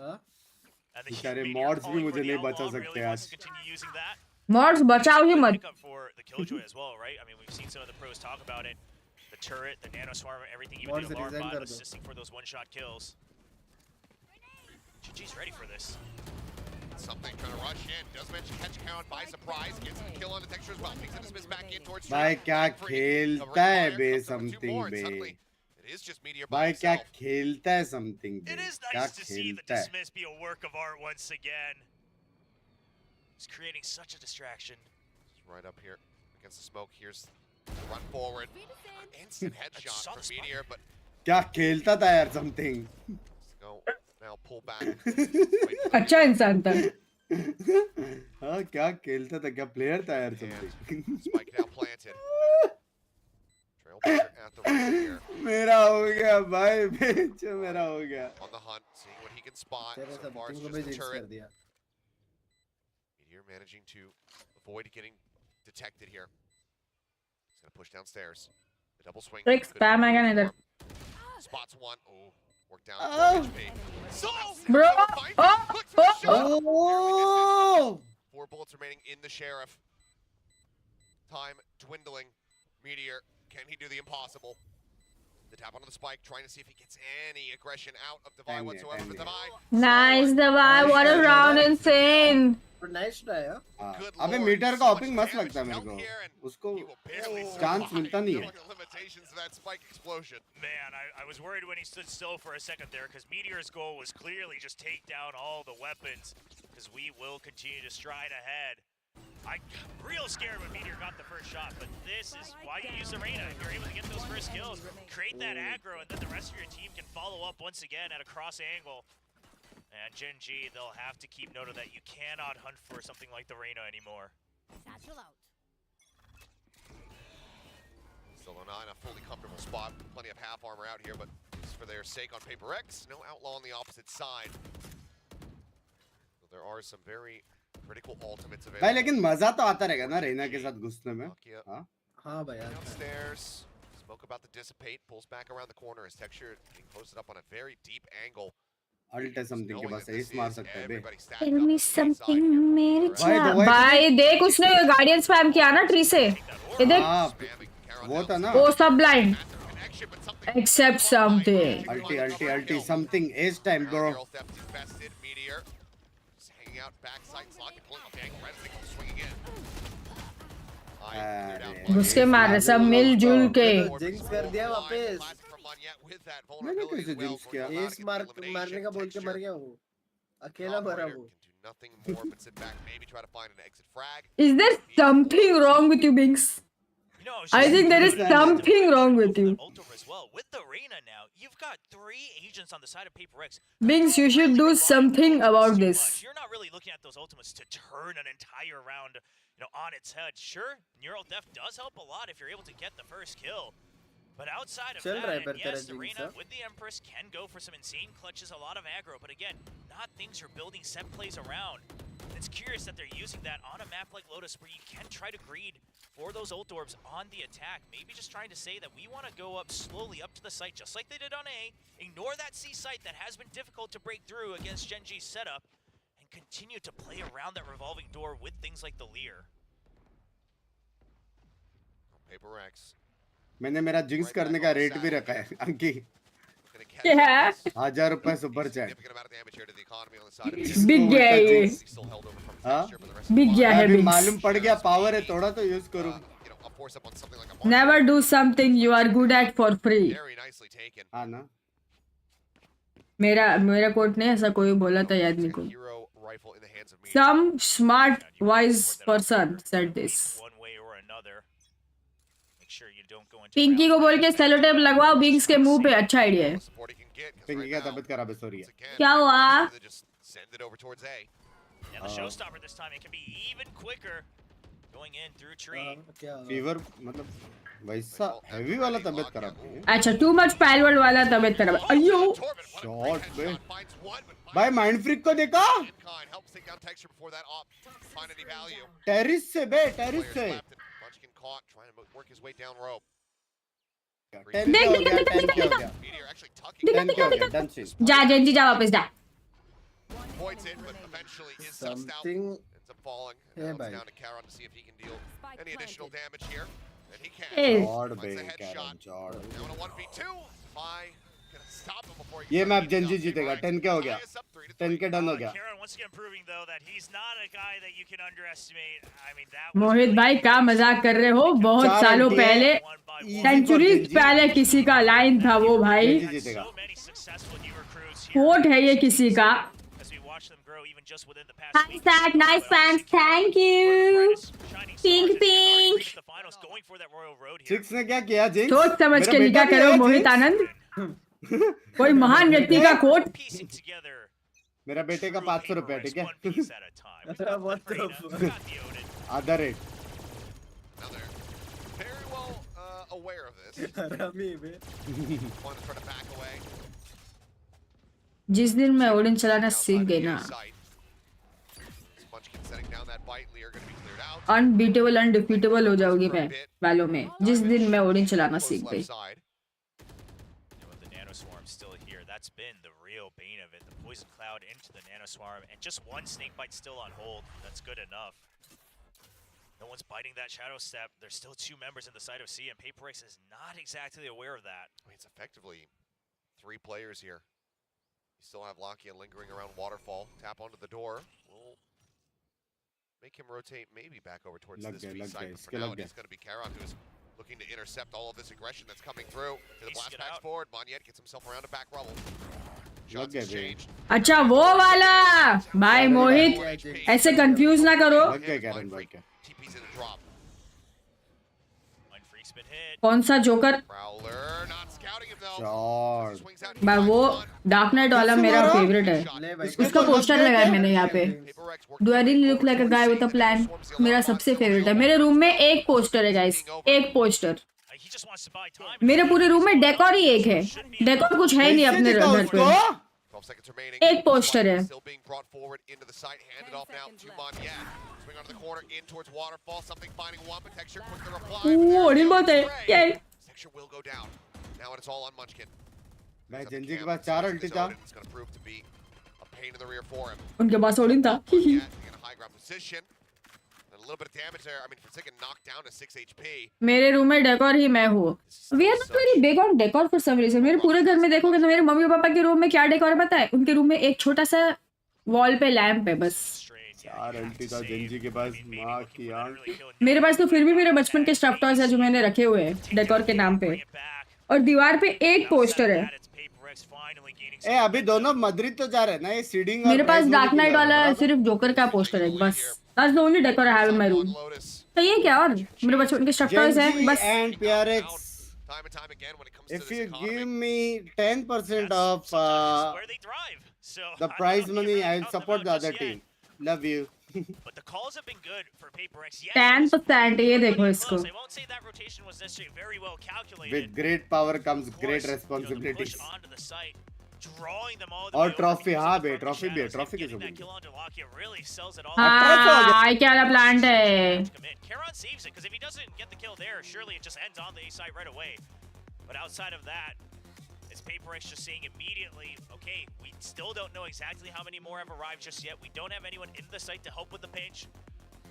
And the बेचारे Meteor mods भी calling मुझे for the नहीं बचा outlaw सकते really wants आज। to continue using that. Mods बचाओ ही मत। Pick up for the Killjoy as well, right? I mean, we've seen some of the pros talk about it. The turret, the nano swarm, everything, even Mods the alarm resign bot कर दो। assisting for those one-shot kills. GG's ready for this. Something trying to rush in. Does mention catch count by surprise. Gets the kill on the texture as well. Takes a dismiss back in towards भाई क्या खेलता है बे something bay? It is just Meteor by भाई क्या himself. खेलता है something bay? It is क्या nice to see the खेलता है? dismiss be a work of art once again. It's creating such a distraction. Just right up here against the smoke. Here's the run forward. Instant headshot saw from the spot. Meteor, but क्या खेलता था यार something? let's go now pull back. अच्छा इंसान था। हाँ क्या खेलता था, क्या प्लेयर था यार And something? spike now planted. Trailblazer at the right here. मेरा हो गया भाई, बेचो मेरा हो गया। On the hunt, seeing what he can spot. तेरे So far it's something को just भी the jinx कर turret. दिया। Meteor managing to avoid getting detected here. He's gonna push downstairs. The double swing. Rick, could spam be again good इधर। for him. Spots one. Oh, worked down. Oh. HP. So, Bro, Fight. oh, Looks for the oh, shot. Oh! 4 bullets remaining in the Sheriff. Time dwindling. Meteor, can he do the impossible? The tap onto the spike, trying to see if he gets any aggression out of Divide Damn it, whatsoever. damn But it. Divide. Nice Davai, what a round, insane. But nice try है। Good अबे lord, metre का so ऑपिंग much मस्त damage लगता है मेरे dealt here, and को, उसको he will barely chance survive मिलता नहीं है। knowing the limitations of that spike explosion. Man, I was worried when he stood still for a second there, because Meteor's goal was clearly just take down all the weapons, because we will continue to stride ahead. I'm real scared when Meteor got the first shot, but this is why you use Arena. If you're able to get those first kills, create that aggro, and then the rest of your team can follow up once again at a cross angle. And and Gen G, they'll have to keep note of that. You cannot hunt for something like the Reyna anymore. Satchel out. Still not in a fully comfortable spot. Plenty of half armor out here, but just for their sake on PRX, no outlaw on the opposite side. So there are some very critical ultimates available. भाई लेकिन मजा तो आता रहेगा ना रेना के साथ घुसने में. हाँ. हाँ भाई. Downstairs. Smoke about to dissipate. Pulls back around the corner. His texture being posted up on a very deep angle. Alt है something के पास ace मार सकता है बे. Tell me something मेरे चाह. भाई देख उसने गार्डियन स्पैम किया ना ट्री से. ये देख. वो था ना. वो सब blind. Except something. Ulti something ace time bro. Hanging out backside slot and pulling off the angle. Red signal swing again. घुसके मार रहे सब मिलजुल के. जिंक्स कर दिया वापस. मैंने कैसे जिंक्स किया? एस मारने का बोल के मर गया वो. अकेला मरा वो. Is there something wrong with you, Binks? I think there is something wrong with you. With the Reyna now, you've got 3 agents on the side of PRX. Binks, you should do something about this. You're not really looking at those ultimates to turn an entire round, on its head. Sure, Neural Theft does help a lot if you're able to get the first kill. But outside of that, yes, the Reyna with the Empress can go for some insane clutches, a lot of aggro. But again, not things you're building set plays around. It's curious that they're using that on a map like Lotus where you can try to greed for those ult orbs on the attack. Maybe just trying to say that we want to go up slowly up to the site just like they did on A. Ignore that C site that has been difficult to break through against Gen G's setup and continue to play around that revolving door with things like the Leer. PRX. मैंने मेरा jinx करने का rate भी रखा है अंकी. क्या? 1000 रुपए सुपर चैट. बिग गया ये. हाँ? बिग गया है अभी Binks. मालूम पड़ गया पावर है थोड़ा तो यूज करूँ. Never do something you are good at for free. हाँ ना. मेरा कोट नहीं ऐसा कोई बोला था याद नहीं को. Some smart wise person said this. Pinky को बोल के सेलोटेप लगवाओ बिंक्स के मुंह पे. अच्छा आइडिया है. पिंकी का तबीयत खराब है सॉरी. क्या हुआ? फीवर मतलब वैसा हेवी वाला तबीयत खराब है. अच्छा टू मच पैलवर्ड वाला तबीयत खराब. अयो शॉट बे. भाई माइंड फ्रिक को देखा. टेरिस से बे टेरिस से. जा जेंजी जा वापस जा. Something. है भाई. ये मैप जेंजी जीतेगा. 10K हो गया. 10K डन हो गया. मोहित भाई क्या मजाक कर रहे हो. बहुत सालों पहले सेंचुरीज पहले किसी का लाइन था वो भाई. कोट है ये किसी का. Nice fans, thank you. Pink. Six ने क्या किया जिंक्स? सोच समझ के लिखा करो मोहित आनंद. कोई महान व्यक्ति का कोट. मेरा बेटे का 500 रुपया ठीक है. आधा रेट. जिस दिन मैं ओडिन चलाना सीख गई ना, अनबीटेबल अनडिफीटेबल हो जाऊंगी मैं वालों में. जिस दिन मैं ओडिन चलाना सीख गई. That's been the real bane of it. The poison cloud into the nanoswarm and just one snake bite still on hold. That's good enough. No one's biting that shadow step. There's still 2 members in the side of C, and PRX is not exactly aware of that. I mean, it's effectively 3 players here. You still have Lakia lingering around Waterfall. Tap onto the door. We'll make him rotate maybe back over towards this B side. But for now, it is going to be Karon who's looking to intercept all of this aggression that's coming through. To the blast packs forward. Monyet gets himself around a back rubble. Shots exchanged. अच्छा वो वाला. भाई मोहित ऐसे confuse ना करो. TP's in a drop. कौन सा joker? भाई वो डार्क नाइट वाला मेरा फेवरेट है, उसका पोस्टर लगाया मैंने यहाँ पे। Do I really look like a guy with a plan? मेरा सबसे फेवरेट है। मेरे रूम में एक पोस्टर है गाइस, एक पोस्टर। मेरे पूरे रूम में डेकोर ही एक है, डेकोर कुछ है ही नहीं अपने घर पे, एक पोस्टर है। बहुत है। मैं जेंजी के पास 4 अल्टी था, उनके पास ओडिन था। मेरे रूम में डेकोर ही मैं हूँ। We are not very big on decor for some reason. मेरे पूरे घर में देखोगे तो मेरे मम्मी पापा के रूम में क्या डेकोर है पता है? उनके रूम में एक छोटा सा वॉल पे लैंप है बस। 4 अल्टी था जेंजी के पास, माँ की आंख। मेरे पास तो फिर भी मेरे बचपन के स्टफ टॉयज है जो मैंने रखे हुए हैं डेकोर के नाम पे, और दीवार पे एक पोस्टर है। ए अभी दोनों मद्रिद तो जा रहे हैं ना, ये सीडिंग। मेरे पास डार्क नाइट वाला सिर्फ जोकर का पोस्टर है बस। That's the only decor I have in my room. तो ये क्या, और मेरे बचपन के स्टफ टॉयज है बस। And PRX, if you give me 10% of the prize money, I'll support the other team. Love you. But the calls have been good for PRX. 10%, ये देखो इसको। I won't say that rotation was necessarily very well calculated. With great power comes great responsibilities. Drawing them all और trophy, हाँ बे trophy भी है, trophy कैसे बोल? हाँ क्या वाला प्लांट है? Karon saves it because if he doesn't get the kill there, surely it just ends on the A side right away. But outside of that, it's PRX just saying immediately, okay, we still don't know exactly how many more have arrived just yet. We don't have anyone in the site to help with the pinch.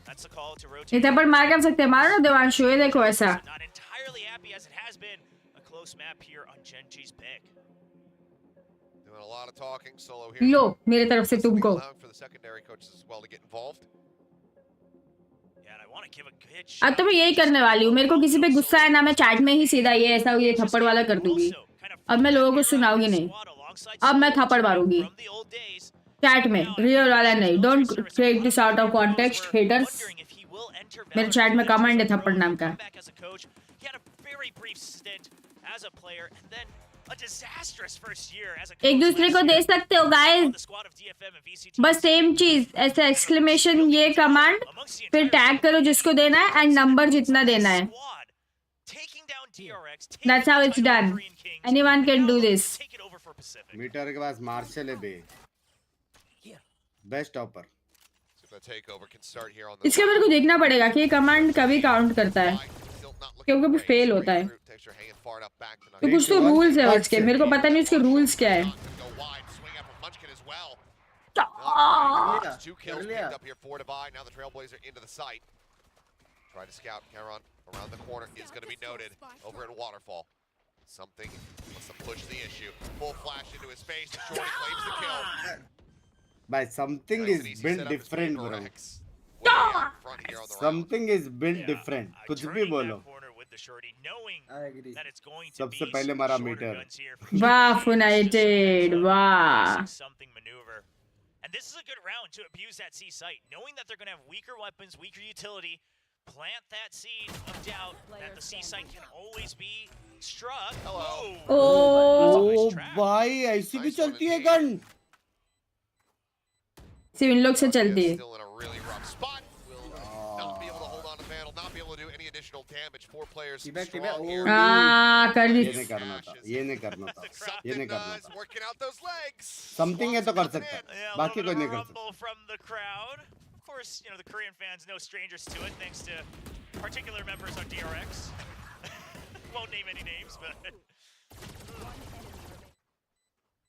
That's the call to rotate. इधर पर मार कर सकते हैं, मारो देवांशु, ये देखो ऐसा। Not entirely happy as it has been. A close map here on Genji's pick. Doing a lot of talking solo here. लो मेरे तरफ से तुमको। अब तो मैं यही करने वाली हूँ। मेरे को किसी पे गुस्सा है ना, मैं चैट में ही सीधा ये ऐसा ये थप्पड़ वाला कर दूंगी। अब मैं लोगों को सुनाऊंगी नहीं, अब मैं थप्पड़ मारूंगी चैट में, रियल वाला नहीं। Don't take this out of context haters. मेरे चैट में कमेंट है थप्पड़ नाम का। एक दूसरे को दे सकते हो गाइस, बस सेम चीज, ऐसे एक्सक्लेमेशन ये कमांड, फिर टैग करो जिसको देना है एंड नंबर जितना देना है। That's how it's done. Anyone can do this. Metre के पास मार्शल है बे, बेस्ट टॉपर। इसका मेरे को देखना पड़ेगा कि ये कमांड कभी काउंट करता है, क्योंकि भी फेल होता है। तो कुछ तो रूल्स है उसके, मेरे को पता नहीं उसके रूल्स क्या है। Try to scout Karon around the corner is going to be noted over in Waterfall. Something wants to push the issue. Full flash into his face. Shorty claims the kill. But something is built different, bro. Something is built different. कुछ भी बोलो। सबसे पहले मारा metre. वाह United, वाह। And this is a good round to abuse that C site, knowing that they're going to have weaker weapons, weaker utility. Plant that seed of doubt that the C site can always be struck. Hello. Oh, भाई ऐसी भी चलती है gun? सिर्फ इन लोग से चलती है। कर दी। ये नहीं करना था, ये नहीं करना था, ये नहीं करना था। समथिंग है तो कर सकता है, बाकी कोई नहीं कर सकता। Of course, you know, the Korean fans no strangers to it, thanks to particular members on DRX. Won't name any names, but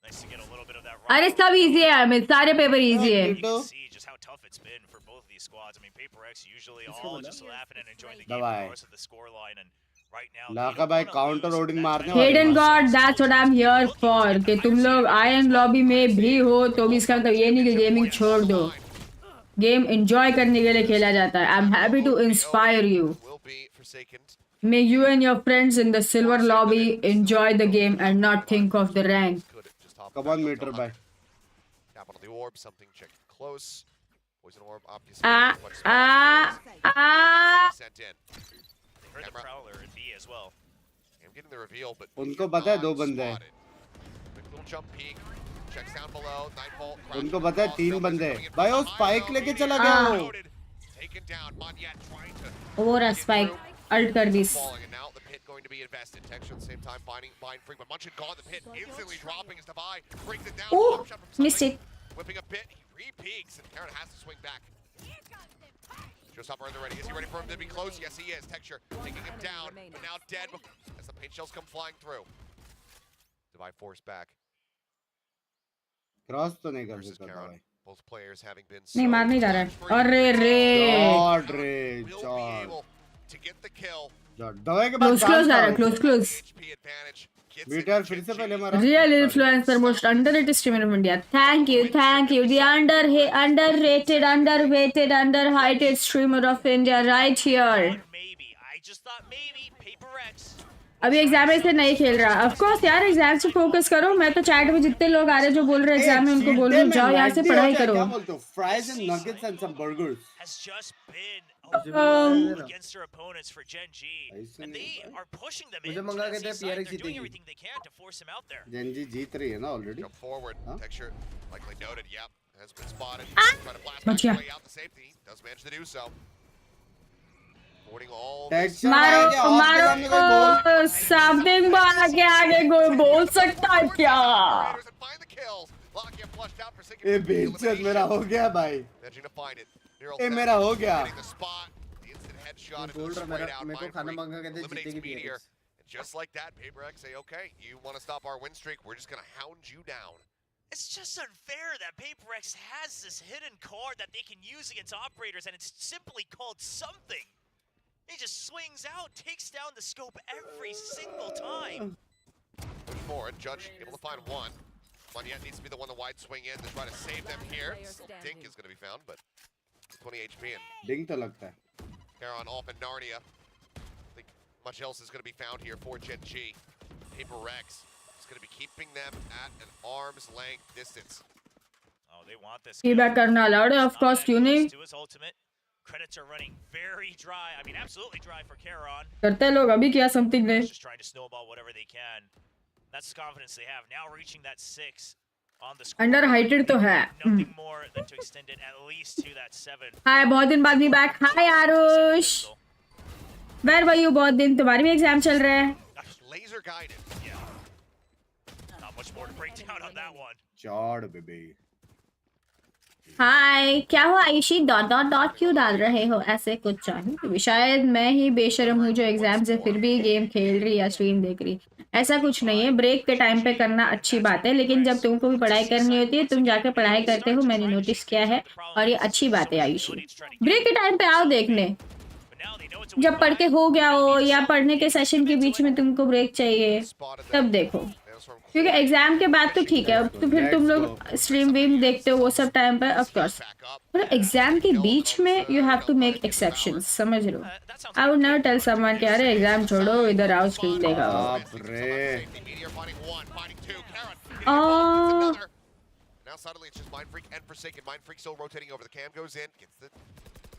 nice to get a little bit of that. अरे सब इजी है, हमें सारे paper easy है। You can see just how tough it's been for both of these squads. I mean, PRX usually all just laughing and enjoying the game regardless of the scoreline, and right now. Laka भाई counter roading मारने वाले। Hidden God, that's what I'm here for। कि तुम लोग ion lobby में भी हो तो भी इसका मतलब ये नहीं कि गेमिंग छोड़ दो। गेम एंजॉय करने के लिए खेला जाता है। I am happy to inspire you. May you and your friends in the silver lobby enjoy the game and not think of the rank. Come on, meter by. Tap on the orb, something checked close. Poison orb, obviously. Sent in. Heard the Prowler in B as well. I'm getting the reveal, but उनको पता है 2 बंदे हैं. Little jump peek. Checks down below. Nightfall. उनको पता है 3 बंदे हैं. भाई वो स्पाइक लेके चला गया वो. Taken down. Monyet trying to. वो रहा स्पाइक. अल्ट कर दी. Falling, and now the pit going to be invested. Texture at the same time finding Bind Freak, but Munchin gone. The pit instantly dropping his Divide. Brings it down. Oh, missed it. Whipping a pit. He re-peeks, and Karen has to swing back. Showstopper in the ready. Is he ready for him to be close? Yes, he is. Texture taking him down, but now dead as the paint shells come flying through. Divide forced back. Cross तो नहीं कर सकता भाई. Both players having been नहीं मार नहीं जा रहा है. अरे रे. जॉर्ड रे. जॉर्ड. To get the kill. जॉर्ड. दवाई के बाद क्लोज जा रहा है. क्लोज. मीटर फिर से पहले मारा. Real influencer, most underrated streamer of India. Thank you. The underrated, underweighted, underhyped streamer of India right here. Maybe. I just thought maybe PRX. अभी एग्जाम से नहीं खेल रहा. ऑफ कोर्स यार एग्जाम से फोकस करो. मैं तो चैट में जितने लोग आ रहे जो बोल रहे एग्जाम में उनको बोल रही हूँ जाओ यहाँ से पढ़ाई करो. क्या बोलते हो? Fries and nuggets and some burgers. Has just been against their opponents for Gen G, and they are pushing them in. They're doing everything they can to force him out there. Gen G जीत रही है ना already. Jump forward. Texture likely noted. Yep, has been spotted. Trying to blast his way out the safety. Does manage to do so. मारो something के आगे कोई बोल सकता है क्या? ये बेइज्जत मेरा हो गया भाई. ये मेरा हो गया. मेरे को खाना मंगा के दे जीतेगी PRX. Just like that, PRX say, okay, you want to stop our win streak, we're just going to hound you down. It's just unfair that PRX has this hidden card that they can use against operators, and it's simply called something. He just swings out, takes down the scope every single time. Push forward, Judge able to find one. Monyet needs to be the one to wide swing in to try to save them here. Dink is going to be found, but 20 HP in. Dink तो लगता है. Caron off in Narnia. I think much else is going to be found here for Gen G. PRX is going to be keeping them at an arm's length distance. Oh, they want this. Feedback करना allowed है, of course, क्यों नहीं? To his ultimate. Credits are running very dry. I mean, absolutely dry for Caron. करते लोग अभी किया something ने. Just trying to snowball whatever they can. That's the confidence they have. Now reaching that 6 on the score. Underhyped तो है. Nothing more than to extend it at least to that 7. Hi, बहुत दिन बाद me back. Hi, Arush. Where were you बहुत दिन? तुम्हारी भी exam चल रहा है. Laser guided. Yeah. Not much more to break down on that one. Jord, baby. हाय क्या हो आयुषी डॉट क्यों डाल रहे हो ऐसे कुछ चाहिए? शायद मैं ही बेशर्म हूँ जो एग्जाम से फिर भी गेम खेल रही या स्ट्रीम देख रही. ऐसा कुछ नहीं है. ब्रेक के टाइम पे करना अच्छी बात है, लेकिन जब तुमको भी पढ़ाई करनी होती है तुम जाकर पढ़ाई करते हो. मैंने नोटिस किया है और ये अच्छी बात है आयुषी. ब्रेक के टाइम पे आओ देखने. जब पढ़ के हो गया हो या पढ़ने के सेशन के बीच में तुमको ब्रेक चाहिए तब देखो, क्योंकि एग्जाम के बाद तो ठीक है. तो फिर तुम लोग स्ट्रीम वीम देखते हो वो सब टाइम पर ऑफ कोर्स. पर एग्जाम के बीच में you have to make exceptions. समझ लो. I would never tell someone कि अरे एग्जाम छोड़ो इधर आओ स्ट्रीम देखो. Now suddenly it's just Mind Freak and Forsaken. Mind Freak still rotating over. The cam goes in,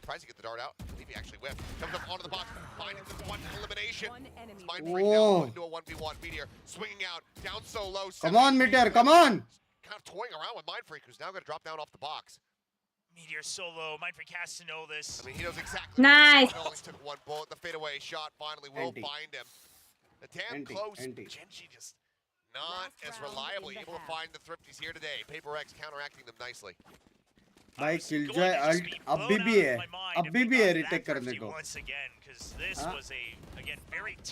tries to get the dart out. I believe he actually whipped. Comes up onto the box, finding the one elimination. Mind Freak now into a 1v1. Meteor swinging out, down so low. Come on, Meteor, come on! Kind of toying around with Mind Freak, who's now going to drop down off the box. Meteor so low. Mind Freak has to know this. I mean, he knows exactly. Nice. He only took one bullet. The fadeaway shot finally will find him. The damn close. Genji just not as reliably able to find the thrifties here today. PRX counteracting them nicely. भाई killjoy alt अभी भी है retake करने को.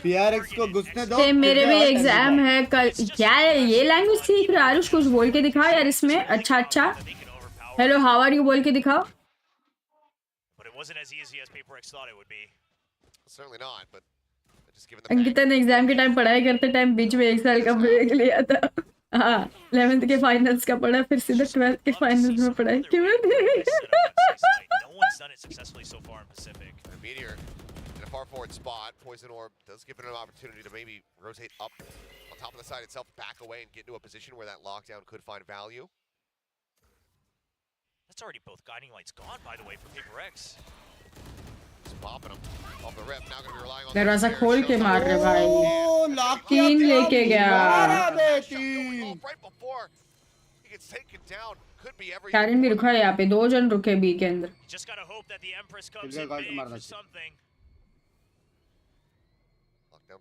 PRX को घुसने दो. मेरे भी एग्जाम है कल. क्या है ये लैंग्वेज सीख रहा है आरुष? कुछ बोल के दिखाओ यार इसमें. अच्छा हेलो हाउ आर यू बोल के दिखाओ. अंकिता ने एग्जाम के टाइम पढ़ाई करते टाइम बीच में 1 साल का ब्रेक लिया था. हाँ 11th के फाइनल्स का पढ़ा, फिर सीधा 12th के फाइनल्स में पढ़ाई क्यों? Meteor in a far forward spot. Poison Orb does give it an opportunity to maybe rotate up on top of the side itself, back away and get into a position where that lockdown could find value. That's already both guiding lights gone, by the way, for PRX. दरवाजा खोल के मार रहे भाई। ओ लाख 3 लेके गया। Karen भी रुका है यहाँ पे, 2 जन रुके बी के अंदर।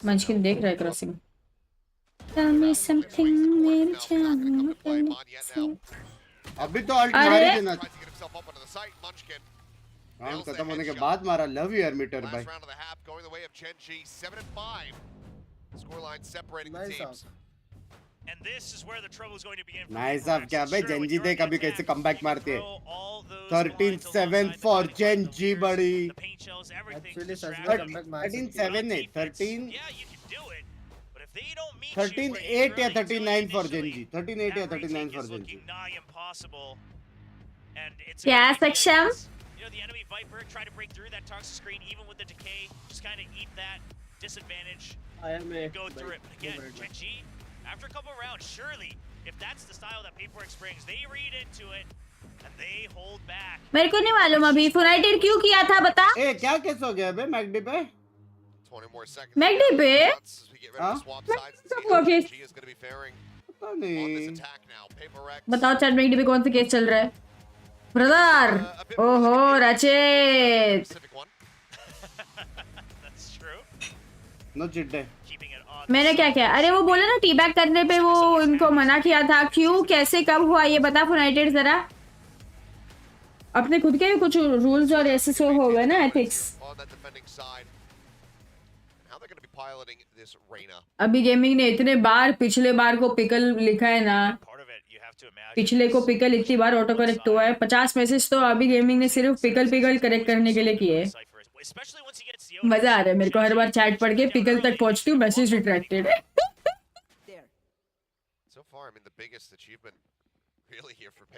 मंचकिन देख रहा है क्रॉसिंग। Tell me something मेरी जान। अभी तो अल्ट मार ही देना। राउंड खत्म होने के बाद मारा। लव यार मीटर भाई। नाइस ऑफ क्या भाई, जेनजी देख अभी कैसे कमबैक मारते हैं। 13-7 फॉर जेनजी बड़ी। एक्चुअली सच में कमबैक मार 13-7 नहीं, 13-8 या 39 फॉर जेनजी। 13-8 या 39 फॉर जेनजी। क्या सक्षम? You know, the enemy Viper try to break through that toxic screen, even with the decay, just kind of eat that disadvantage, go through it. But again, Gen G, after a couple of rounds, surely, if that's the style that PRX brings, they read into it, and they hold back. मेरे को नहीं मालूम अभी United क्यों किया था बता? ए क्या केस हो गया बे मैगडी पे? मैगडी पे? हाँ? पता नहीं। बताओ चैट मैगडी पे कौन सा केस चल रहा है? ब्रदर, ओहो रचित, नो चिट्टे। मैंने क्या किया? अरे वो बोले ना टी बैक करने पे वो उनको मना किया था। क्यों, कैसे, कब हुआ ये बता यूनाइटेड जरा। अपने खुद के भी कुछ रूल्स और ऐसे सो हो गए ना, एथिक्स। अभी गेमिंग ने इतने बार पिछले बार को पिकल लिखा है ना, पिछले को पिकल इतनी बार ऑटो करेक्ट हुआ है। 50 मैसेज तो अभी गेमिंग ने सिर्फ पिकल करेक्ट करने के लिए किए। मजा आ रहा है मेरे को, हर बार चैट पढ़ के पिकल तक पहुंचती हूँ, मैसेज रिट्रैक्टेड है।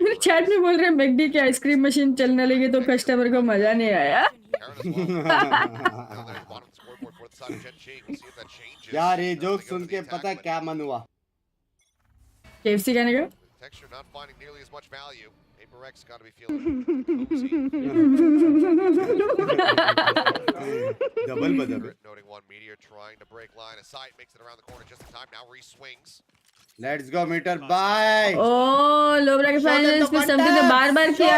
मेरे चैट में बोल रहे हैं मैगडी की आइसक्रीम मशीन चलने लगी तो कस्टमर को मजा नहीं आया। यार ये जोक सुन के पता है क्या मन हुआ? KFC कहने का? डबल बदल। Let's go Meteor by. Oh लोब्रा के फाइनल्स में समथिंग तो बार-बार किया।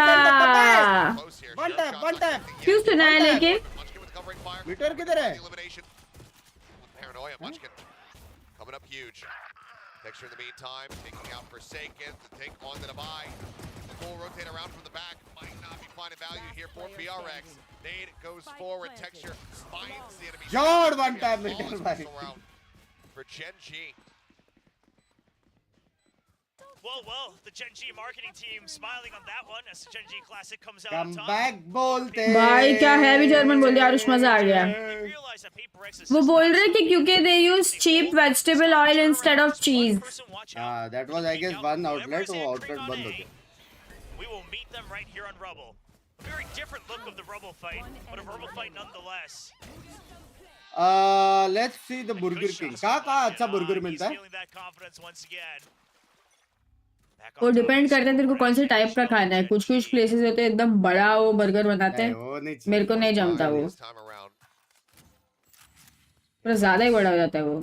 One tap. क्यों सुना है लेकिन? मीटर किधर है? Texture in the meantime, taking out Forsaken to take on the Nabai. The full rotate around from the back might not be finding value here for PRX. Nade goes forward, Texture finds the enemy. Jord one time for Gen G. Well, the Gen G marketing team smiling on that one as the Gen G Classic comes out on top. Comeback बोलते। भाई क्या heavy German बोल दिया, आरुष मजा आ गया। वो बोल रहे कि क्योंकि they use cheap vegetable oil instead of cheese. That was I guess one outlet, वो outlet बंद हो गया। We will meet them right here on Rubble. A very different look of the Rubble fight, but a Rubble fight nonetheless. Let's see the Burger King. कहाँ अच्छा burger मिलता है? वो depend करता है तेरे को कौन से टाइप का खाना है। कुछ प्लेसेस होते हैं एकदम बड़ा वो बर्गर बनाते हैं, मेरे को नहीं जमता वो, पर ज्यादा ही बड़ा हो जाता है वो।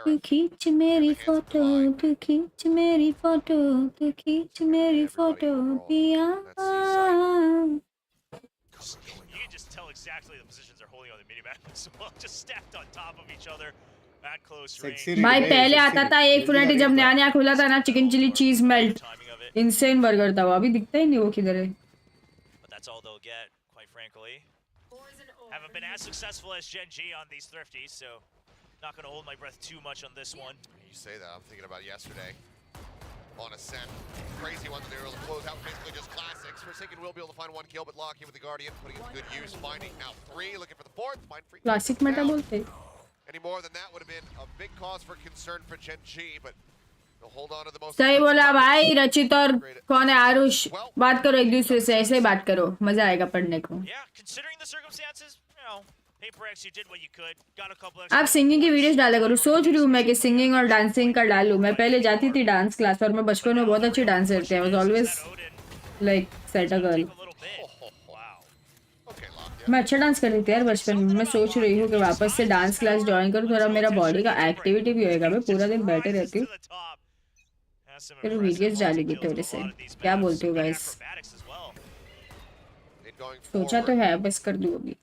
तू खींच मेरी फोटो, तू खींच मेरी फोटो, तू खींच मेरी फोटो पिया। You can just tell exactly the positions they're holding on the minimap as well, just stacked on top of each other. भाई पहले आता था एक फुलेटी जब नया खुला था ना, chicken chili cheese melt, insane burger था वो। अभी दिखता ही नहीं वो किधर है। That's all they'll get, quite frankly. Haven't been as successful as Gen G on these thrifties, so not going to hold my breath too much on this one. You say that, I'm thinking about yesterday. On Ascent, crazy one that they were able to close out, basically just classics. Forsaken will be able to find one kill, but lock in with the Guardian, putting it to good use, finding now 3, looking for the 4th, find free. Classic Meta बोलते। Any more than that would have been a big cause for concern for Gen G, but they'll hold on to the most. सही बोला भाई। रचित और कौन है आरुष, बात करो एक दूसरे से, ऐसे ही बात करो, मजा आएगा पढ़ने को। Yeah, considering the circumstances, you know, PRX, you did what you could, got a couple. आप सिंगिंग की वीडियोस डाला करो। सोच रही हूँ मैं कि सिंगिंग और डांसिंग का डालूं। मैं पहले जाती थी डांस क्लास और मैं बचपन में बहुत अच्छी डांसर थी। I was always like set a girl. मैं अच्छा डांस कर रही थी यार बचपन में. मैं सोच रही हूँ कि वापस से डांस क्लास ज्वाइन करूँ, थोड़ा मेरा बॉडी का एक्टिविटी भी होएगा. मैं पूरा दिन बैठे रहती हूँ, फिर वीडियोस डालेगी थोड़े से. क्या बोलते हो गाइस? सोचा तो है, बस कर दूँ अभी.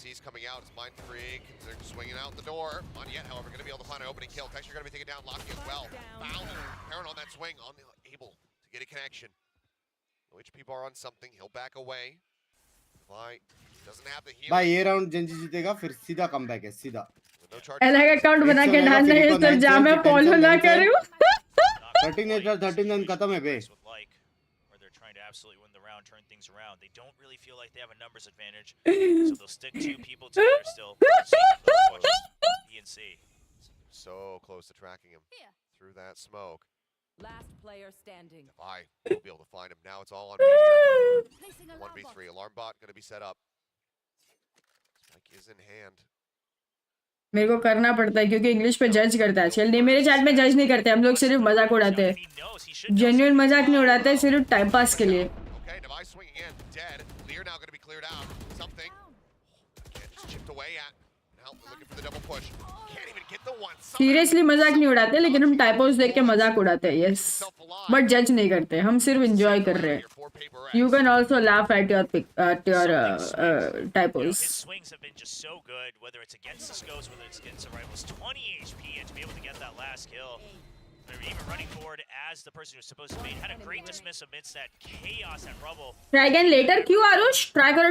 C's coming out. It's Mind Freak. They're swinging out the door. On yet, however, going to be able to find an opening kill. Texture going to be taken down. Locking as well. Bowser. Parent on that swing. Able to get a connection. Which people are on something. He'll back away. Why? Doesn't have the heal. भाई ये round Gen G जीतेगा, फिर सीधा comeback है सीधा. अलग account बना के डालना है सब, जहाँ मैं फॉलो ना करूँ. 13 खत्म है बे. Absolutely win the round, turn things around. They don't really feel like they have a numbers advantage, so they'll stick two people together still. E and C. So close to tracking him through that smoke. Last player standing. Defy will be able to find him. Now it's all on me here. 1v3. Alarm bot going to be set up. Spike is in hand. मेरे को करना पड़ता है क्योंकि English पे जज करता है. चल नहीं, मेरे चैट में जज नहीं करते हम लोग, सिर्फ मजाक उड़ाते हैं. जेन्युइन मजाक नहीं उड़ाते, सिर्फ टाइम पास के लिए. सीरियसली मजाक नहीं उड़ाते, लेकिन हम टाइपोस देख के मजाक उड़ाते हैं. यस, बट जज नहीं करते, हम सिर्फ एंजॉय कर रहे हैं. You can also laugh at your typos. His swings have been just so good, whether it's against the Scos, whether it's against the rivals. 20 HP, and to be able to get that last kill. They're even running forward as the person who's supposed to be. Had a great dismiss amidst that chaos and rubble. Try again later. क्यों Aarush? Try करो.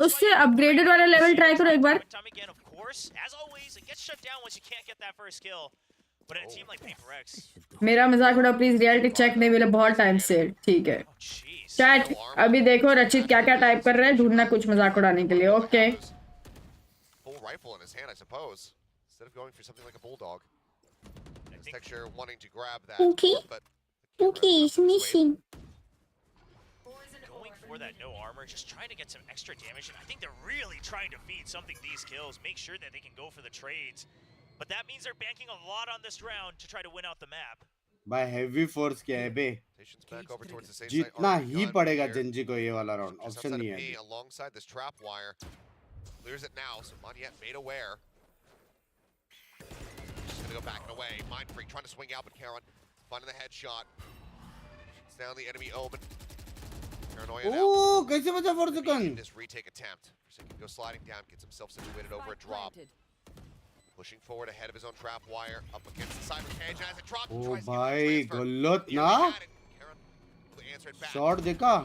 उससे upgraded वाला level try करो एक बार. Time again, of course. As always, it gets shut down once you can't get that first kill. But in a team like PRX. मेरा मजाक उड़ा please. Reality check नहीं मिला बहुत टाइम से. ठीक है. चैट अभी देखो रचित क्या क्या टाइप कर रहा है, ढूंढना कुछ मजाक उड़ाने के लिए. Okay. Full rifle in his hand, I suppose. Instead of going for something like a bulldog. Texture wanting to grab that. Okay, is missing. Going for that no armor, just trying to get some extra damage, and I think they're really trying to feed something these kills, make sure that they can go for the trades. But that means they're banking a lot on this round to try to win out the map. By heavy force क्या है बे? जीतना ही पड़ेगा Gen Z को ये वाला round. Option नहीं है. Alongside this trap wire, clears it now. So Monyet made aware. Just gonna go back and away. Mind Freak trying to swing out, but Karen finding the headshot. Shoots down the enemy Omen. Paranoia now. Oh, कैसे बचा Forsaken? This retake attempt. Forsaken goes sliding down, gets himself situated over a drop. Pushing forward ahead of his own trap wire, up against the cyber cage, and as it drops, oh भाई गलत ना. Shot देखा.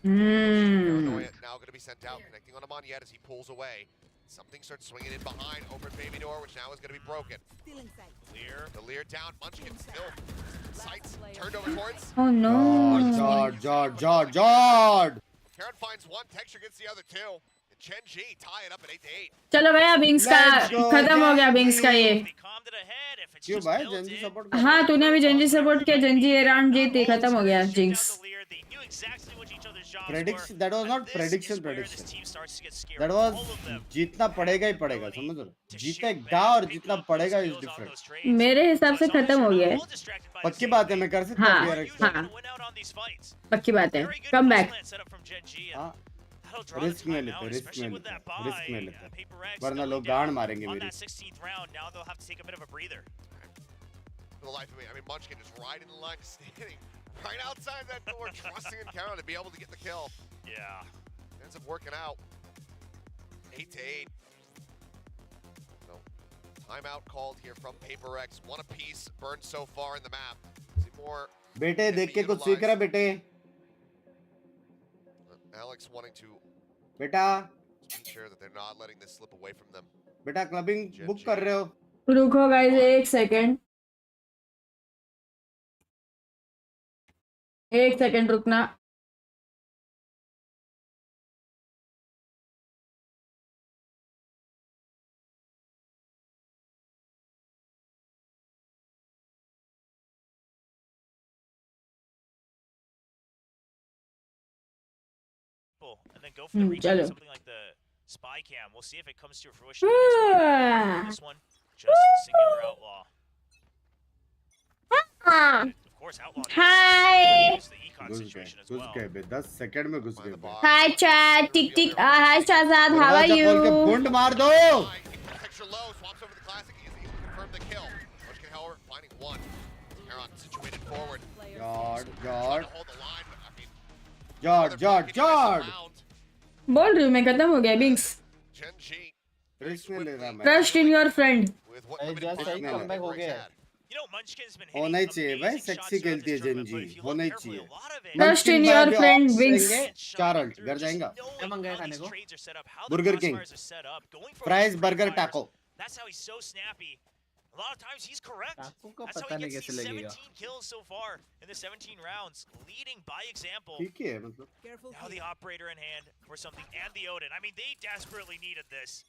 Paranoia now going to be sent out, connecting on Monyet as he pulls away. Something starts swinging in behind, over baby door, which now is going to be broken. The Lear down, Munchkin still. Sights turned over towards. Oh no. Jord. Karen finds one, Texture gets the other two. Genji tie it up at 8-8. चलो भैया बिंग्स का खत्म हो गया. बिंग्स का ये क्यों भाई जेंजी सपोर्ट. हाँ तूने अभी जेंजी सपोर्ट किया, जेंजी ये राउंड जीती, खत्म हो गया. Jinx. That was not prediction. That was जीतना पड़ेगा ही पड़ेगा, समझ लो. जीतेगा और जीतना पड़ेगा is different. मेरे हिसाब से खत्म हो गया है. पक्की बात है, मैं कर सकता हूँ PRX. हाँ पक्की बात है. Come back. रिस्क में लेते वरना लोग गांड मारेंगे मेरी. For the life of me, I mean, Munchkin just right in the line, standing right outside that door, trusting in Karen to be able to get the kill. Yeah. Ends up working out. 8-8. So, timeout called here from PRX. One apiece burned so far in the map. See more. बेटे देख के कुछ सीख रहा बेटे. Alex wanting to बेटा be sure that they're not letting this slip away from them. बेटा clubbing book कर रहे हो? रुको गाइस एक सेकंड रुकना. And then go for the reach something like the spy cam. We'll see if it comes to fruition. This one, just the singular outlaw. Of course, outlaw. Hi. The decon situation as well. घुस गए बे 10 second में घुस गए बे Hi chat, tick tick. Hi Shahzad, how are दरवाजा खोल के you? बुंड मार दो Texture low, swaps over the classic, he's confirmed the kill. Mushkin, however, finding one. Heron situated forward. जॉर्ड Trying जॉर्ड to hold the line, but I mean, जॉर्ड जॉर्ड जॉर्ड बोल रही हूँ मैं, खत्म हो गया बिंग्स. Gen G रिस्क में ले रहा मैं Trust in your friend. with what Hey, limited just time like comeback हो PRX गया. had. You know, Munchkin's been होना hitting ही चाहिए भाई amazing सेक्सी shots throughout खेलती है this gen tournament, ji but if you look होना ही carefully, चाहिए a lot of it Trust in Munchkin your भाई friend, ऑफ Wings. देंगे चार अल्ट घर जाएगा क्या मंगाया खाने को? Burger King. Fries, burger, taco. That's how he's so snappy. A lot of times he's correct. Taco का That's how पता he नहीं gets कैसे these लगेगा. 17 kills so far in the 17 rounds, leading by example. ठीक है मतलब Now the operator in hand for something, and the Odin. I mean, they desperately needed this.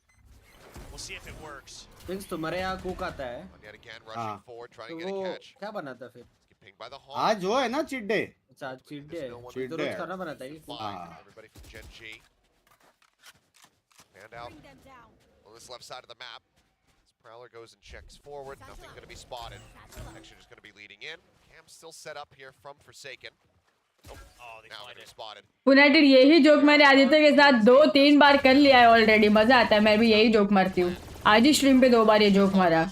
We'll see if it works. Wings तुम्हारे यहाँ cook आता है. And yet again, rushing हाँ. forward, trying तो to get वो a catch. क्या बनाता फिर? Get pinged by the Hawk. आज वो है ना चीट डे अच्छा चीट डे. Cheat तो day. रोज खाना बनाता है. Five. Everybody from Gen G. Stand out on this left side of the map. This Prowler goes and checks forward. Nothing going to be spotted. Action is going to be leading in. Cam's still set up here from Forsaken. Oh, they now find going to be it. spotted. United यही joke मैंने आदित्य के साथ 2-3 बार कर लिया है already. मजा आता है, मैं भी यही जोक मारती हूँ. आज ही स्ट्रीम पे 2 बार ये जोक मारा.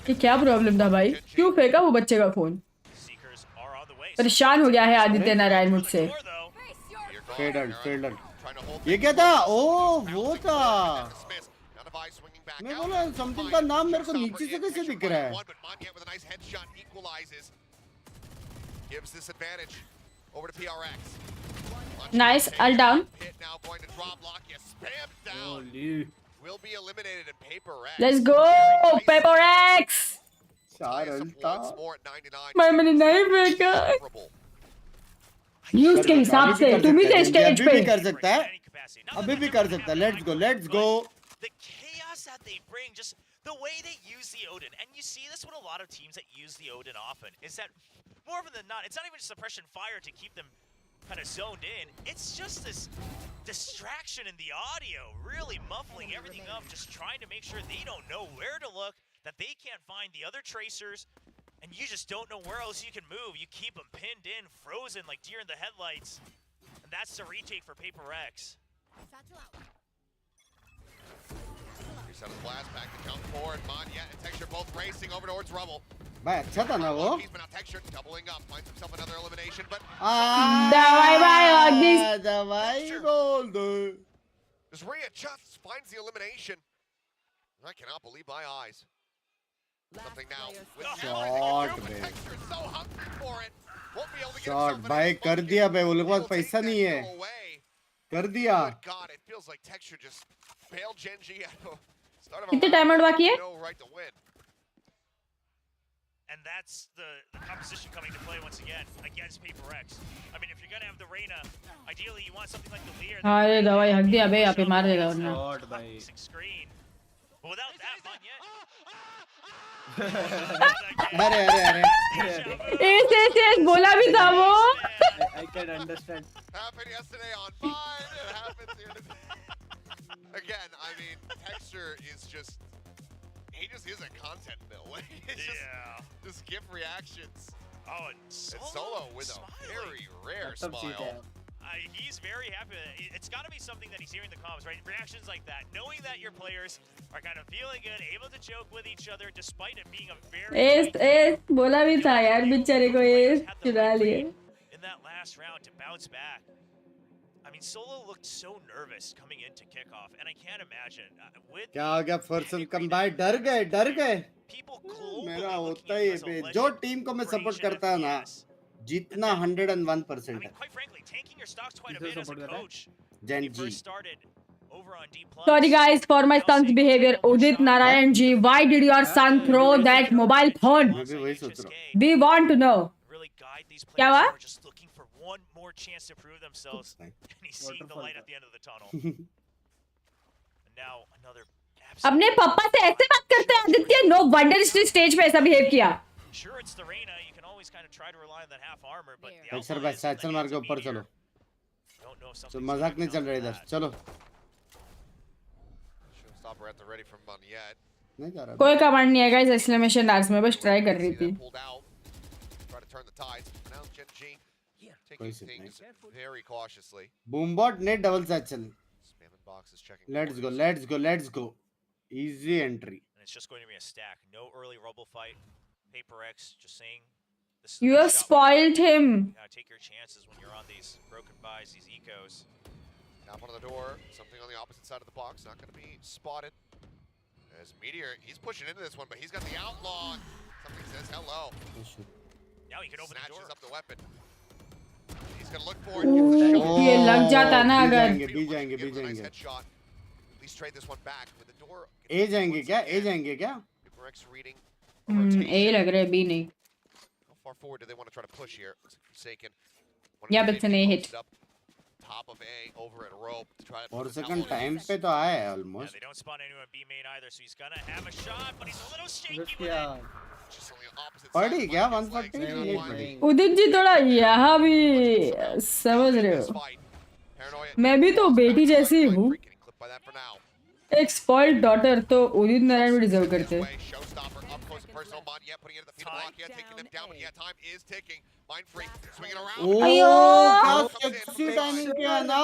ये क्या प्रॉब्लम था भाई? क्यों फेंका वो बच्चे का phone? Seekers are on the way. परेशान हो गया है आदित्य नारायण मुझसे. Door, though. You're gone, fader Aaron. Fader Trying to hold ये things क्या था close. ओ वो था Dismiss. None of eyes swinging back मैं out. बोला समथिंग का नाम मेरे को नीचे से कैसे दिख रहा है One, but Manya with a nice headshot equalizes. Gives this advantage over to PRX. Nice, all down. Hit now going to drop lock. You spam down. Holy. Will be eliminated in PRX. Let's go Paper X. चार अल्टा Once more at 99. मैंने नहीं फेंका. News के हिसाब से तुम ही थे stage अभी पे. भी कर सकता है Any capacity. Not अभी that भी much कर of a सकता है habit let's go the chaos that they bring, just the way they use the Odin, and you see this with a lot of teams that use the Odin often, is that more often than not, it's not even suppression fire to keep them kind of zoned in. It's just this distraction in the audio, really muffling everything up, just trying to make sure they don't know where to look, that they can't find the other tracers, and you just don't know where else you can move. You keep them pinned in, frozen like deer in the headlights, and that's the retake for Paper X. Here's out of the blast, back to jump forward. Manya and Texture both racing over towards Rubble. भाई अच्छा था ना वो He's been out Texture doubling up, finds himself another elimination, but दवाई भाई और this. दवाई बोल दो as Rhea just finds the elimination. I cannot believe my eyes. Something now with Shot, but man. Texture is so hungry for it. Won't be able to get shot himself भाई another कर bucket. दिया भाई वो लोग के पास He'll take पैसा that नहीं है kill away. कर दिया Good God, it feels like Texture just bailed Gen G out of start of a कितने round. टाइम आउट बाकी है? No right to win. And that's the composition coming to play once again against Paper X. I mean, if you're going to have the Reyna, ideally you want something like the Lear. अरे दवाई हक दिया बे, यहाँ पे मार देगा वरना. God भाई. Screen. But without that, Manya. अरे अरे अरे एस बोला भी था वो. I can understand. Happened yesterday on Vine. It happens here today. Again, I mean, Texture is just. He just is a content mill. It's just GIF reactions. Oh, and And Solo with a very rare smile. He's very happy. It's got to be something that he's hearing the comments, right? Reactions like that, knowing that your players are kind of feeling good, able to joke with each other, despite it being a very S बोला भी था यार बेचारे को ये चुरा लिए. in that last round to bounce back. I mean, Solo looked so nervous coming into kickoff, and I can't imagine with क्या हो गया फर्सन कम भाई डर गए people globally मेरा looking होता at ही you है as a पे legend जो टीम को मैं for सपोर्ट Asian करता है ना FPS. जीतना I 101% mean, है quite frankly, tanking your stocks quite a किसे bit as a support कर रहा है? coach. Gen When you G. first started over on D+. Sorry guys for my son's behavior. Udit Narayan ji, why did your son throw that mobile phone? मैं भी वही सोच रहा हूँ We want to know. Really guide these क्या players हुआ? who are just looking for one more chance to prove themselves, and he's seeing the light at the end of the tunnel. And now another. अपने पापा से ऐसे बात करते हैं Aditya. No wonder इसने स्टेज पे ऐसा बिहेव किया. Sure, it's the Reyna. You can always kind of try to rely on that half armor, but the एक्सर outlier भाई is that सैचल he मार has के a ऊपर meteor. चलो Don't know if तो something's मजाक gonna नहीं come चल रहा from इधर that. चलो Showstopper at the ready from Monyet. नहीं जा रहा कोई कमांड नहीं है गाइस एक्सक्लेमेशन मार्क्स में बस ट्राई कर रही थी. Pulled out. Try to turn the tides. Now Gen G Taking things very cautiously. Boombot net double satchel. Spamming boxes, checking. Let's go, let's go, let's go. Easy entry. And it's just going to be a stack. No early rubble fight. Paper X just saying this is You have spoiled him. You gotta take your chances when you're on these broken buys, these ecos. Tap on the door. Something on the opposite side of the box. Not going to be spotted. As Meteor, he's pushing into this one, but he's got the outlaw. Something says hello. Now he can open the door. Snatches up the weapon. He's going to look for it. Gives a shot. ये लग जाता ना अगर B जाएंगे B Gives a nice जाएंगे headshot. At least trade this one back with the door. ए जाएंगे क्या ए जाएंगे क्या PRX reading a rotation. ए लग रहा है बी नहीं How far forward do they want to try to push here? Looks like Forsaken. Yeah, but it's an A hit. Top of A over at rope to try to और put the second power time in. पे तो आया है Yeah, almost they don't spawn anyone B main either, so he's gonna have a shot, but he's a little shaky Just with yeah. it. Just on the opposite पड़ी side. क्या Mike is 140 legs, नहीं he's पड़ी on Udit ji थोड़ा यहाँ भी समझ रहे this हो fight. Paranoia. मैं भी तो बेटी जैसी हूँ Getting clipped by that for now. एक स्पॉइल्ड डॉटर तो उदित नारायण भी डिजर्व करते This हैं way, showstopper up close and personal. Mod, yeah, putting it at the feet of block, yeah, taking them down, but yeah, time is ticking. Mind free, swinging around. ओ अयो क्या sexy timing किया ना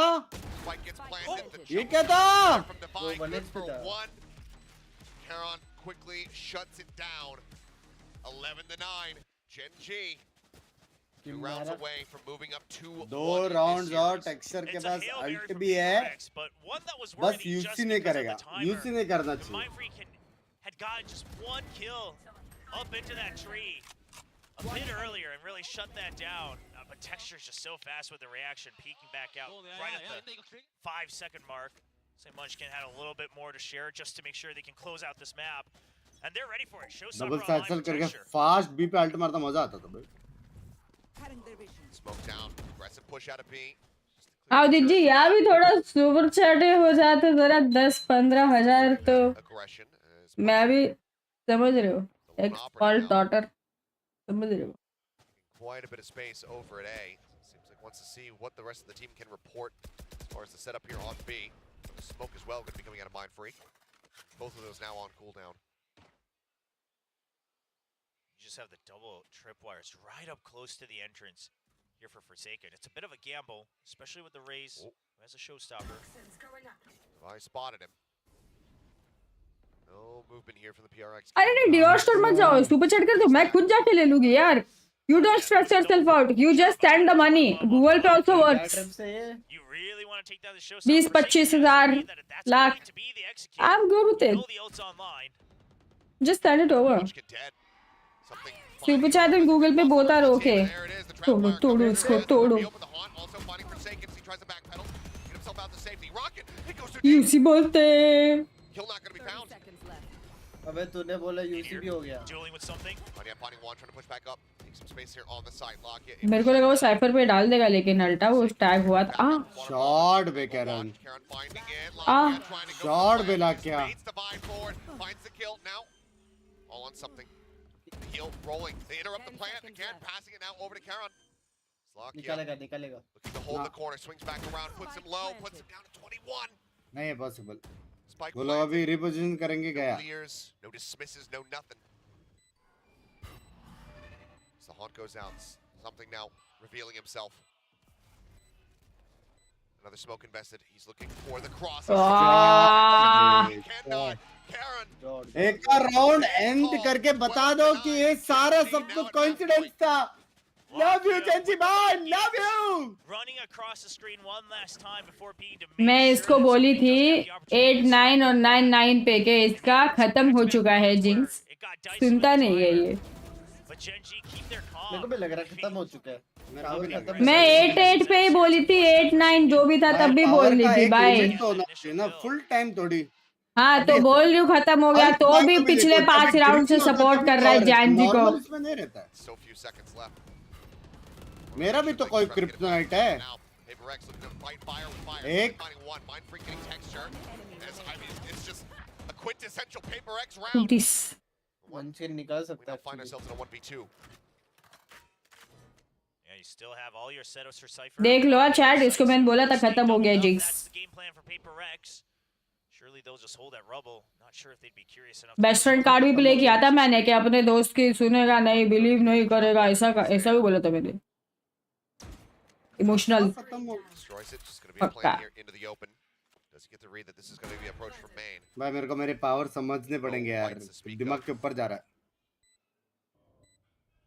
Spike gets planted. The ये jump क्या था from Divine, good for one. Caron quickly shuts it down. 11-9. Gen G. 2 rounds away from moving up 2-1 दो in this rounds और series. Texture के It's a पास Hail Mary ult from भी है PRX, but one that was बस worthy just UC नहीं because of करेगा the timer. UC नहीं करना The चाहिए Mind Freak had gotten just one kill up into that tree a bit earlier and really shut that down. But Texture's just so fast with the reaction, peeking back out right at the 5-second mark. St. Munchkin had a little bit more to share just to make sure they can close out this map. And they're ready for it. Showstopper double online satchel for करके Texture. Fast B पे alt मारता मजा आता था भाई Smoke down. Aggressive push out of B. Udit ji यहाँ भी थोड़ा सुपर चैट हो जाते जरा 10-15 हजार तो Aggression. As मैं भी समझ रहे हो एक स्पॉइल्ड डॉटर समझ रहे हो quite a bit of space over at A. Seems like wants to see what the rest of the team can report as far as the setup here on B. The smoke as well going to be coming out of Mind Freak. Both of those now on cooldown. You just have the double tripwires right up close to the entrance here for Forsaken. It's a bit of a gamble, especially with the Raze who has a showstopper. I spotted him. No movement here from the PRX. अरे नहीं divorce store मत जाओ super chat कर दो मैं खुद जाके ले लूंगी यार You don't stress yourself out. You just send the money. Google Pay also works. You really want to take down the showstopper? 20-25 हजार lakh. I'm good with it. Know the ult's online. Just send it over. Super chat and Google Pay both are okay. तोड़ो तोड़ो इसको तोड़ो. UC बोलते. अबे तूने बोला UC भी हो गया. मेरे को लगा वो साइफर पे डाल देगा लेकिन अल्टा वो टैग हुआ था. शॉट बे कैरन. शॉट बे ला क्या? All on something. The heel rolling. They interrupt the plant again, passing it now over to Caron. निकालेगा निकालेगा. Looking to hold the corner, swings back around, puts him low, puts him down to 21. नहीं है possible. Spike वो लोग अभी reposition करेंगे गया. clears, no dismisses, no nothing. So the haunt goes out. Something now revealing himself. Another smoke invested. He's looking for the cross. एक का round and करके बता दो कि ये सारा सब कुछ कोइंसिडेंस था. Love you, Genji bhai. Love you. Running across the screen one last time before being to मैं इसको बोली थी 8-9 और 9-9 पे के इसका खत्म हो चुका है जिंक्स. सुनता नहीं है ये. मेरे को भी लग रहा है खत्म हो चुका है. मैं 8-8 पे ही बोली थी 8-9 जो भी था तब भी बोल रही थी बाय. ना फुल टाइम थोड़ी. हाँ तो बोल रही हूँ खत्म हो गया तो भी पिछले 5 राउंड से सपोर्ट कर रहा है जैनजी को. मेरा भी तो कोई क्रिप्टोनाइट है. एक मंचन निकाल सकता है. देख लो चैट इसको मैंने बोला था खत्म हो गया जिंक्स. बेस्ट फ्रेंड कार्ड भी प्ले किया था मैंने कि अपने दोस्त की सुनेगा नहीं बिलीव नहीं करेगा ऐसा भी बोला था मैंने. Emotional. Destroys it. Just going to be a plane here into the open. Does he get the read that this is going to be approach from main? भाई मेरे को मेरे पावर समझने पड़ेंगे यार. दिमाग के ऊपर जा रहा है.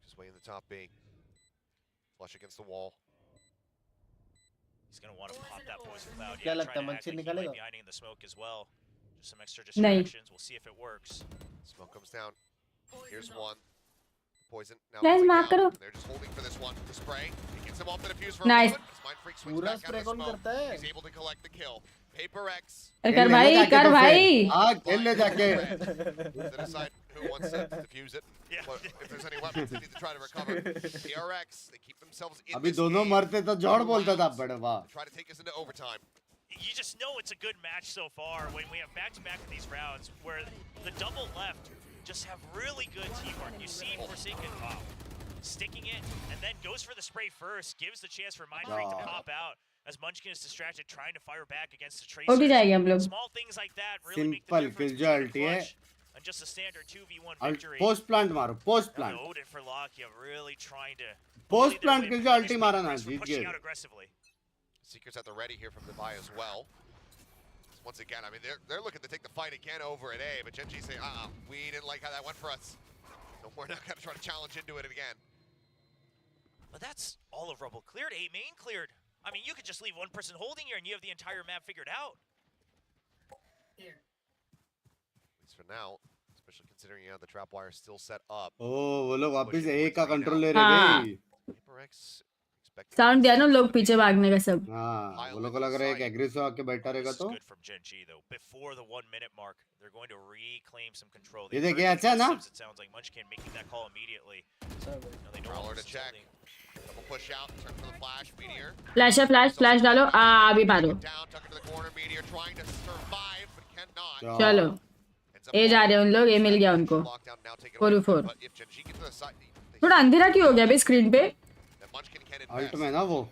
Just way in the top B. Flush against the wall. He's going to want to pop that poison cloud. क्या लगता है मंचिन निकालेगा? Behind in the smoke as well. Just some extra distractions. We'll see if it works. Smoke comes down. Here's one. Poison. Now Guys, mark करो. they're just holding for this one. The spray. He gets him off the defuse for Nice. a moment. Mind Freak swings back out of the smoke. He's able to collect the kill. PRX. कर भाई. हाँ खेल ले जाके. They decide who wants to defuse it. If there's any weapons they need to try to recover. PRX. They keep themselves in अभी this दोनों game. मरते तो जोड़ बोलता था बड़े वाह. Try to take us into overtime. You just know it's a good match so far when we have back-to-back in these rounds where the double left just have really good teamwork. You see Forsaken sticking it and then goes for the spray first, gives the chance for Mind Freak to pop out as Munchkin is distracted trying to fire back against the Tracer. उठ जाएंगे हम लोग. Small things like that really make the Simple difference kill जो between ulti है. clutch and just a standard 2v1 victory. Post plant मारो. Post plant. Noted for Lakia really trying to Post plant kill जो ulti मारा ना जीत pushing गए. out aggressively. Seekers at the ready here from the buy as well. Once again, I mean, they're looking to take the fight again over at A, but Gen.G saying, we didn't like how that went for us. So we're not going to try to challenge into it again. But that's all of Rubble cleared. A main cleared. I mean, you could just leave one person holding here and you have the entire map figured out. At least for now, especially considering you have the trap wire still set up. Oh, वो लोग वापस A का control ले रहे हैं. PRX sound दिया ना लोग पीछे भागने का सब. हाँ, वो लोग को लग रहा है कि एग्रेसिव आके बैठा रहेगा तो. Good from Gen.G though. Before the 1 minute mark, they're going to reclaim some control. ये देखिए अच्छा ना? It sounds like Munchkin making that call immediately. They know Prowler to check. Double push out, turn for the flash, Meteor. Flash डालो. अभी मारो. Down, tuck into the corner, Meteor trying to survive but cannot. चलो. ए जा रहे हैं उन लोग. ए मिल गया उनको. 4v4. But if Gen.G gets to the side, थोड़ा अंधेरा क्यों हो गया बे स्क्रीन पे? Alt में ना वो.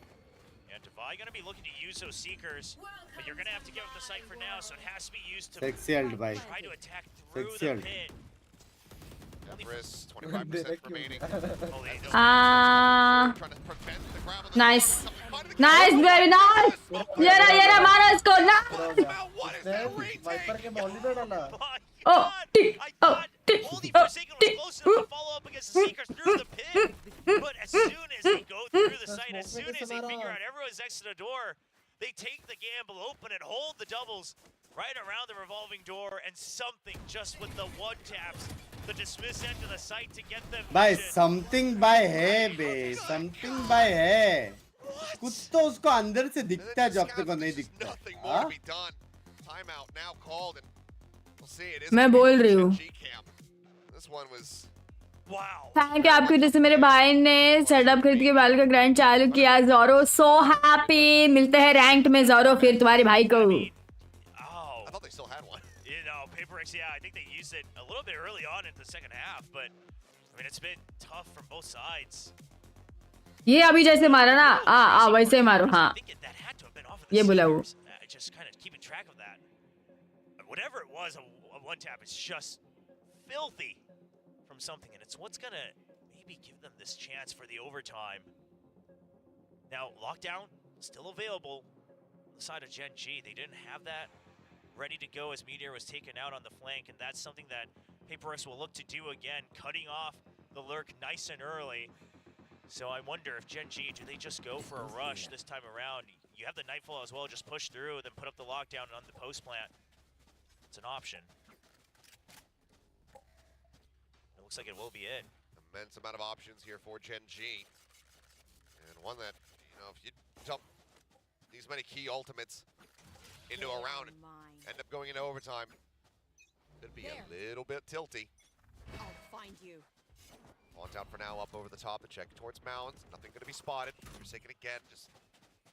Yeah, Divide gonna be looking to use those Seekers, but you're gonna have to give up the site for now, so it has to be used to Sexy alt भाई. try to attack through Sexy the alt. pit. Everest, 25% remaining. Nice. Nice, very nice. ये मारा इसको ना. Wiper के ball ही डाला. Oh, tick. Oh, tick. Only Forsaken was close enough to follow up against the Seekers through the pit, but as soon as they go through the site, as soon as they figure out everyone's exit the door, they take the gamble, open and hold the doubles right around the revolving door, and something just with the one taps, the dismiss end to the site to get them. भाई something by है बे. Something by है. कुछ तो उसको अंदर से दिखता है जो अब तक नहीं दिखता. हाँ? Timeout now called and we'll see it is. मैं बोल रही हूँ. This one was wow. Thank you आपकी वजह से मेरे भाई ने सेटअप खरीद के बाल का ग्राइंड चालू किया. ज़ोरो सो हैप्पी. मिलते हैं रैंक्ड में ज़ोरो फिर तुम्हारे भाई को. I thought they still had one. You know, PRX, yeah, I think they used it a little bit early on in the second half, but I mean, it's been tough from both sides. ये अभी जैसे मारा ना वैसे मारो. हाँ ये बोला वो. Just kind of keeping track of that. Whatever it was, a one tap is just filthy from something, and it's what's gonna maybe give them this chance for the overtime. Now, lockdown still available on the side of Gen.G. They didn't have that ready to go as Meteor was taken out on the flank, and that's something that PRX will look to do again, cutting off the lurk nice and early. So I wonder if Gen.G, do they just go for a rush this time around? You have the Nightfall as well, just push through, then put up the lockdown on the post plant. It's an option. It looks like it will be it. Immense amount of options here for Gen.G. And one that, you know, if you dump these many key ultimates into a round and end up going into overtime, could be a little bit tilty. I'll find you. Launch out for now, up over the top, the check towards Mounds. Nothing going to be spotted. Forsaken again, just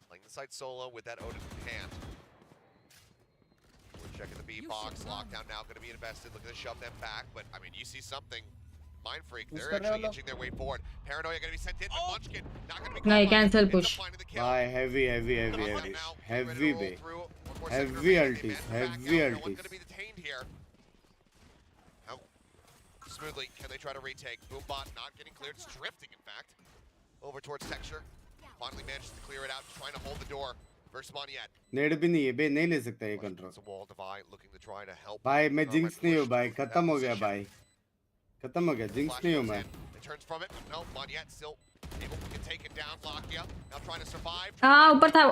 playing the side solo with that Odin in hand. We're checking the B box. Lockdown now going to be invested. Looking to shove them back, but I mean, you see something. Mind Freak, they're actually inching their way forward. Paranoia going to be sent in, but Munchkin not going to be. No, you cancel push. Bye, heavy, baby. Heavy ultis, heavy ultis. Going to be detained here. How smoothly can they try to retake? Boombot not getting cleared, it's drifting in fact. Over towards Texture. finally manages to clear it out, trying to hold the door versus Monyet. नेड भी नहीं है बे, नहीं ले सकता ये control भाई। मैं jinx नहीं हूँ भाई, खत्म हो गया भाई, खत्म हो गया, जिंक्स नहीं हूँ मैं। हाँ ऊपर था।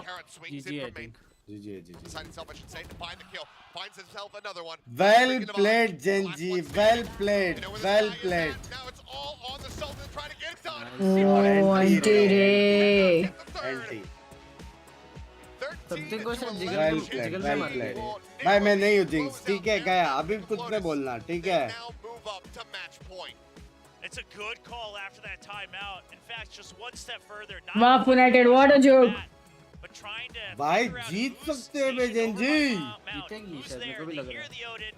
Well played Genji, well played, well played. Oh आंटी रे, एंटी समथिंग को शायद वेल प्लेड, वेल प्लेड। भाई मैं नहीं हूँ जिंक्स, ठीक है, गया अभी कुछ नहीं बोलना, ठीक है। It's a good call after that timeout. In fact, just one step further. वाह United, what a joke. But trying to भाई जीत सकते हैं बे जेंजी। जीतेंगी शायद, मेरे को भी लग रहा है।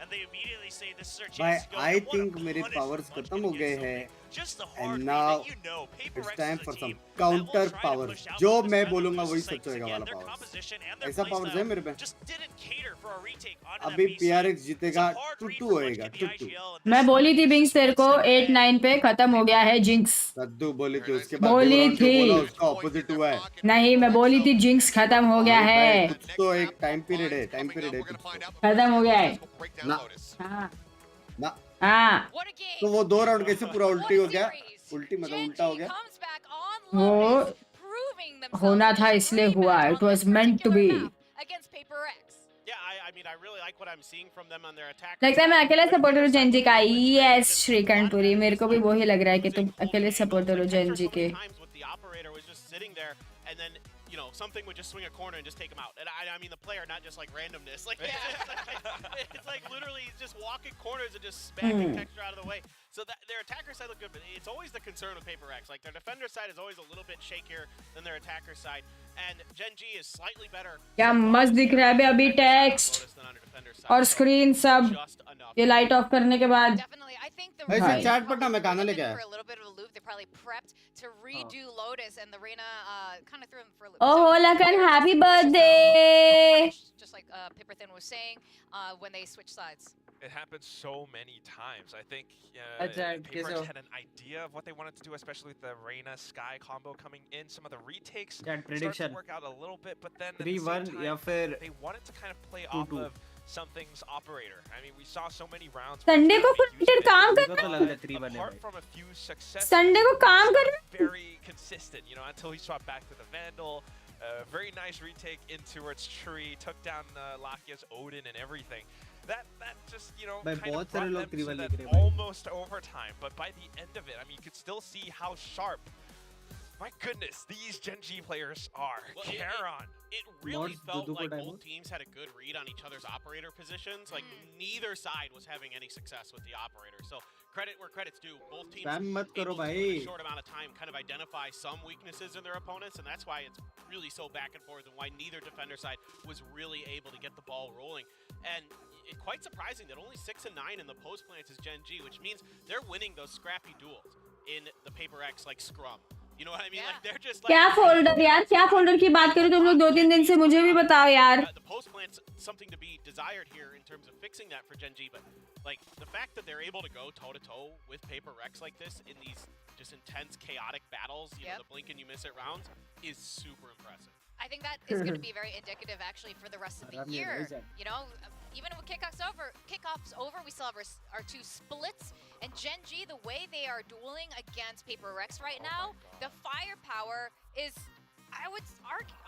and they immediately say this is our भाई chance to go. I think मेरे पावर्स खत्म हो गए हैं and now it's time for some counter powers. जो मैं बोलूंगा वही सच होएगा वाला पावर्स। ऐसा पावर्स है मेरे पे। अभी PRX जीतेगा, टू होएगा, टू। मैं बोली थी बिंग्स तेरे को 8-9 पे खत्म हो गया है जिंक्स। सद्दू बोली थी, उसके बाद बोली थी, उसका ऑपोजिट हुआ है। नहीं मैं बोली थी जिंक्स खत्म हो गया है। तो एक टाइम पीरियड है, टाइम पीरियड है, खत्म हो गया है ना हाँ ना। हाँ तो वो 2 राउंड कैसे पूरा उल्टी हो गया? उल्टी मतलब उल्टा हो गया। वो होना था इसलिए हुआ, it was meant to be. लगता है मैं अकेले सपोर्टर हूँ जेंजी का। यस श्रीकंठपुरी, मेरे को भी वही लग रहा है कि तुम अकेले सपोर्टर हो जेंजी के। And then, you know, something would just swing a corner and just take him out. And I mean the player, not just like randomness. Like it's like literally just walking corners and just smacking texture out of the way. So that their attacker side look good, but it's always the concern with PRX. Like their defender side is always a little bit shakier than their attacker side. And Gen G is slightly better. क्या मस्त दिख रहा है अभी text और screen सब ये light of करने के बाद। ऐसे चैट पढ़ना मैं गाना लेके आया। Oh Lakhan happy birthday. Just like Pipperthin was saying, when they switch sides. It happened so many times. I think PRX had an idea of what they wanted to do, especially with the Reyna Sky combo coming in. Some of the retakes started to work out a little bit, but then at the same time, they wanted to kind of play off of something's operator. I mean, we saw so many rounds. Sunday को United काम कर रहा है। Apart from a few successes, Sunday को काम कर रहा है। very consistent, you know, until he swapped back to the Vandal. Very nice retake in towards Tree, took down Lakia's Odin and everything. That just, you know, kind of brought them to that almost overtime. But by the end of it, I mean, you could still see how sharp, my goodness, these Gen G players are. Well, Charon. It really felt like both teams had a good read on each other's operator positions. Like neither side was having any success with the operator. So credit where credit's due. Both teams able to, in a short amount of time, kind of identify some weaknesses in their opponents, and that's why it's really so back and forth, and why neither defender side was really able to get the ball rolling. And it's quite surprising that only 6 and 9 in the post plants is Gen G, which means they're winning those scrappy duels in the PRX like scrum. You know what I mean? Like they're just like क्या folder यार, क्या folder की बात करो तुम लोग 2-3 दिन से, मुझे भी बताओ यार। The post plant's something to be desired here in terms of fixing that for Gen G, but like the fact that they're able to go toe to toe with PRX like this in these just intense chaotic battles, you know, the blink and you miss it rounds is super impressive. I think that is going to be very indicative actually for the rest of the year. You know, even with Kickoff's over, we still have our 2 splits. And Gen G, the way they are dueling against PRX right now, the firepower is, I would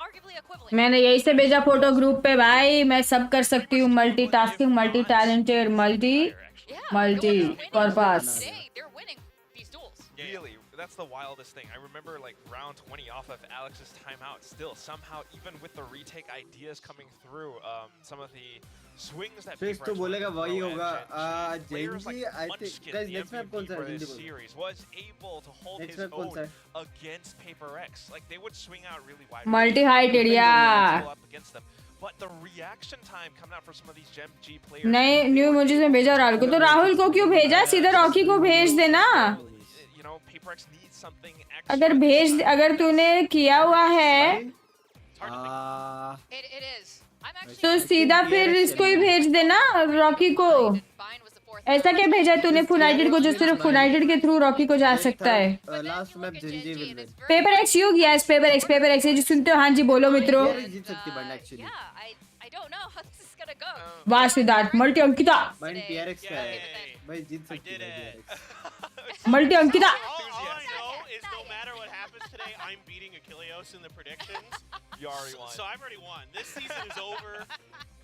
arguably equivalent. मैंने यही से भेजा photo group पे भाई, मैं सब कर सकती हूँ, multitasking, multi talented, multi purpose. They're winning these duels. Really, that's the wildest thing. I remember like round 20 off of Alex's timeout. Still, somehow, even with the retake ideas coming through, some of the swings that फिर तो बोलेगा वही होगा। Genji, I think guys next map कौन सा है? जल्दी बोलो। series was able to hold his own against PRX. Like they would swing out really wide. Multi-heighted, yeah. Against them. But the reaction time coming out for some of these Gen G players. नए new emojis में भेजा राहुल को, तो राहुल को क्यों भेजा? सीधा Rocky को भेज देना। You know, PRX needs something extra. अगर तूने किया हुआ है It is. तो सीधा फिर इसको ही भेज देना, रॉकी को। ऐसा क्या भेजा है तूने फुनाइटेड को, जो सिर्फ फुनाइटेड के थ्रू रॉकी को जा सकता है? Last map Gen Z will win. Paper x you, yes paper x, ये जो सुनते हो हाँ जी बोलो मित्रों। जीत सकती बंड actually. I don't know how this is gonna go. वाह सिद्धार्थ, मल्टी अंकिता, बंड PRX का है भाई, जीत सकती है PRX। Multi Ankita. All I know is no matter what happens today, I'm beating Achilleos in the predictions. You already won. So I've already won. This season is over.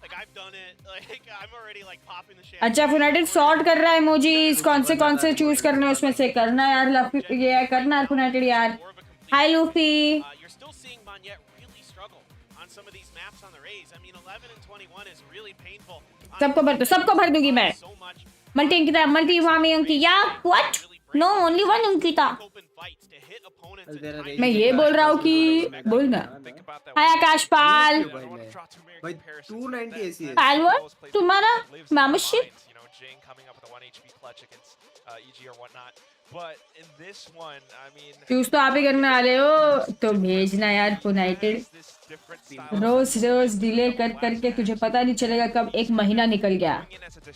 Like I've done it. Like I'm already like popping the champagne. अच्छा फुनाइटेड sort कर रहा है emojis, कौन से choose करने हैं उसमें से, करना यार ये है करना है फुनाइटेड यार। हाय Luffy. You're still seeing Monyet really struggle on some of these maps on the Rays. I mean 11 and 21 is really painful. सबको भर दूंगी मैं। मल्टी अंकिता, मल्टी वामी Ankita, what? No only one Ankita. मैं ये बोल रहा हूँ कि बोलना। हाय आकाश पाल। भाई 290 AC है। पालवर तुम्हारा मेंबरशिप। चूज तो आप ही करने वाले हो तो भेजना यार फुनाइटेड। रोज डिले कर करके तुझे पता नहीं चलेगा कब एक महीना निकल गया।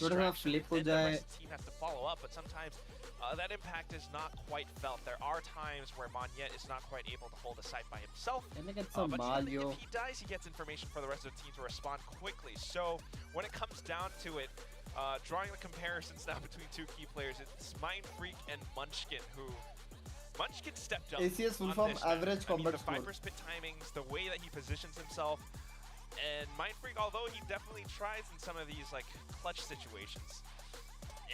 थोड़ा सा फ्लिप हो जाए। That impact is not quite felt. There are times where Monyet is not quite able to hold a site by himself. But even if he dies, he gets information for the rest of the team to respond quickly. So when it comes down to it, drawing the comparisons now between two key players, it's Mindfreak and Munchkin, who Munchkin stepped up. ACS full form average combat the score. Viper spit timings, the way that he positions himself, and Mindfreak, although he definitely tries in some of these like clutch situations,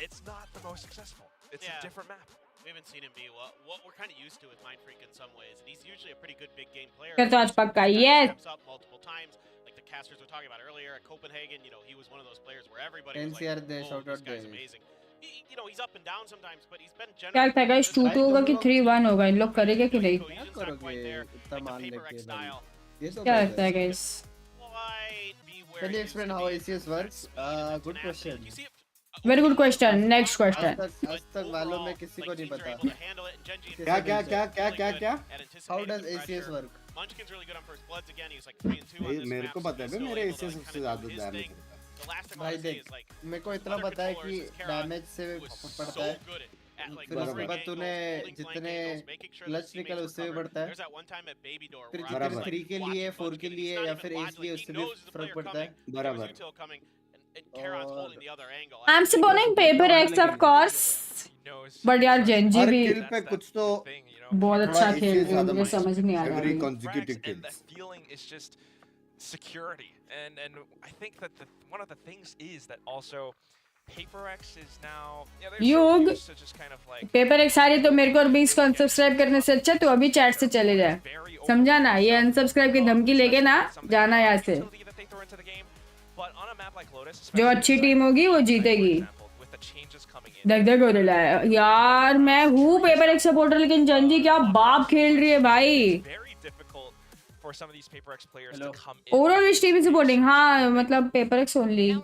it's not the most successful. It's a different map. We haven't seen him be what we're kind of used to with Mindfreak in some ways, and he's usually a pretty good big game player. फिर तो आज पक्का yes. Steps up multiple times, like the casters were talking about earlier at Copenhagen. You know, he was one of those players where everybody was like, "Oh, this guy's amazing." You know, he's up and down sometimes, but he's been क्या generally. लगता है guys 2-2 होगा कि 3-1 होगा, इन लोग करेंगे कि नहीं? क्या करोगे इतना मान लेके भाई? ये तो क्या लगता है guys? Can you explain how ACS works? Good question. Very good question. Next question. आज तक मालूम है किसी को नहीं पता। क्या? How does ACS work? Munchkin's really good on first bloods again. He's like 3 and 2 on this मेरे map, को so पता है he's still मेरे able to, ACS like, सबसे kind of ज्यादा do his डैमेज thing. करता है। The last thing I भाई want to say देख, is like मेरे को इतना other पता है controllers कि is Karan, डैमेज से who is पड़ता so है। good at like फिर उसके covering बाद angles, तूने holding flank जितने angles, making sure that clutch teammates निकल are उससे भी covered. बढ़ता है। There's that one time at Baby Door फिर where I जितने was like 3 के लिए, watching 4 के Munchkin, लिए he's not या even फिर blind, HV like, उससे he भी knows the फर्क player पड़ता है। coming, there's बराबर। util coming, and Karan's और holding the other angle. I'm supporting Paper X of course. But यार जेनजी हर भी किल पे कुछ तो बहुत अच्छा थोड़ा खेल ACS रहे हैं, ज्यादा मुझे समझ नहीं आ रहा every अभी। consecutive And the kills. feeling is just security, and I think that one of the things is that also Paper X is now they're so Yug, used to just kind of like paper x सारी तो मेरे को और 20 को unsubscribe करने से अच्छा तो अभी चैट से चले जाए, समझा ना? ये अनसब्सक्राइब की धमकी लेके ना जाना यहाँ से। जो अच्छी टीम होगी वो जीतेगी। दग हो रहा है यार, मैं हूँ पेपर एक्स सपोर्टर, लेकिन जनजी क्या बाप खेल रही है भाई। Overall which team is supporting? हाँ मतलब paper x only.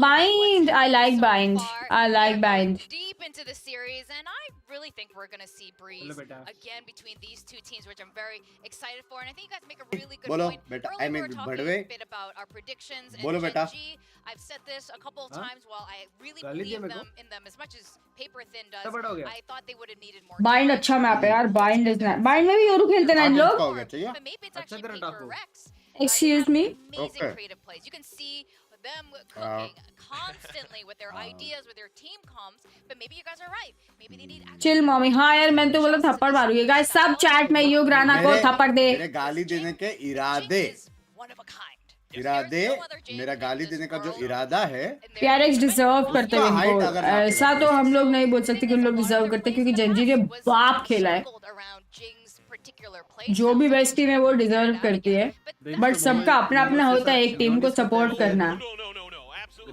Bind, I like Bind. I like Bind. Deep into the series, and I really think we're going to see Breeze again between these two teams, which I'm very excited for. And I think you guys make a really good बोलो point. बेटा, Earlier I we mean were talking बढ़वे। a bit about our predictions बोलो and बेटा। Gen G. I've said this a couple of times. While I really believe in them as much as Paper Thin does, I thought they would have needed more. Bind अच्छा map है यार, Bind is not. Bind में भी Yoru खेलते हैं लोग। But maybe it's actually Paper X. Excuse me. Amazing creative plays. You can see them cooking constantly with their ideas, with their team comms, but maybe you guys are right. Maybe they need chill mummy. हाँ यार मैं तो बोला थप्पड़ मारूंगी guys, सब chat में युग राणा को थप्पड़ दे। मेरे गाली देने के इरादे मेरा गाली देने का जो इरादा है, PRX डिजर्व करते हैं इनको। ऐसा तो हम लोग नहीं बोल सकते कि उन लोग डिजर्व करते, क्योंकि जनजी ने बाप खेला है। जो भी बेस्ट टीम है वो डिजर्व करती है, बट सबका अपना अपना होता है एक टीम को सपोर्ट करना।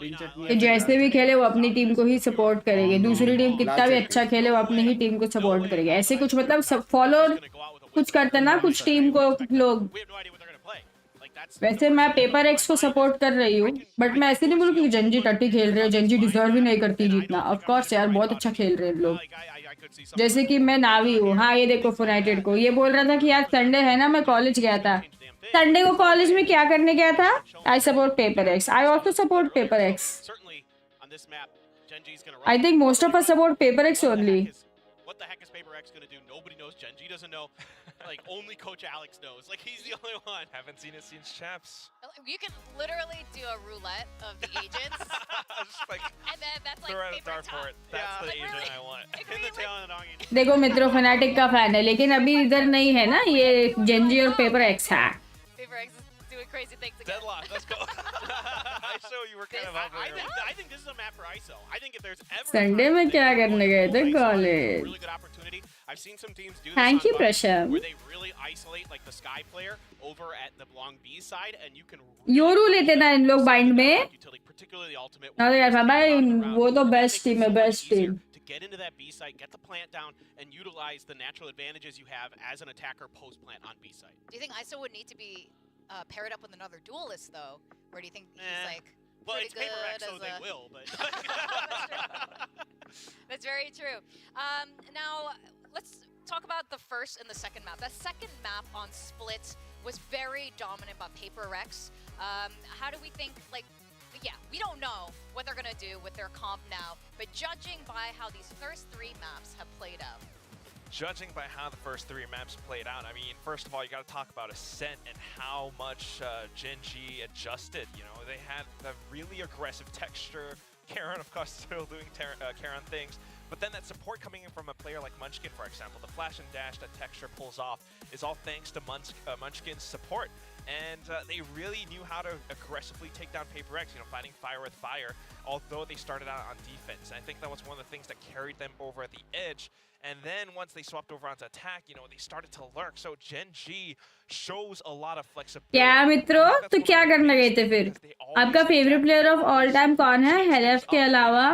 कि जैसे भी खेले वो अपनी टीम को ही सपोर्ट करेंगे, दूसरी टीम कितना भी अच्छा खेले वो अपनी ही टीम को सपोर्ट करेंगे। ऐसे कुछ मतलब सब फॉलो कुछ करते ना कुछ टीम को लोग। वैसे मैं पेपर एक्स को सपोर्ट कर रही हूँ, बट मैं ऐसे नहीं बोलूँ कि जनजी टट्टी खेल रहे हो, जनजी डिजर्व ही नहीं करती जीतना। ऑफ कोर्स यार बहुत अच्छा खेल रहे हैं लोग, जैसे कि मैं नावी हूँ। हाँ ये देखो फुनाइटेड को ये बोल रहा था कि यार संडे है ना, मैं कॉलेज गया था। संडे को कॉलेज में क्या करने गया था? I support paper x. I also support paper x. Genji's gonna run. I think most of us support PRX only. What the heck is PRX gonna do? Nobody knows. Genji doesn't know. Like, only Coach Alex knows. Like, he's the only one. Haven't seen it since Chaps. You can literally do a roulette of the agents. Just like, and then that's like throw out a paper dart top. for it. That's Yeah, the like agent really? I want. Pin the tail on the donkey. देखो मित्रों fanatic का fan है लेकिन अभी इधर नहीं है ना ये जेंजी और PRX है. PRX is doing crazy things again. Deadlock, let's go. ISO, you were kind of up there. I think this is a map for ISO. I think if there's ever Sunday में क्या करने गए थे college? really good opportunity. I've seen some teams do this Thank you, on Bugs, Prasham. where they really isolate like the Sky player over at the long B side, and you can. Yoru लेते ना इन लोग bind में. Particularly the ultimate. ना तो यार भाई वो तो बेस्ट टीम है best team. To get into that B site, get the plant down, and utilize the natural advantages you have as an attacker post plant on B site. Do you think ISO would need to be paired up with another duelist though, or do you think he's like? Well, pretty it's PRX, good so as they a- will, but. That's very true. Now, let's talk about the first and the second map. That second map on Split was very dominant by PRX. How do we think, like, yeah, we don't know what they're going to do with their comp now, but judging by how these first three maps have played out. Judging by how the first three maps played out, I mean, first of all, you got to talk about Ascent and how much Genji adjusted. You know, they had a really aggressive texture. Karen, of course, still doing Karen things. But then that support coming in from a player like Munchkin, for example, the flash and dash that texture pulls off is all thanks to Munchkin's support. And they really knew how to aggressively take down PRX, you know, fighting fire with fire, although they started out on defense. And I think that was one of the things that carried them over at the edge. And then once they swapped over onto attack, you know, they started to lurk. So Genji shows a lot of flexibility. क्या मित्रों तो क्या करने गए थे फिर? आपका favourite player of all time कौन है? हेलेफ के अलावा?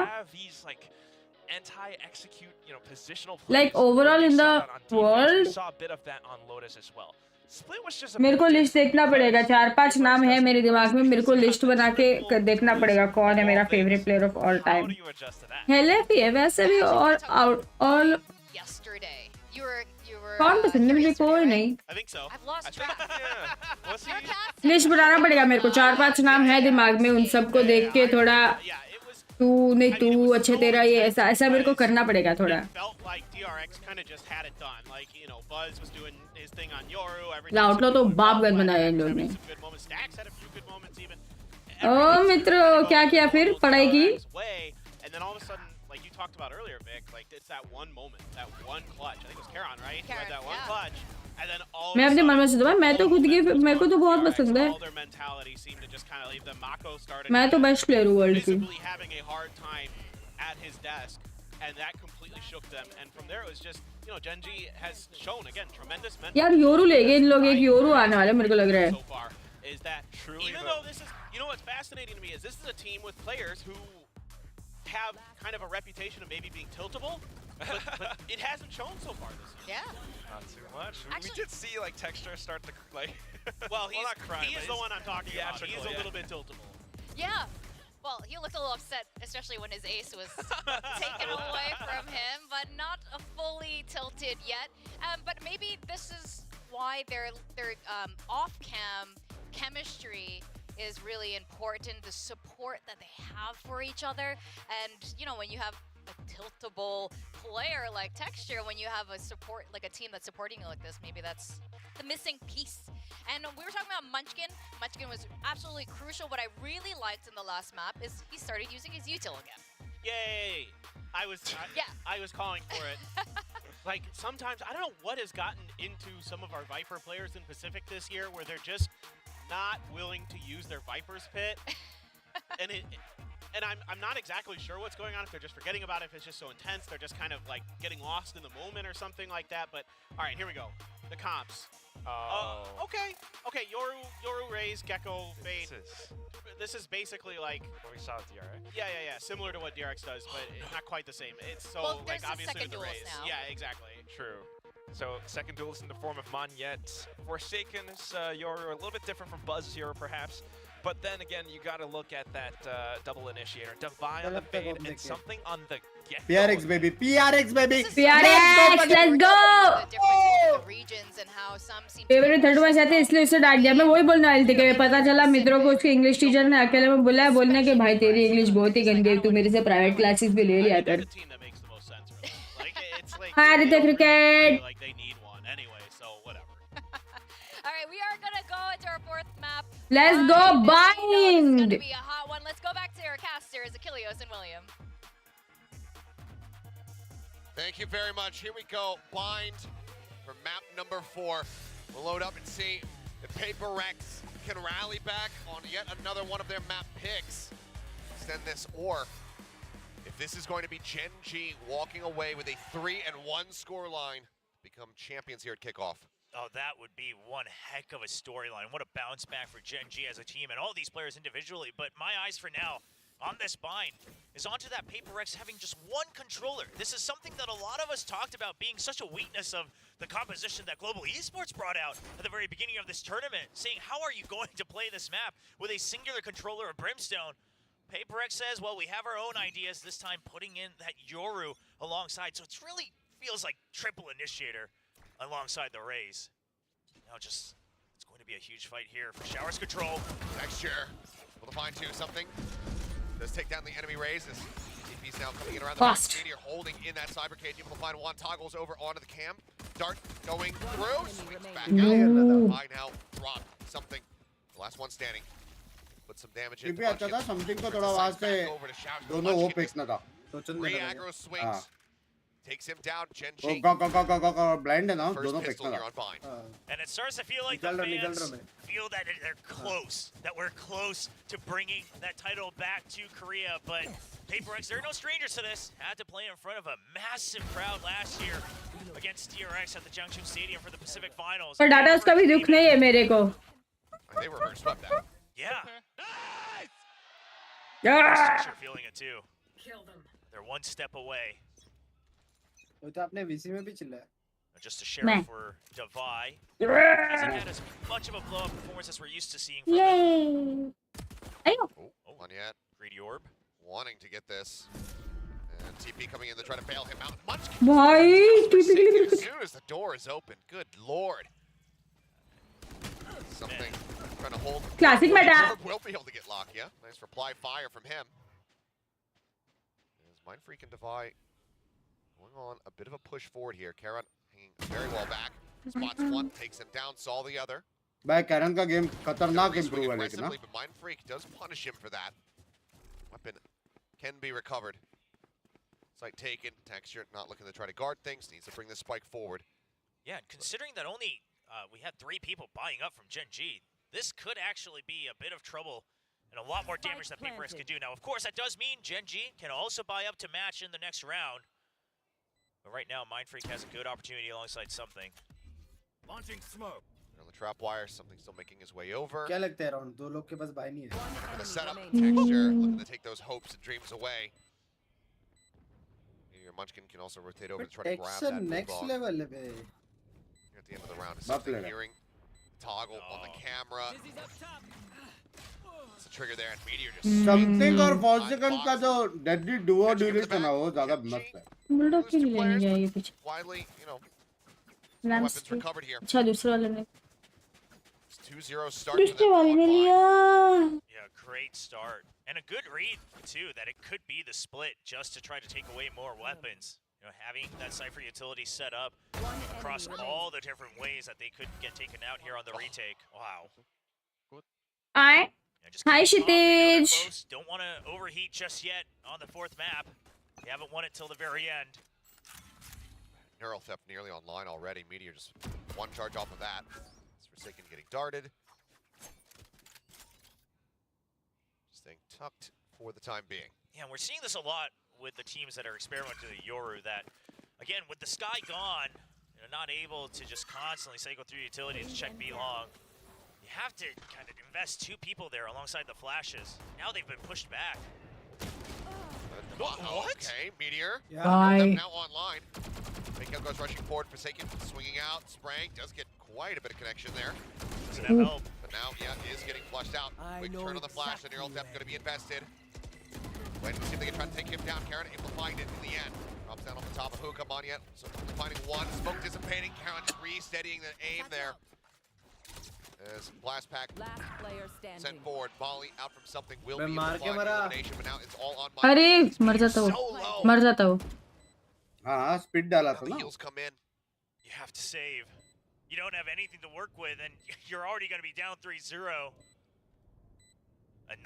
Anti-execute, you know, positional plays. Like overall in the world? We saw a bit of that on Lotus as well. Split was just a मेरे को लिस्ट देखना पड़ेगा. 4-5 नाम है मेरे दिमाग में. मेरे को लिस्ट बना के देखना पड़ेगा कौन है मेरा favourite player of all time. हेलेफ ही है वैसे भी और ऑल. Yesterday, you were. कौन पसंद है मुझे कोई नहीं. I think so. I've lost track. List बनाना पड़ेगा मेरे को. 4-5 नाम है दिमाग में. उन सबको देख के थोड़ा तू नहीं तू अच्छे तेरा ये ऐसा मेरे को करना पड़ेगा थोड़ा. आउटलो तो बाप गन बनाया इन लोगों ने. ओ मित्रों क्या किया फिर पढ़ाई की. Like you talked about earlier, Vic, like it's that one moment, that one clutch. I think it was Karan, right? Who had that one clutch, and then all. मैं अपने मन में सोचता हूँ मैं तो खुद की मेरे को तो बहुत पसंद है. All their mentality seemed to just kind of leave them. Mako started. मैं तो बेस्ट प्लेयर हूँ वर्ल्ड की. Visibly having a hard time at his desk, and that completely shook them. And from there, it was just, you know, Genji has shown again tremendous mental. यार Yoru ले गए इन लोग. एक Yoru आने वाले मेरे को लग रहा है. So far is that truly? Even though this is, you know, what's fascinating to me is this is a team with players who have kind of a reputation of maybe being tiltable, but it hasn't shown so far this year. Yeah. Not too much. Actually, we did see like texture start to like. Well, he's not crying. He is the one I'm talking about. He's a little bit tiltable. Yeah. Well, he looked a little upset, especially when his ace was taken away from him, but not fully tilted yet. But maybe this is why their off-cam chemistry is really important, the support that they have for each other. And, you know, when you have a tiltable player like Texture, when you have a support, like a team that's supporting you like this, maybe that's the missing piece. And we were talking about Munchkin. Munchkin was absolutely crucial. What I really liked in the last map is he started using his util again. Yay! I was calling for it. Like, sometimes, I don't know what has gotten into some of our Viper players in Pacific this year, where they're just not willing to use their Viper's Pit. And I'm not exactly sure what's going on, if they're just forgetting about it, if it's just so intense, they're just kind of like getting lost in the moment or something like that. But all right, here we go. The comps. Okay, Yoru, Raze, Gecko, Fade. This is basically like what we saw with DRX. Yeah. Similar to what DRX does, but it's not quite the same. It's so well, like obviously the Raze. now. Yeah, exactly. True. So second duelist in the form of Monyet. Forsaken is Yoru, a little bit different from Buzz here, perhaps. But then again, you got to look at that double initiator. Divide on the fade and something on the get. PRX baby, PRX baby. PRX, let's go. Favourite third match आते इसलिए उसे डांट दिया. मैं वही बोलने वाली थी कि पता चला मित्रों को उसके इंग्लिश टीचर ने अकेले में बोला है बोलने के भाई तेरी इंग्लिश बहुत ही गंदी है, तू मेरे से प्राइवेट क्लासेस भी ले लिया कर. Hi Aditya cricket. Let's go bind. It's gonna be a hot one. Let's go back to our casters, Achilles and William. Thank you very much. Here we go. Bind for map number 4. We'll load up and see if PRX can rally back on yet another one of their map picks. Extend this, or if this is going to be Gen G walking away with a 3-1 scoreline, become champions here at Kickoff. Oh, that would be one heck of a storyline. What a bounce back for Gen G as a team and all these players individually. But my eyes for now on this bind is onto that PRX having just one controller. This is something that a lot of us talked about being such a weakness of the composition that Global Esports brought out at the very beginning of this tournament, saying, how are you going to play this map with a singular controller of Brimstone? PRX says, well, we have our own ideas, this time putting in that Yoru alongside. So it really feels like triple initiator alongside the Rays. Now just, it's going to be a huge fight here for Shower's control. Texture will find something. Does take down the enemy Rays as TP's now coming in around the back. Meteor holding in that cybercade. Able to find one, toggles over onto the cam. Dart going through, swings back out. By now, drop something. The last one standing. Put some damage in. Something को थोड़ा आवाज से दोनों वो pics ना था. Re-aggro swings. Takes him down, Gen G. Blind है ना, दोनों पिक्स ना था. And it starts to feel like the fans feel that they're close, that we're close to bringing that title back to Korea. But PRX, they're no strangers to this. Had to play in front of a massive crowd last year against TRX at the Junction Stadium for the Pacific Finals. पर data उसका भी दुख नहीं है मेरे को. They were swept out. Yeah. Yeah. Sure feeling it too. They're one step away. वो तो आपने VC में भी चिल्लाया. Just a sheriff for Davai. Hasn't had as much of a blow-up performance as we're used to seeing from him. Oh, on yet. Greedy Orb wanting to get this. And TP coming in to try to bail him out. As soon as the door is open, good lord. Something trying to hold. Classic meta. Will be able to get locked, yeah. Nice reply fire from him. As Mind Freak and Davai going on a bit of a push forward here. Karan hanging very well back. Spots one, takes him down, saw the other. भाई Karan का game खतरनाक improve है लेकिन ना. But Mind Freak does punish him for that. Weapon can be recovered. Site taken. Texture not looking to try to guard things. Needs to bring this spike forward. Yeah, considering that only we had 3 people buying up from Gen G, this could actually be a bit of trouble and a lot more damage that PRX could do. Now, of course, that does mean Gen G can also buy up to match in the next round. But right now, Mind Freak has a good opportunity alongside something. Launching smoke. On the trap wire, something still making his way over. क्या लगता है round? दो लोग के पास भाई नहीं है. For the setup, Texture looking to take those hopes and dreams away. Your Munchkin can also rotate over to try to grab that next level है बे. Here at the end of the round, is something hearing toggle on the camera. It's a trigger there, and Meteor just something और false second का जो deadly duo duelist है ना वो ज़्यादा मस्त है. बुलडॉग क्यों नहीं लेने गया ये पीछे? Widely, you know, weapons recovered here. अच्छा दूसरा वाले ने. 2-0 start for दूसरे वाले ने लिया. Yeah, great start. And a good read, too, that it could be the split just to try to take away more weapons. You know, having that Cypher utility set up across all the different ways that they could get taken out here on the retake. Wow. Hi. Hi, Shitij. Don't want to overheat just yet on the 4th map. They haven't won it till the very end. Neural Theft nearly online already. Meteor just one charge off of that. It's Forsaken getting darted. Staying tucked for the time being. Yeah, we're seeing this a lot with the teams that are experimenting with the Yoru, that, again, with the Sky gone, you're not able to just constantly cycle through utility to check B long. You have to kind of invest 2 people there alongside the flashes. Now they've been pushed back. What? Okay, Meteor. Bye. Now online. Mikhail goes rushing forward, Forsaken swinging out. Sprang does get quite a bit of connection there. Doesn't have help. But now, yeah, is getting flushed out. Quick turn on the flash, and Neural Depth going to be invested. Waiting to see if they can try to take him down. Karen able to find it in the end. Drops down on the top of Hookah on yet. So finding one. Smoke dissipating. Karen just resteadying the aim there. As blast pack sent forward. Molly out from something will be able to find elimination, but now it's all on my अरे मर जाता हूँ मर जाता हूँ हाँ speed डाला था ना heals come in. You have to save. You don't have anything to work with, and you're already going to be down 3-0.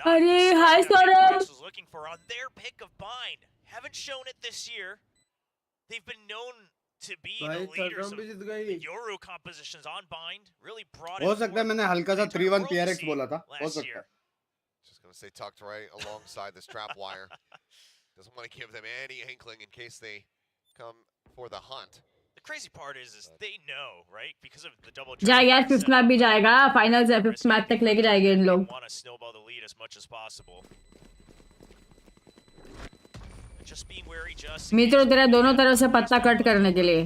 अरे हाय Saurabh Was looking for on their pick of Bind. Haven't shown it this year. They've been known to be the leaders of the Yoru compositions on Bind. Really brought it. हो सकता है मैंने हल्का सा 3-1 PRX बोला था हो सकता है Just going to say tucked right alongside this trap wire. Doesn't want to give them any inkling in case they come for the hunt. The crazy part is they know, right? Because of the double. जाएगा यार fifth map भी जाएगा finals है fifth map तक लेके जाएंगे इन लोग Want to snowball the lead as much as possible. Just being wary, just. मित्रों तेरा दोनों तरफ से पत्ता कट करने के लिए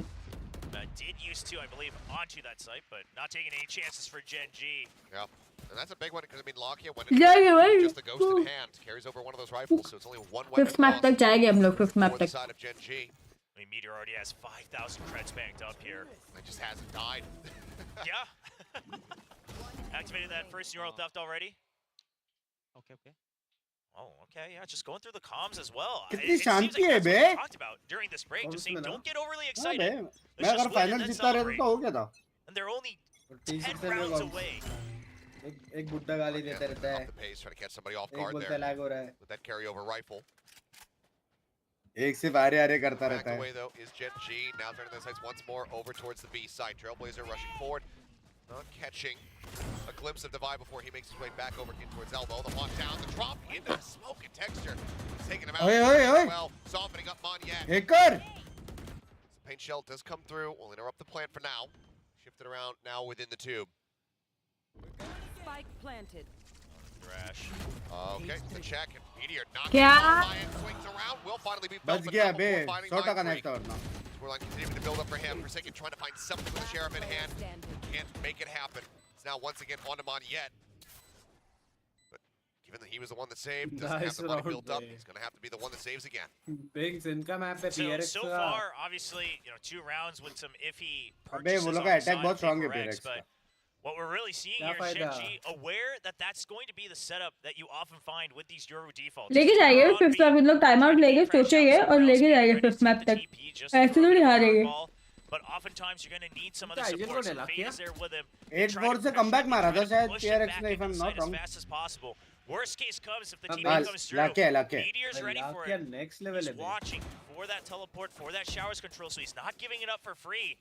Did used to, I believe, onto that site, but not taking any chances for Gen G. Yeah, and that's a big one because I mean Lakia went जाएंगे भाई just the ghost in hand carries over one of those rifles, so it's only one weapon. Fifth map तक जाएंगे हम लोग fifth map तक. Side of Gen G. I mean, Meteor already has 5,000 creds banked up here. It just hasn't died. Yeah. Activated that first neural theft already. Okay. Oh, okay, yeah, just going through the comms as well. कितनी शांति है बे Talked about during this break, just saying don't get overly हाँ excited. बे मैं अगर final जीतता रहता तो हो गया था And they're only 10 rounds away. एक बुड्ढा गाली देता रहता है The pace, trying to catch somebody off guard बोलता there लैग हो रहा है with that carryover rifle. एक सिर्फ आरे आरे करता रहता Back है away though is Gen G. Now turning their sights once more over towards the B side. Trailblazer rushing forward, not catching a glimpse of Divide before he makes his way back over in towards Elbow. The lock down, the drop into the smoke and texture. He's taking him out. Oi. Well, softening up Monyak. Hacker. Paint shell does come through. Will interrupt the plant for now. Shifted around now within the tube. Spike planted. Thrash. Okay, the check and Meteor knocking क्या? swings around. Will finally be बच built, but गया not bay before finding 100 का Mind next और ना Scoreline continuing to build up for him. Forsaken trying to find something with the Sheriff in hand. Can't make it happen. It's now once again on to Monyak. But given that he was the one that saved, doesn't have the money built up, he's going to have to be the one that saves again. Bigs इनका map पे PRX So far, obviously, 2 rounds with some iffy अबे purchases वो on लोग the का side attack of बहुत strong है PRX, PRX but का what we're really seeing क्या here is Gen फायदा? G aware that that's going to be the setup that you often find with these Euro defaults. लेके जाएंगे fifth map इन लोग time out लेके सोचेंगे और लेके जाएंगे फिफ्थ मैप तक ऐसे थोड़ी हारेंगे But oftentimes you're going to need some of the support. So Fade is there with him. 8-4 से कमबैक मारा था शायद PRX ने if I'm not As wrong fast as possible. Worst case comes if the हाँ, team comes through. लाके Meteor's ready for लाके it. next level He's है बे watching for that teleport, for that showers control, so he's not giving it up for free.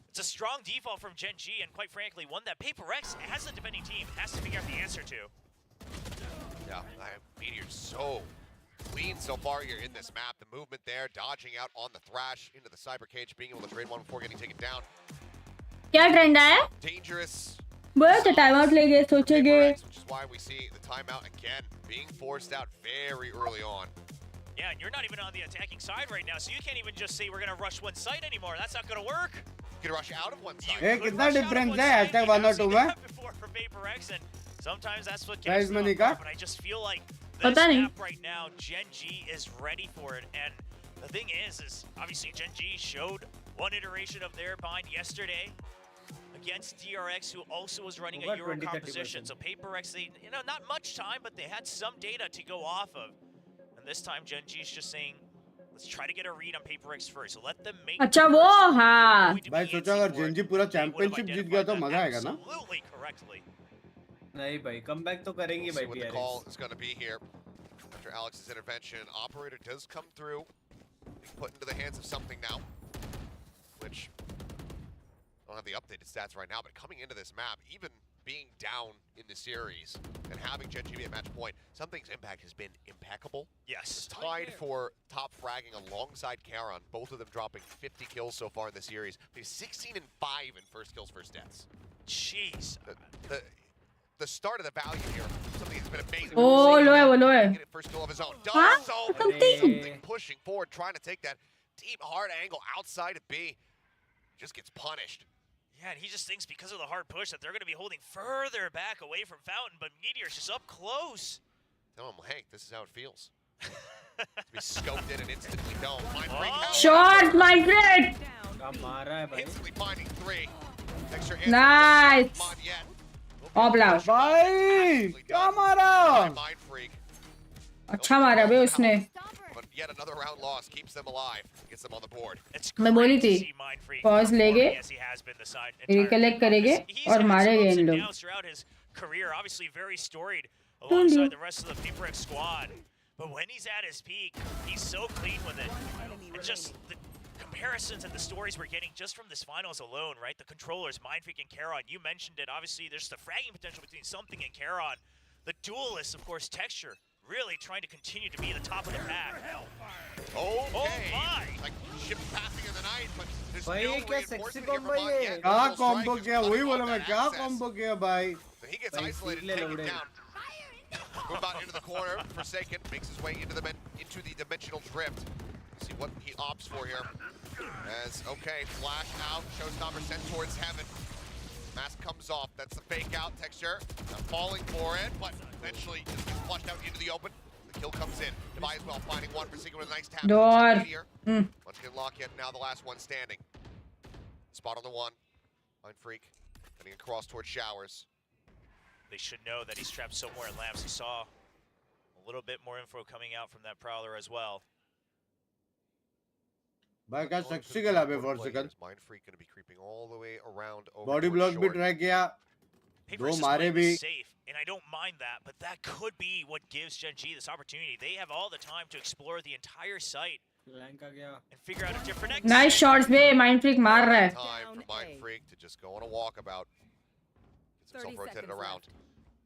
It's a strong default from Gen G, and quite frankly, one that PRX, as the defending team, has to figure out the answer to. Yeah, Meteor's so clean so far here in this map. The movement there, dodging out on the Thrash into the Cyber Cage, being able to trade one before getting taken down. क्या trend है Dangerous. बस time out लेके सोचेंगे Which is why we see the timeout again being forced out very early on. Yeah, and you're not even on the attacking side right now, so you can't even just say we're going to rush one site anymore. That's not going to work. You can rush out of one side. ए कितना difference है hashtag 1 और 2 में Before for PRX, and sometimes that's what Prize gets them money up, का? but I just feel like this पता नहीं map right now, Gen G is ready for it, and the thing is obviously Gen G showed one iteration of their bind yesterday against DRX, who also was running a Euro composition. So PRX, they, not much time, but they had some data to go off of. And this time Gen G is just saying, let's try to get a read on PRX first. So let them make. अच्छा वो हाँ भाई सोचा अगर Gen Z पूरा championship जीत गया तो मजा आएगा ना Absolutely correctly. नहीं भाई कमबैक तो करेंगे We'll see भाई what the PRX call is going to be here. After Alex's intervention, Operator does come through. Being put into the hands of something now. Which, I don't have the updated stats right now, but coming into this map, even being down in the series and having Gen G be at match point, Something's impact has been impeccable. Yes. Tied for top fragging alongside Karon, both of them dropping 50 kills so far in the series. They're 16 and 5 in first kills, first deaths. Jeez. The start of the value here, something that's been amazing. Oh, लो है वो लो है Getting first kill of his own. हाँ Does so. something Pushing forward, trying to take that deep hard angle outside of B. Just gets punished. Yeah, and he just thinks because of the hard push that they're going to be holding further back away from Fountain, but Meteor's just up close. Tell him, Hank, this is how it feels. To be scoped in and instantly don't. Short, my friend. Instantly finding 3. Nice. Obla. भाई क्या मारा? Mind freak. अच्छा मारा बे उसने. But yet another round loss keeps them alive. Gets them on the board. मैं बोली थी pause लेंगे रिकलेक्ट करेंगे और मारेंगे इन लोग. Throughout his career, obviously very storied alongside the rest of the PRX squad. But when he's at his peak, he's so clean with it. And just the comparisons and the stories we're getting just from this finals alone, right? The controllers, Mindfreak and Charon, you mentioned it. Obviously, there's the fragging potential between Something and Charon. The duelists, of course, Texture, really trying to continue to be the top of the pack. Oh my! Like ships passing in the night, but there's भाई no ये क्या sexy reinforcement combo here from ये? क्या combo किया? वही बोला मैं क्या combo किया भाई? So he gets isolated, taken down. Move out into the corner. Forsaken makes his way into the dimensional drift. See what he opts for here. As flash out, showstopper sent towards heaven. Mask comes off. That's the fake out. Texture falling for it, but eventually just gets flushed out into the open. The kill comes in. Devi as well, finding one. Forsaken with a nice tap. Door. Once again, lock yet now the last one standing. Spot on the one. Mind Freak heading across towards Showers. They should know that he's trapped somewhere in Lamps. He saw a little bit more info coming out from that Prowler as well. भाई क्या sexy खेला बे for second. Mind Freak going to be creeping all the way around over. Body block भी try किया. दो मारे भी. Safe, and I don't mind that, but that could be what gives Gen G this opportunity. They have all the time to explore the entire site and figure out a different exit. Nice shots bay Mindfreak मार रहा है. Time for Mind Freak to just go on a walkabout. Gets himself rotated around.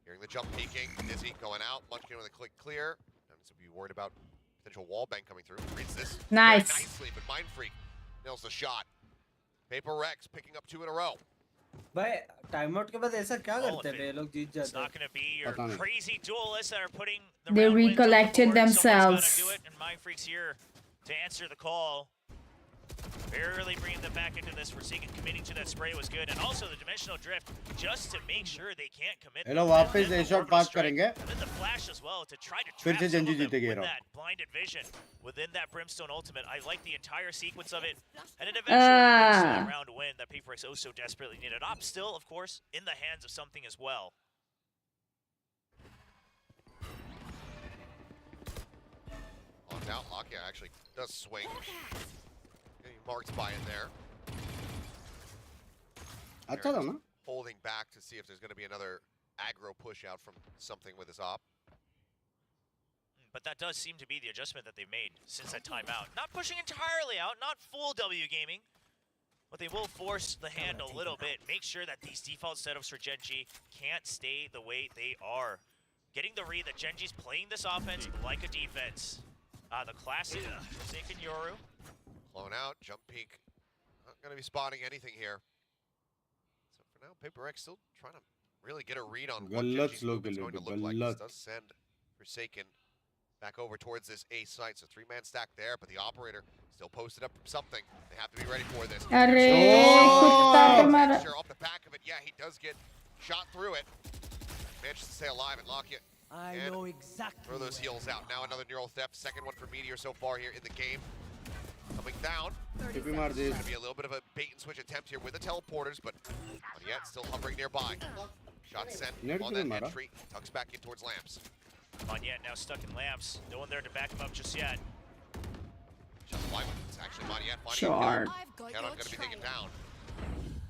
Hearing the jump peeking, Dizzy going out, Munchkin with a click clear. Doesn't be worried about potential wall bang coming through. Reads this nice. Very nicely, but Mind Freak nails the shot. PRX picking up 2 in a row. भाई timeout के बाद ऐसा क्या करते हैं ये लोग जीत जाते हैं? It's not going to be your crazy duelists that are putting the they recollected themselves. Someone's got to do it, and Mind Freak's here to answer the call. Barely bringing them back into this. Forsaken committing to that spray was good, and also the dimensional drift just to make sure they can't commit. Hello वापस ए shot पास करेंगे. And then the flash as well to try to फिर trap से some जंजी of them जीतेगी with ये that blinded vision within that Brimstone ultimate. I like the entire sequence of it, and it eventually brings that round win that PRX oh so desperately needed. Op still, of course, in the hands of Something as well. On down, Lockya actually does swing. Marked by in there. अच्छा था ना? Holding back to see if there's going to be another aggro push out from Something with his op. But that does seem to be the adjustment that they've made since that timeout. Not pushing entirely out, not full W gaming, but they will force the hand a little bit. Make sure that these default setups for Gen G can't stay the way they are. Getting the read that Gen G's playing this offense like a defense. The classic Forsaken Yoru. Blown out, jump peek. Not going to be spotting anything here. So for now, PRX still trying to really get a read on what Genji's movement's going to look like. This does send Forsaken back over towards this A site. So 3-man stack there, but the operator still posted up from Something. They have to be ready for this. Off the back of it, yeah, he does get shot through it. Manages to stay alive and lock it. I know exactly. Throw those heals out. Now another neural theft. Second one for Meteor so far here in the game. Coming down. It's going to be a little bit of a bait and switch attempt here with the teleporters, but not yet. Still hovering nearby. Shot sent on that entry. Tucks back in towards Lamps. Monyet now stuck in Lamps. No one there to back him up just yet. Shot fly. It's actually Monyet finding a kill. Canon going to be taken down.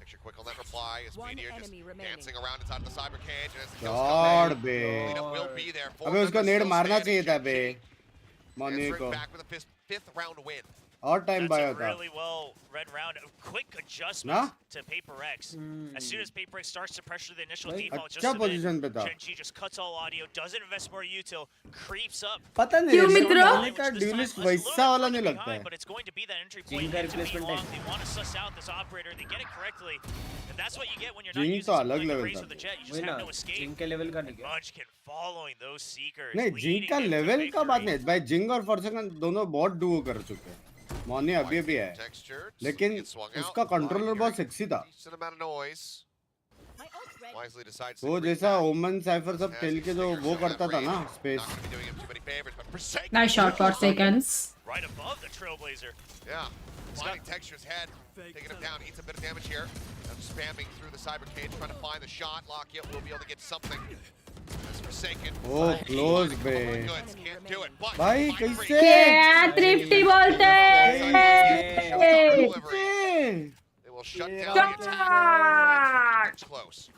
Extra quick on that reply as Meteor just dancing around inside of the cyber cage. And as the kills come in, will be there. अबे उसको नेड मारना चाहिए था बे. Monyet को. Back with a fifth round win. और time That's bye a होता. really well read round. A quick adjustment to PRX. As soon as PRX starts to pressure the initial default, just a bit, Gen G just cuts all audio, doesn't invest more util, creeps up. पता नहीं है का dualist वैसा वाला नहीं लगता है. But it's going to be that entry point. It's to be long. They want to suss out this operator. They get it correctly, and that's what you get when you're not using something like Raise with the Jet. You just have no escape. जिंग के level का नहीं क्या? Munchkin following those seekers. नहीं जिंग का level का बात नहीं भाई. जिंग और फॉर्सेकन दोनों बहुत डुओ कर चुके हैं. मोनी अभी भी है, लेकिन उसका कंट्रोलर बहुत सेक्सी था। वो जैसा ओमन साइफर सब खेल के जो वो करता था ना space. Nice shot for seconds. Right above the Trailblazer. Yeah. Finding Texture's head, taking him down, eats a bit of damage here. I'm spamming through the cyber cage, trying to find the shot. Lockett will be able to get something. That's Forsaken. Oh, close, bro. Can't do it. But भाई कैसे? क्या तृप्ति बोलते they will shut down the attack. It's close.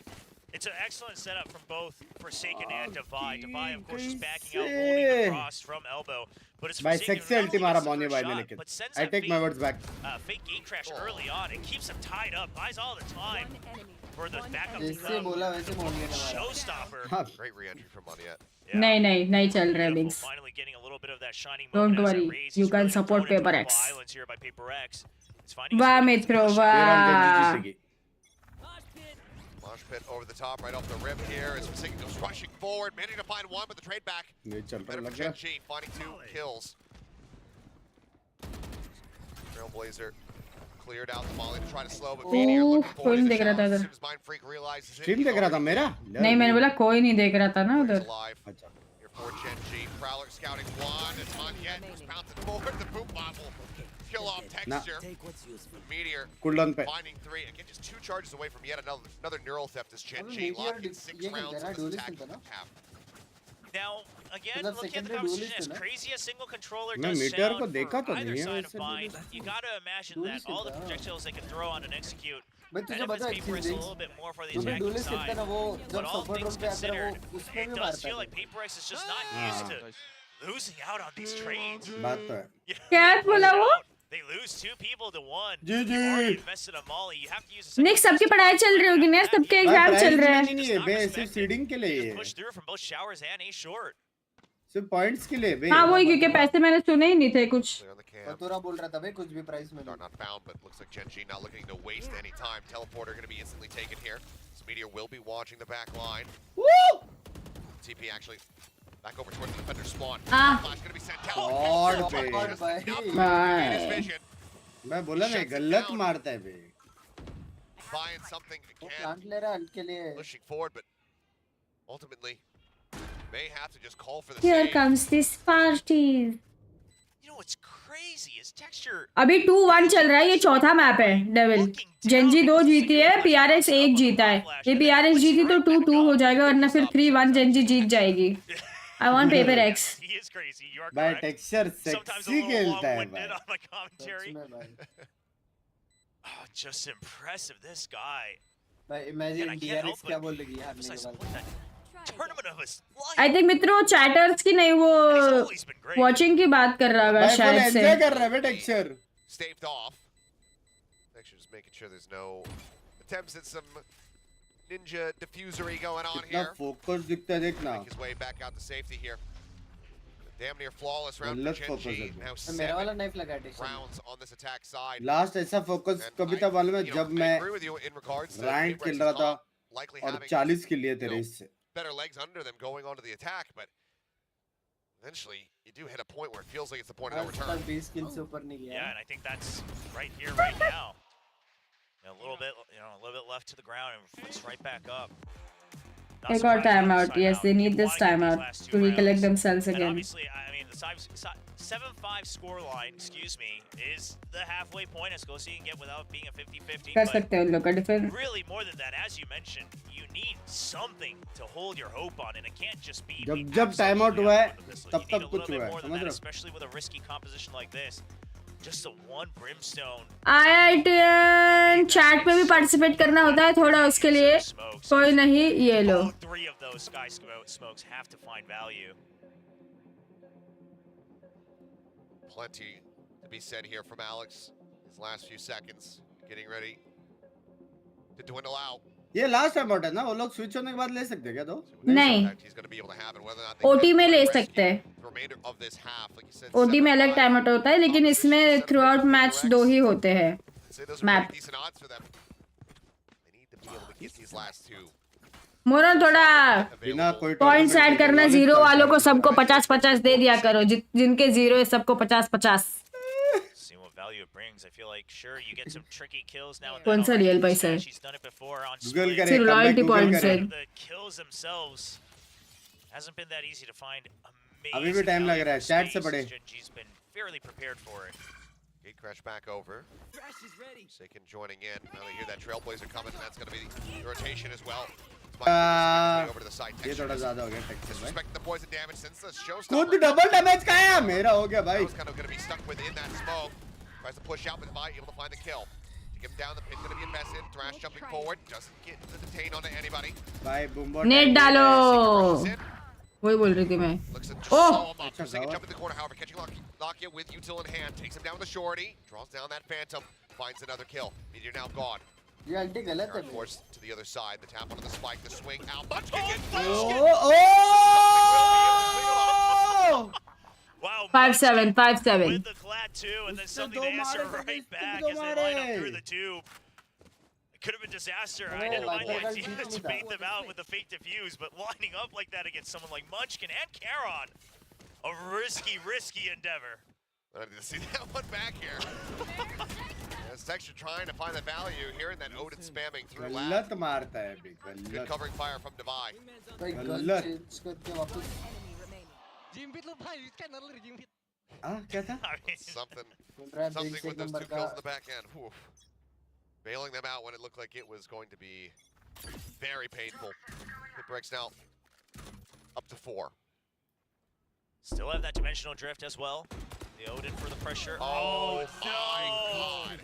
It's an excellent setup from both Forsaken and Divide. Divide, of course, is backing out, holding across from elbow. But it's भाई Forsaken sexy ulti मारा मोनी भाई ने, लेकिन I take my words back. Fake gate crash early on. It keeps him tied up. Buys all the time for the backup to जैसे come. बोला वैसे मोनी ने मारा। Showstopper. Great re-entry from Moniette. नहीं चल रहा है बिग्स. Finally getting a little bit of that shining Don't moment as worry, it raises you can really support thrown into PRX. violence here by PRX. It's finding वाह his मित्रों footing. वाह. Mosh pit over the top, right off the rip here. As Forsaken goes rushing forward, managing to find one, but the trade back. ये चल रहा Better for लग रहा है. Gen G, finding 2 kills. Trailblazer cleared out the volley to try to slow, but Meteor looking कोई forward नहीं to the देख रहा था challenge. As इधर. soon as Mind Freak realizes it, stream he देख रहा था already मेरा? नहीं मैंने बोला कोई नहीं देख रहा था ना is उधर. alive. अच्छा. Here for Gen G, Prowler scouting one. It's Moniette who's bouncing forward. The boot bobble. Kill off Texture. Meteor Cooldown पे. finding 3. Again, just 2 charges away from yet another neural theft as Gen G Meteor locking 6 ये rounds खेलता है of ना, this duelist attack खेलता है ना? cap. Now, again, मतलब looking at the secondary competition, duelist as है ना? crazy as single controller मैं does Meteor को sound देखा for तो either नहीं है side of वैसे Bind, duelist. you gotta imagine Duelist that all the खेलता है। projectiles they can throw on and execute भाई तुझे benefits पता है PRX a cheese little bit more for the जो भी attacking duelist खेलता है ना side. वो But जब all support things room पे आता है considered, वो उसमें it भी does मारता feel है. like PRX is just not used to losing out on these trades. बात तो है. क्या बोला वो? They lose 2 people to 1. GG. You've already invested a molly. You have to use a निक सबकी पढ़ाई चल रही होगी ना, सबके एग्जाम चल रहे हैं. नहीं है बे, सिर्फ सीडिंग के लिए है. push through from both showers and a short. सिर्फ पॉइंट्स के लिए बे. हाँ वही क्योंकि पैसे मैंने सुने ही नहीं थे कुछ. Clear on the camp. पतोरा बोल रहा था भाई कुछ भी प्राइस में. Start not found, but looks like Gen G not looking to waste any time. Teleporter going to be instantly taken here. So Meteor will be watching the back line. Woo! TP actually back over towards the defender spawn. Ah. Flash going to be sent God, out. babe. Bye. मैं बोला नहीं गलत मारता है बे. Buying something वो again. Plant ले रहा है के लिए. Pushing forward, but ultimately may have to just call for the Here save. comes this party. You know what's crazy is Texture. अभी 2-1 चल रहा है, ये चौथा मैप है डेविल. जेनजी 2 जीती है, PRX 1 जीता है. ये PRX जीती तो 2-2 हो जाएगा, वरना फिर 3-1 जेनजी जीत जाएगी. I want PRX. He is crazy. You are भाई correct. Texture Sometimes a sexy little खेलता है long-winded भाई. on the commentary. सच में भाई. Oh, just impressive. This guy. भाई And imagine I can't DRX help क्या but बोलेगी हारने के emphasize बाद. what that tournament of his life. I think मित्रों चैटर्स की नहीं, वो He's always been great. Watching की बात कर रहा होगा भाई फुल शायद से. एंजॉय कर रहा है बे texture. Staved off. Actually, just making sure there's no attempts at some ninja diffusery going on कितना here. फोकस दिखता है देखना. Make his way back out to safety here. Damn near flawless round Let's for Gen focus G. it. Now मेरा वाला 7 knife लगा texture. rounds on this attack side. Last ऐसा focus And कभी था मालूम है you know, जब I मैं agree with you in regards to rank PRX खेल रहा था likely और having 40 के लिए थे you know, रेस से. better legs under them going onto the attack, but eventually you do hit a point where it feels like it's the point of no आज return. तक 20 किल से ऊपर नहीं गया. Yeah, and I think that's right here, right now. A little bit, a little bit left to the ground, and it's right back up. Not They got surprised by timeout. this Yes, they need You this wanna get these timeout last 2 to recollect rounds. themselves And again. obviously, I mean, the 7-5 scoreline, excuse me, is the halfway point as close as you can get without being a 50-50. कर but सकते हैं उन लोग का defence. really, more than that, as you mentioned, you need something to hold your hope on, and it can't just be. जब being जब time out absolutely हुआ है out of the pistol. तब You तक need a कुछ little bit हुआ है, more than समझ that, रहे हो? especially with a risky composition like this. Just the one brimstone. IITN chat पे भी पार्टिसिपेट करना होता है थोड़ा, उसके लिए कोई नहीं, ये लो. All 3 of those sky smokes have to find value. Plenty to be said here from Alex. His last few seconds, getting ready to dwindle out. ये लास्ट टाइम आउट है ना, वो लोग स्विच होने के बाद ले सकते हैं क्या? तो नहीं, He's going to be able to have it, whether or not they OT can में ले rescue सकते हैं. the remainder of this half, like you said. OT में अलग टाइम आउट होता है, लेकिन इसमें थ्रू आउट मैच 2 ही होते हैं. Say those are Map. pretty decent odds for them. They need to be able to get these last 2. मोरन थोड़ा बिना कोई पॉइंट्स ऐड करना, जीरो वालों को सबको 50-50 दे दिया करो. जिनके जीरो है सबको 50-50. value it brings. I feel like, sure, you get some tricky kills now and कौन सा then. real पैसा है? She's done it before on Google split. करे, सिर्फ comeback loyalty Google points करे. है. The kills themselves hasn't been that easy to find. अभी भी time लग रहा है. Chat से पढ़े. Genji's been fairly prepared for it. Gate crash back over. Saken joining in. Now they hear that Trailblazer coming, and that's going to be the rotation as well. Over to the side. ये थोड़ा ज़्यादा हो गया texture में. Disrespect the poison damage since the showstopper. खुद double damage का है मेरा हो गया भाई. Was kind of going to be stuck within that smoke. Tries to push out, but Vi able to find the kill. To get him down, the pin's going to be invested. Thrash jumping forward, doesn't get the detain onto anybody. भाई boombo. Net डालो. वही बोल रही थी मैं. Oh! Saken jump in the corner, however, catching Lakia with util in hand, takes him down with the shorty, draws down that phantom, finds another kill. Meteor now gone. ये अल्टी गलत है. Force to the other side, the tap onto the spike, the swing out. Wow. 5-7, 5-7. With the clad too, and then something they answer right back as they line up through the tube. It could have been disaster. I didn't mind the idea to bait them out with the fake diffuse, but lining up like that against someone like Munchkin and Charon, a risky endeavor. I need to see that one back here. As Texture trying to find the value, hearing that Odin spamming through lab. गलत मारता है अभी. Good covering fire from Devi. गलत. क्या था? Something with those two kills in the back end. Whew. Bailing them out when it looked like it was going to be very painful. PRX now up to 4. Still have that dimensional drift as well. The Odin for the pressure. Oh my god!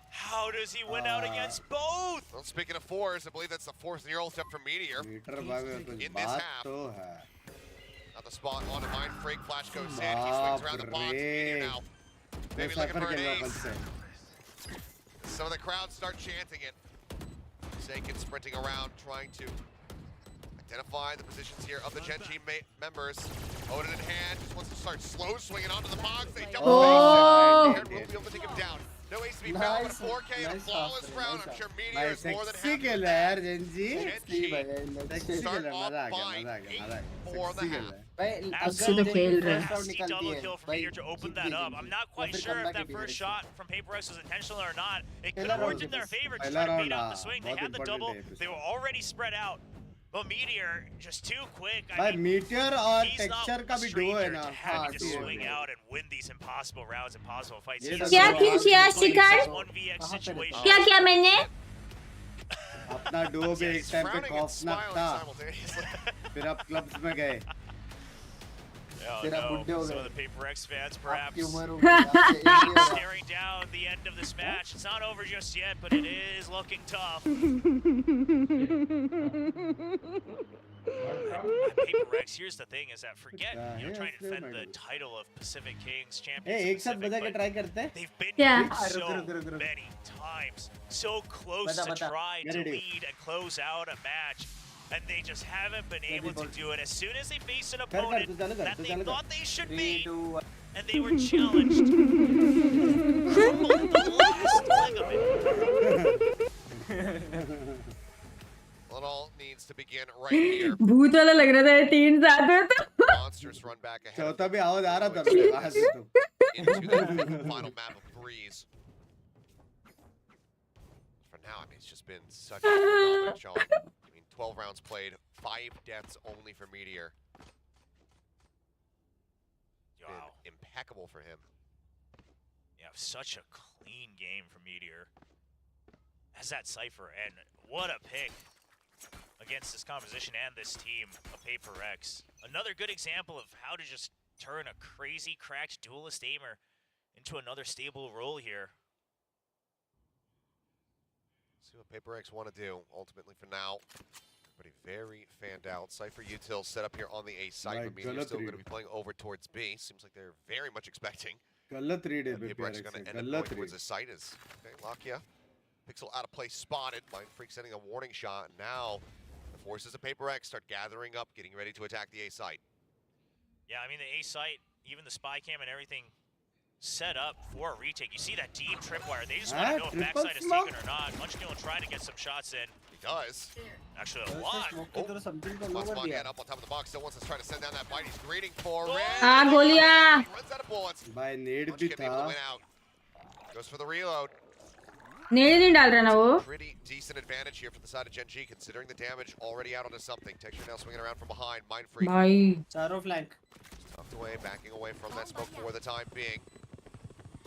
How does he win out against both? Well, speaking of 4s, I believe that's the 4th year old step from Meteor. In this half. Not the spot on a Mind Freak. Flash goes in. He swings around the box. Meteor now. Maybe looking for an ace. Some of the crowd start chanting it. Saken sprinting around, trying to identify the positions here of the Gen G members. Odin in hand, just wants to start slow swinging onto the box. They double face it. We'll be able to take him down. No ace to be found, but a 4K and a flawless round. I'm sure Meteor is more than happy with that. Gen G start off by 8-4 on the half. Double kill from Meteor to open that up. I'm not quite sure if that first shot from PRX was intentional or not. It could have worked in their favor to try to bait out the swing. They had the double. They were already spread out. But Meteor just too quick. I mean, Meteor और Texture का भी duo है ना. Having to swing out and win these impossible rounds, impossible fights. क्या किया शिकार? क्या किया मैंने? अपना duo भी एक time पे खौफनाक था. फिर आप clubs में गए. Oh, no. Some of the PRX fans perhaps staring down the end of this match. It's not over just yet, but it is looking tough. PRX, here's the thing, is that forget, trying to defend the title of Pacific Kings champions. एक साथ बजा के try करते हैं. They've been here so many times, so close to try to lead and close out a match. And they just haven't been able to do it. As soon as they face an opponent that they thought they should be, and they were challenged, crumbled the last ligament. Well, it all needs to begin right here. भूत वाला लग रहा था ये 3 साथ में तो. Monsters run back ahead. चौथा भी आवाज आ रहा था मेरे पास तो. Into the final map of Breeze. For now, I mean, it's just been such a phenomenal showing. 12 rounds played, 5 deaths only for Meteor. Wow. Been impeccable for him. Yeah, such a clean game for Meteor. As that Cypher, and what a pick against this composition and this team of PRX. Another good example of how to just turn a crazy cracked duelist aimer into another stable role here. See what PRX want to do ultimately for now. Everybody very fanned out. Cypher util set up here on the A side, but Meteor's still going to be playing over towards B. Seems like they're very much expecting. गलत read है PRX is going to end up going towards the site. As okay, Lakia, pixel out of place spotted. Mind Freak sending a warning shot. And now the forces of PRX start gathering up, getting ready to attack the A site. Yeah, I mean the A site, even the spy cam and everything set up for a retake. You see that deep tripwire. They just want to know if backside is taken or not. Munchkin will try to get some shots in. He does. Actually, a lot. Plasmon head up on top of the box. Still wants to try to send down that bite. He's greeting for Red. गोलियां. He runs out of bullets. By need भी Munchkin able to था. win out. Goes for the reload. नेड़ नहीं डाल रहा ना वो. Pretty decent advantage here for the side of Gen G, considering the damage already out onto something. Texture now swinging around from behind. Mind Freak. भाई. Charo flank. Tucked away, backing away from that smoke for the time being.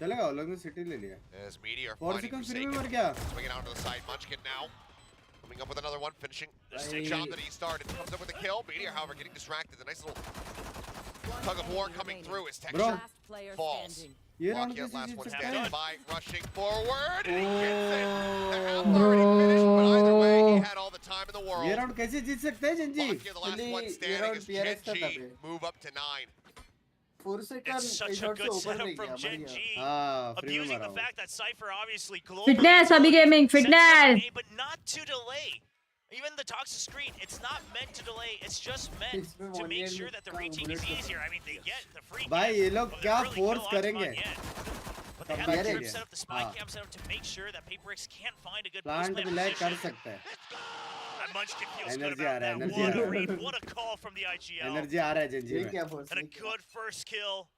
चलेगा लोग ने city ले लिया. As Meteor Force finding can free Forsaken. मर गया. Swinging out to the side. Munchkin now. Coming up with another one, finishing the job that he started. Comes up with a kill. Meteor, however, getting distracted. A nice little tug of war coming through. His Texture falls. Rocky last one standing by, rushing forward. And he gets it. The half already finished, but either way, he had all the time in the world. ये round कैसे जीत सकते हैं Gen Z? Rocky, the last one standing as Gen G move up to 9. It's such a good setup from Gen G. Abusing the fact that Cypher obviously globally Fitness, Abhi Gaming, fitness. but not to delay. Even the toxic screen, it's not meant to delay. It's just meant to make sure that the retake is easier. I mean, they get the free. भाई ये लोग क्या force करेंगे? But they have the trip set up, the spy cam set up to make sure that PRX can't find a good Plant post-play विलाय कर position. सकता है. Munchkin feels good Energy about आ रहा है, that. energy uh What a रहा है. read, what a call from the IGL. Energy आ रहा है Gen Z में. And a good first kill.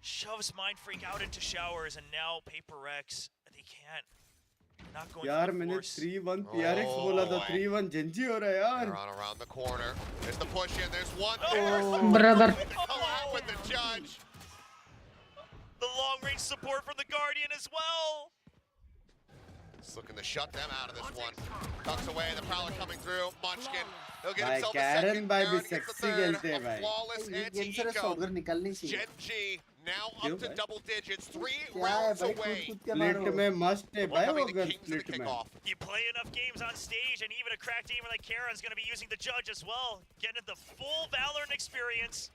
Shoves Mind Freak out into showers, and now PRX, they can't. Not going यार for मैंने force. 3-1 PRX बोला था 3-1 Gen Z हो रहा है यार. They're on around the corner. There's the push in. There's one. Brother. Come out with the judge. The long range support from the Guardian as well. Just looking to shut them out of this one. Tucks away. The Prowler coming through. Munchkin. He'll get भाई himself a Karen second. भाई भी Aaron gets the sexy third. खेलते हैं A भाई. flawless anti-eco. Gen G now up to double digits. 3 rounds away. Split में must है भाई वो Becoming the अगर kings of the split में. kickoff. You play enough games on stage, and even a cracked gamer like Karen's going to be using the judge as well. Getting the full Valorant experience.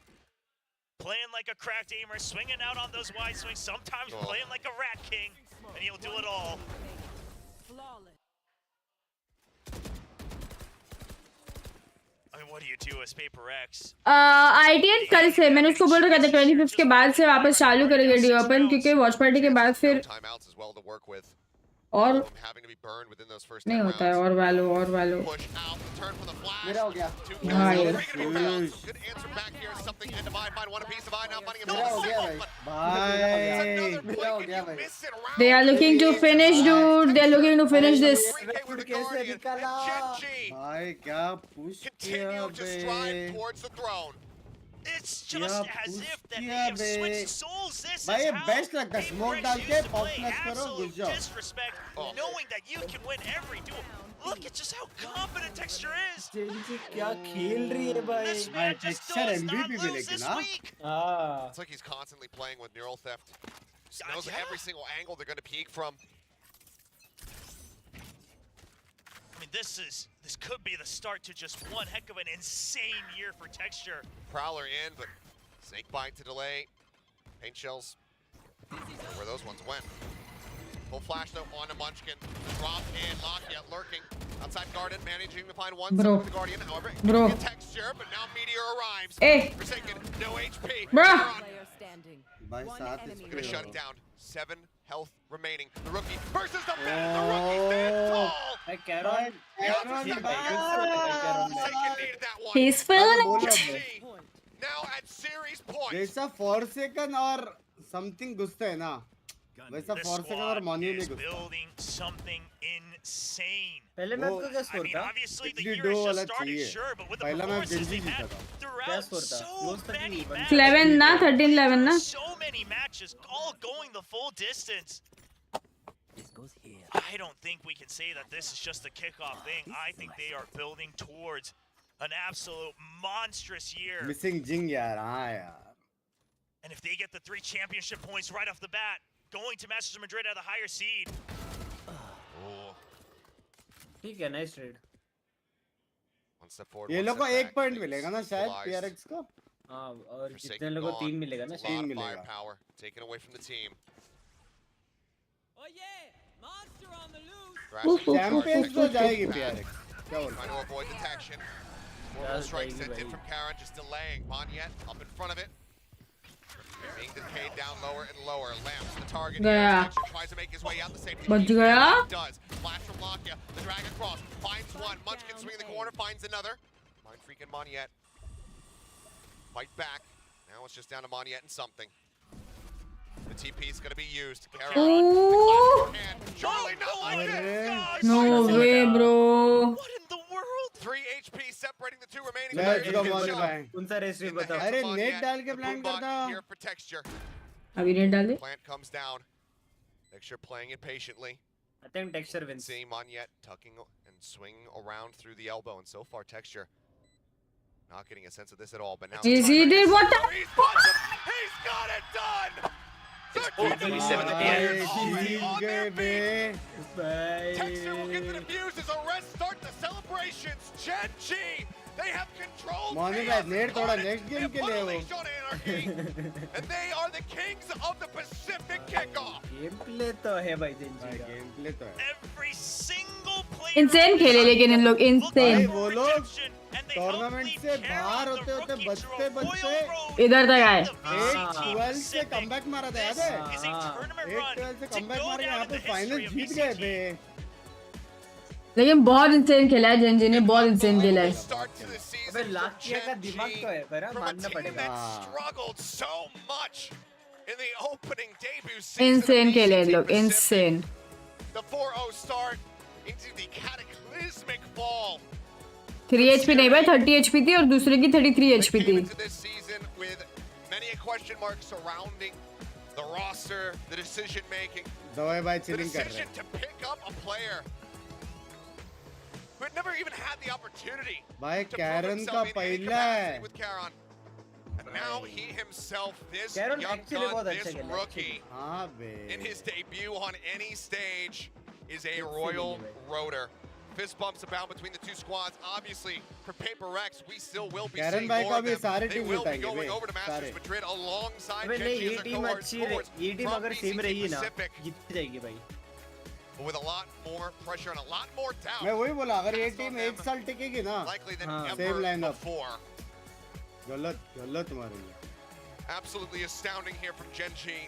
Playing like a cracked gamer, swinging out on those wide swings, sometimes playing like a Rat King, and he'll do it all. I mean, what do you do as PRX? ITN कल से मैंने उसको बोल रखा था 25 के बाद से वापस चालू करेंगे डी-ओपन क्योंकि वॉच पार्टी के बाद फिर Timeouts as well to work with. और Having to be burned within those first नहीं 10 होता है rounds. और वालो Push out, turn for the flash. मेरा हो गया. Good answer back here. Something and divide. Find one apiece. Divide now finding मेरा हो गया himself. भाई. भाई मेरा हो गया भाई. they are looking to finish dude they are looking to finish this कैसे निकाला? भाई क्या push किया Continue to strive bay. towards the throne. It's just as if that they have switched souls. This भाई ये is how best लगता है. Smoke PRX डाल used के to pop play. flash करो घुस Absolute जाओ. disrespect, knowing that you can win every duel. Look at just how confident Texture is. Gen Z क्या खेल रही है भाई. This man just Texture does not MVP भी lose लेकिन this हाँ. week. हाँ. It's like he's constantly playing with neural theft. Just knows Yeah. every single angle they're going to peek from. I mean, this could be the start to just one heck of an insane year for Texture. Prowler in, but snake bite to delay. Paint shells. Where those ones went. Full flash though on to Munchkin. Drop in, Lakia lurking. Outside Garden, managing to find one. Bro. With the Guardian, however, Bro. good texture, but now Meteor arrives. Hey. Forsaken, no HP. Bro. Player standing. भाई One साथ enemy इस Gonna पे shut हो. it down. 7 health remaining. The rookie versus the man. The rookie stands tall. भाई Karon. Forsaken needed that one. he's feeling बोलो it बे. Now at series point. जैसा Forsaken और something घुसता है ना वैसा This Forsaken और squad Manu is नहीं घुसता. building something insane. पहले मैच का क्या I स्कोर mean, था? obviously the 62 year has वाला just started, चाहिए. sure, but with the पहला मैच performances जल्दी they've जीता had था. क्या throughout स्कोर था? so क्लोज तक many नहीं बना. matches. 11 ना 13-11 ना So many matches, all going the full distance. I don't think we can say that this is just a kickoff thing. I think they are building towards an absolute monstrous year. Missing Jing यार हाँ यार. And if they get the 3 championship points right off the bat, going to Masters of Madrid at a higher seed. Oh. ठीक है nice trade. One step forward. ये one लोग को step एक back. Point Things मिलेगा ना शायद equalized. PRX को. हाँ और Forsaken जितने लोगों को gone. 3 मिलेगा ना It's a शायद. lot of मिलेगा. firepower taken away from the team. Oh yeah, monster on the loose. Thrashing Champions तो charge. जाएगी PRX. क्या बोलते Trying to avoid detection. More strikes sent in from Karen, just delaying. Monyet up in front of it. Being decayed down lower and lower. Lamps the target. गया. Texture tries to make his way out the safety. बच गया. Does. Flash from Lakia. The drag across. Finds one. Munchkin swinging the corner. Finds another. Mind freaking Monyet. Fight back. Now it's just down to Monyet and something. The TP is going to be used. Ooh. Surely not like this. No way, bro. What in the world? 3 HP separating the two remaining Let's go, players. Moni bhai. उनसा रेस भी In the बताओ hands अरे of net Onyet. डाल के The plan Boombox करता here for Texture. अभी net डाल दे. Plant comes down. Texture playing it patiently. I think texture wins. See Monyet tucking and swinging around through the elbow, and so far Texture not getting a sense of this at all. But now Yes, he did. What the? He's got it done. Texture will get the defuse as arrest start the celebrations. Gen G, they have control. Moni bhai net थोड़ा next game के लिए वो. And they are the kings of the Pacific Kickoff. Gameplay तो है भाई Gen Z का. Gameplay तो है. Every single player Insane खेले लेकिन इन लोग insane. भाई वो लोग टूर्नामेंट से बाहर होते होते बचते बचते इधर तक आए. 8-12 से कमबैक मारा था याद है? 8-12 से कमबैक मार के यहाँ पे फाइनल जीत गए बे. लेकिन बहुत इंसेन खेला है जेंजी ने, बहुत इंसेन खेला है. अबे लाकिया का दिमाग तो है पर मानना पड़ेगा. Struggled so much in the opening debut insane खेले हैं लोग, insane. The 4-0 start into the cataclysmic fall. 3 HP नहीं भाई, 30 HP थी और दूसरे की 33 HP थी. This season with many question marks surrounding the roster, the decision making, दवाई भाई the चिलिंग कर रहे decision to pick up a player who had never even had the opportunity भाई to prove कैरन का himself in any पहला capacity है. with Karan. And now he himself, this Karan young actually gun, बहुत this अच्छा खेला, rookie, हाँ बे. in his debut on any stage is a royal roader. Fist bumps abound between the two squads. Obviously, for PRX, we still will be Karan seeing भाई more को of भी them. सारे They team will be जिताएंगे going बे. over to Masters सारे. Madrid alongside अबे नहीं Genji ये as their टीम cohorts अच्छी है. ये टीम from अगर सेम VCT रही ना Pacific. जीत जाएगी भाई. But with a lot more pressure and a lot more doubt. मैं वही बोला अगर ये टीम एक साल टिकेगी ना, Likely than हाँ. ever Same lineup. before. गलत मारेंगे. Absolutely astounding here from Genji.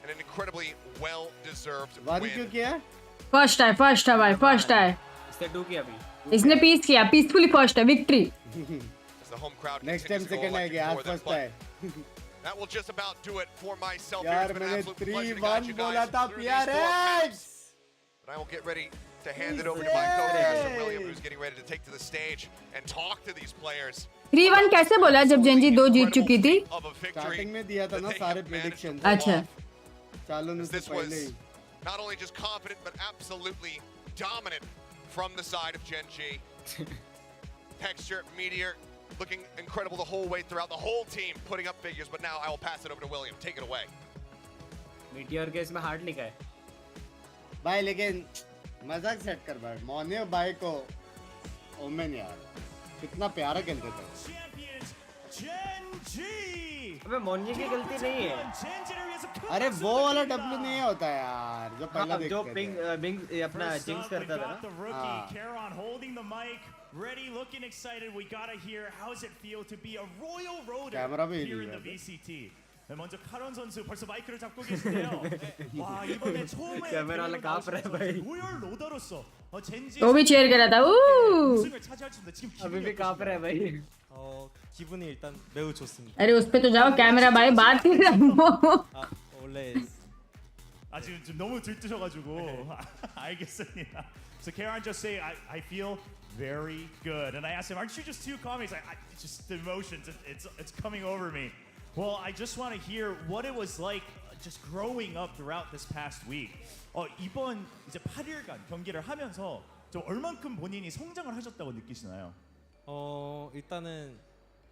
And an incredibly well-deserved वादी क्यों win. किया? फर्स्ट है भाई, फर्स्ट है. इसने 2 किया अभी. इसने पीस किया, पीसफुली फर्स्ट है, victory. As the home crowd Next continues time to go second आएगी, electric आज for them, first but है. that will just about do it for myself. यार It's been an मैंने absolute pleasure to guide 3-1 you बोला guys था through these 4 PRX. maps. But I will get ready to hand it over to my co-caster William, who's getting ready to take to the stage and talk to these players. 3-1 कैसे बोला जब Gen Z 2 जीत चुकी थी? Of a victory starting में दिया था ना that they सारे have managed to prediction. pull अच्छा. off. चालू में से This पहले was he. not only just confident, but absolutely dominant from the side of Gen G. Texture, Meteor, looking incredible the whole way throughout. The whole team putting up figures, but now I will pass it over to William. Take it away. Meteor के इसमें hard लिखा है. भाई लेकिन मजाक set कर भाई. मोने भाई को ओमेन यार कितना प्यारा खेलते थे. अबे मोन्ये की गलती नहीं है. अरे वो वाला डब्ल्यू नहीं होता यार जो पहला देखते जो थे. बिंग अपना जिंक्स करता था ना. हाँ. Karan holding the mic, ready, looking excited. We gotta hear how does it feel to be a royal roader camera भी here in the hill VCT. 먼저 카론 선수 벌써 마이크를 잡고 계신데요. 와 이번에 처음에 카메라 하나 까불어, भाई. 로열 로더로서 젠지 वो भी cheer करा था. 우승을 차지했습니다. 지금 अभी भी कांप रहा है भाई. 기분이 일단 매우 좋습니다. अरे उस पे तो जाओ, कैमरा भाई बात कर रहा हूँ. 원래 지금 좀 너무 들뜨셔가지고 알겠습니다. So Karan just say I feel very good, and I asked him, aren't you just too calm? He's like, just the emotions, it's coming over me. Well, I just want to hear what it was like just growing up throughout this past week. 이번 이제 8일간 경기를 하면서 좀 얼만큼 본인이 성장을 하셨다고 느끼시나요? 일단은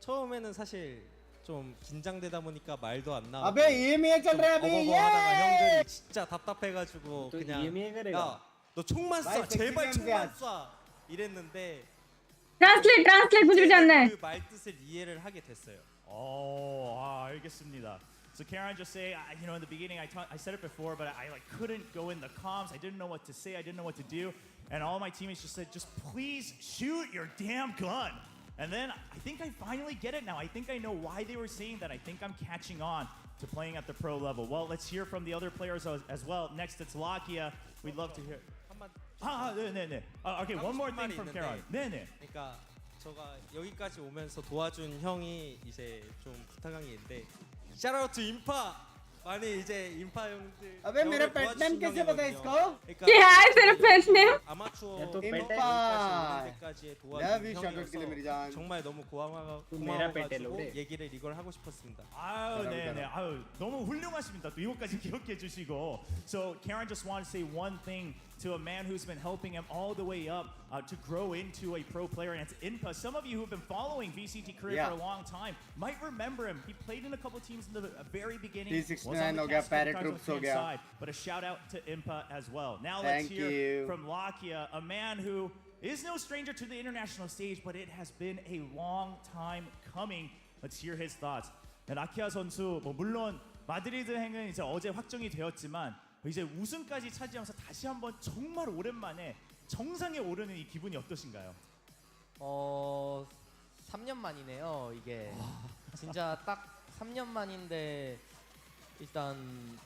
처음에는 사실 좀 긴장되다 보니까 말도 안 나오고 अबे EMA चल रहा है अभी. 하다가 형들이 진짜 답답해가지고 तो 그냥 EMA करेगा. 야 너 총만 भाई, 쏴 제발 sexy 총만 guns 쏴 이랬는데 translate मुझे भी जानना है. 그 말뜻을 이해를 하게 됐어요. 알겠습니다. So Karan just say, you know, in the beginning I said it before, but I like couldn't go in the comms. I didn't know what to say. I didn't know what to do. And all my teammates just said, just please shoot your damn gun. And then I think I finally get it now. I think I know why they were saying that. I think I'm catching on to playing at the pro level. Well, let's hear from the other players as well. Next, it's Lakia. We'd love to hear. 네네. Okay, one more thing from Karan. 네네. 그러니까 제가 여기까지 오면서 도와준 형이 이제 좀 부탁한 게 있는데 Shout out to 인파. 많이 이제 인파 형들. अबे मेरा pet name कैसे पता है इसको? क्या है तेरा pet name? 아마추어 या तो पेट है 여기까지의 Love you, shout out के लिए मेरी जान. 도와주셔서 정말 너무 मेरा पेट है 고마워가지고 Lode. 얘기를 이걸 하고 싶었습니다. 아유, 네네. 아유, 너무 훌륭하십니다. 또 이것까지 기억해 주시고. So Karen just want to say one thing to a man who's been helping him all the way up to grow into a pro player, and it's Inpa. Some of you who've been following VCT career for a long time might remember him. He played in a couple teams in the very beginning. T69 हो गया, Paratroops हो गया. But a shout out to Inpa as well. Now let's hear from Lakia, a man who is no stranger to the international stage, but it has been a long time coming. Let's hear his thoughts. 라키아 선수, 물론 마드리드 행은 이제 어제 확정이 되었지만 이제 우승까지 차지하면서 다시 한번 정말 오랜만에 정상에 오르는 이 기분이 어떠신가요? 3년 만이네요. 이게 진짜 딱 3년 만인데 일단